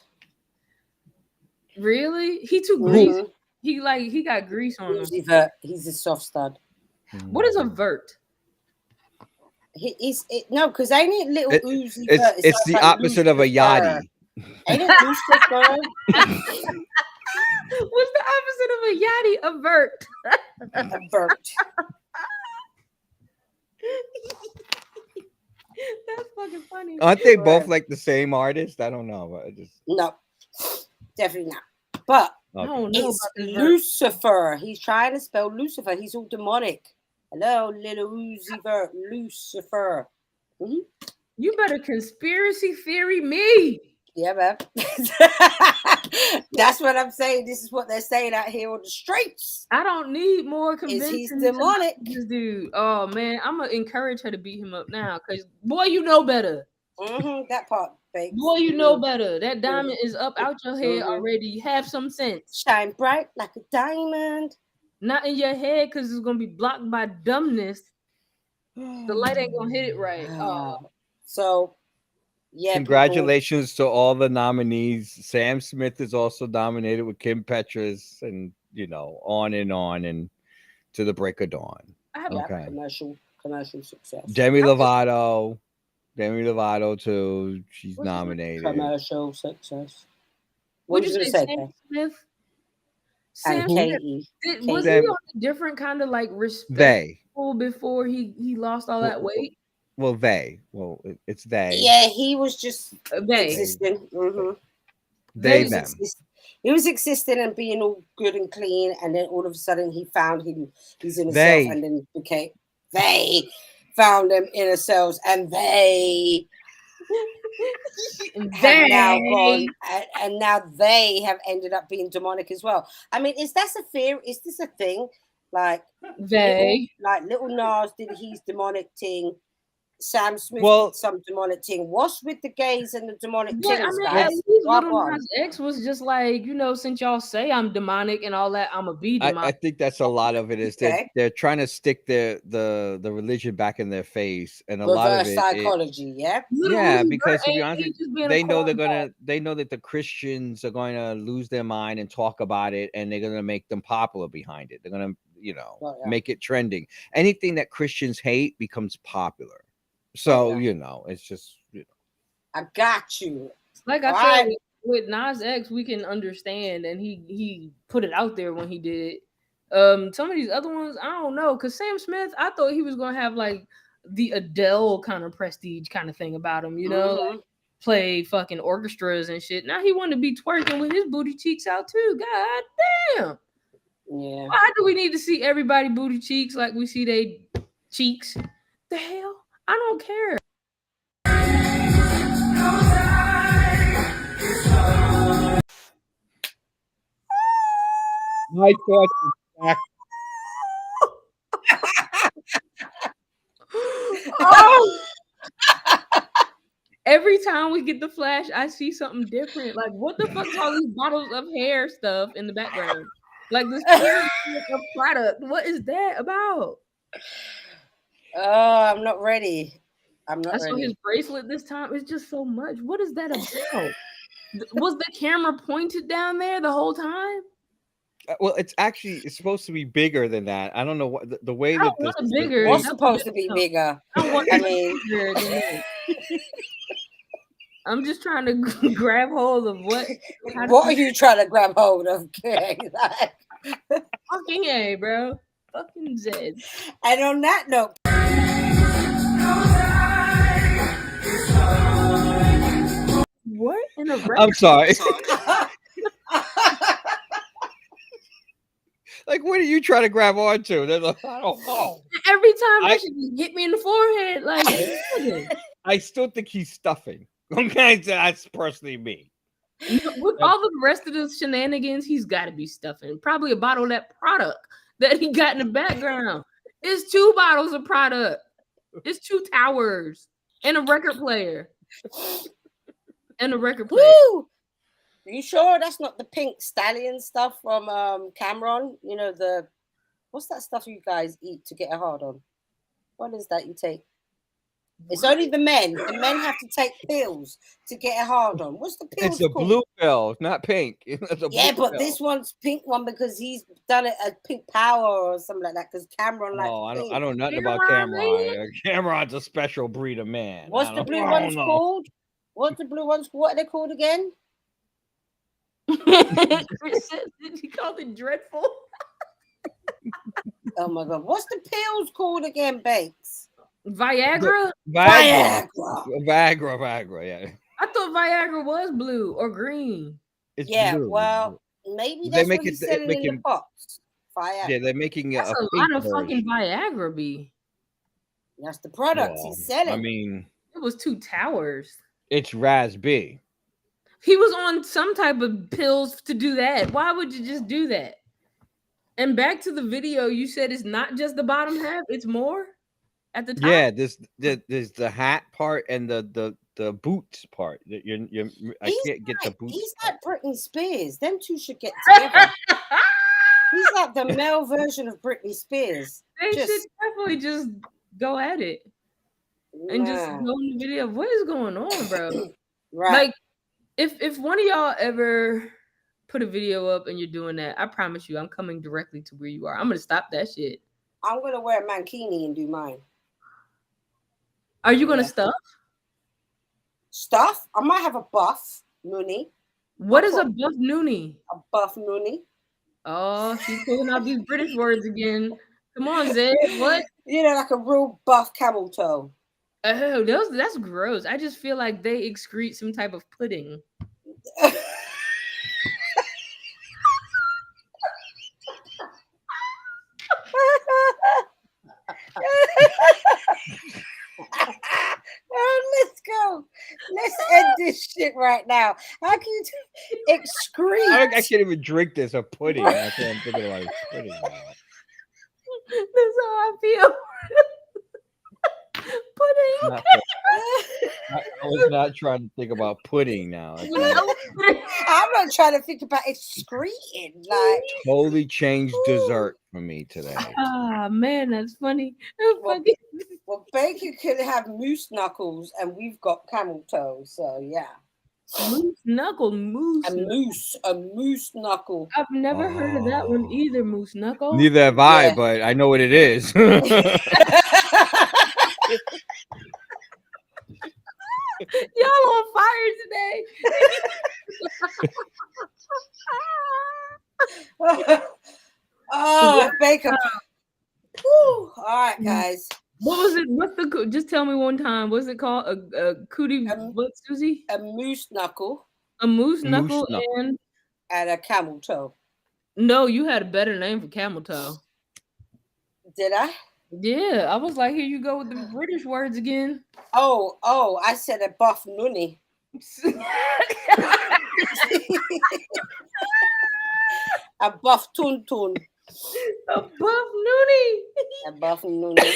Really? He too greasy. He got grease on him. He's a soft stud. What is a vert? No, because ain't it little Uzi? It's the opposite of a yachty. Ain't it Lucifer? What's the opposite of a yachty? A vert. A vert. That's fucking funny. Aren't they both like the same artist? I don't know. No, definitely not. But it's Lucifer. He's trying to spell Lucifer. He's all demonic. Hello, little Uzi Vert, Lucifer. Mm-hmm. You better conspiracy theory me. Yeah, man. That's what I'm saying. This is what they're saying out here on the streets. I don't need more convincing. He's demonic. This dude. Oh man, I'm gonna encourage her to beat him up now, because boy, you know better. Mm-hmm, that part, babe. Boy, you know better. That diamond is up out your head already. Have some sense. Shine bright like a diamond. Not in your head, because it's gonna be blocked by dumbness. The light ain't gonna hit it right. So, yeah. Congratulations to all the nominees. Sam Smith is also nominated with Kim Petras, and on and to the break of dawn. I have commercial success. Demi Lovato too. She's nominated. Commercial success. What did you say, Sam Smith? And Katie. Was he on a different kind of like respect before he lost all that weight? Well, it's they. Yeah, he was just they. existing. Mm-hmm. They them. He was existing and being all good and clean, and then all of a sudden he found he's in They. himself, and then they found him inner selves, and they have now gone, and now they have ended up being demonic as well. I mean, is this a thing? Like little Nas did his demonic thing. Sam Smith did some demonic thing. What's with the gays and the demonic things, I mean, guys? at least Little Nas X was just like, since y'all say I'm demonic and all that, I'm gonna be demonic. I think that's a lot of it is that they're trying to stick the religion back in their face, and a lot of it psychology, because to be honest, they know that the Christians are going to lose their mind and talk about it, and they're going to make them popular behind it. They're going to make it trending. Anything that Christians hate becomes popular. So it's just I got you. Like I said, with Nas X, we can understand, and he put it out there when he did. Some of these other ones, I don't know, because Sam Smith, I thought he was gonna have like the Adele kind of prestige kind of thing about him, like play fucking orchestras and shit. Now he wanted to be twerking with his booty cheeks out too. God damn. Yeah. Why do we need to see everybody booty cheeks like we see they cheeks? The hell? I don't care. My thoughts back. Every time we get the flash, I see something different. Like, what the fuck is all these bottles of hair stuff in the background? Like this of product. What is that about? I'm not ready. I'm not ready. I saw his bracelet this time. It's just so much. What is that about? Was the camera pointed down there the whole time? Well, it's supposed to be bigger than that. I don't know what the way that this bigger. What's supposed to be bigger? I mean, I'm just trying to grab hold of what. What are you trying to grab hold of? Fucking A, bro. Fucking Z. And on that note. What in a I'm sorry. Like, what are you trying to grab onto? They're like, I don't know. Every time that shit just hit me in the forehead, like I still think he's stuffing. Okay, that's personally me. With all the rest of the shenanigans, he's got to be stuffing. Probably a bottle of that product that he got in the background. It's 2 bottles of product. It's 2 towers and a record player. Woo! Are you sure that's not the pink stallion stuff from Cameron? What's that stuff you guys eat to get a hard on? What is that you take? It's only the men. The men have to take pills to get a hard on. What's the pills? It's a blue pill, not pink. But this one's pink one because he's done it as pink power or something like that. Because Cameron I don't know nothing about Cameron. Cameron's a special breed of man. What's the blue ones called? What's the blue ones? What are they called again? He called it dreadful. Oh my god! What's the pills called again, Banks? Viagra. Viagra. Yeah. I thought Viagra was blue or green. It's blue. Well, maybe that's what he's selling in the box. Viagra. Yeah, they're making that's a lot of fucking Viagra. B. That's the product he's selling. I mean, it was 2 towers. It's Raz-B. He was on some type of pills to do that. Why would you just do that? And back to the video, you said it's not just the bottom half; it's more at the top. Yeah, there's the hat part and the boots part. I can't get the boots. He's like Britney Spears. Them two should get together. He's like the male version of Britney Spears. They should definitely just go at it and just go in the video. What is going on, bro? Right. Like, if one of y'all ever put a video up and you're doing that, I promise you, I'm coming directly to where you are. I'm gonna stop that shit. I'm gonna wear a mankini and do mine. Are you gonna stuff? Stuff? I might have a buff noonie. What is a buff noonie? A buff noonie. Oh, she's pulling out these British words again. Come on, Zed. What? Like a real buff camel toe. Oh, that's gross. I just feel like they excrete some type of pudding. Let's go. Let's end this shit right now. How can you excrete? I can't even drink this. A pudding. I can't think about it. Pudding. That's how I feel. Pudding. I was not trying to think about pudding now. I'm not trying to think about excreting. Like Totally changed dessert for me today. Ah, man, that's funny. Well, Bacon could have moose knuckles, and we've got camel toes. So yeah. Moose knuckle, a moose knuckle. I've never heard of that one either. Moose knuckle. Neither have I, but I know what it is. Y'all on fire today. Oh, Bacon. Woo. All right, guys. What was it? What's the? Just tell me one time. What's it called? A cootie? What, Susie? A moose knuckle. A moose knuckle and a camel toe. No, you had a better name for camel toe. Did I? Yeah, I was like, here you go with the British words again. Oh, I said a buff nunny. A buff tun. A buff noonie. A buff noonie.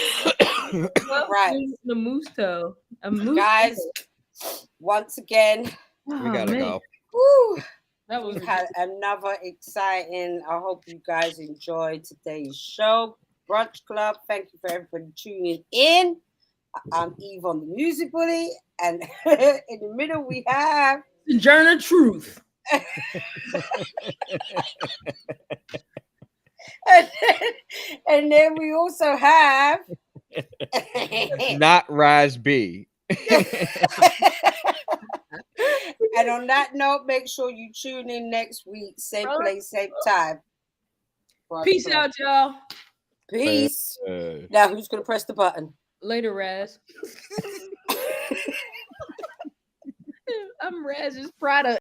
Right. The moose toe. A moose guys, toe. Once again, we gotta go. Woo. That was had another exciting. I hope you guys enjoyed today's show. Brunch Club. Thank you for everybody tuning in. I'm Eve on the Music Bully, and in the middle we have the Journey of Truth. and then we also have not Raz B. And on that note, make sure you tune in next week, same place, same time. Peace out, y'all. Peace. Now, who's gonna press the button? Later, Raz. I'm Raz's product.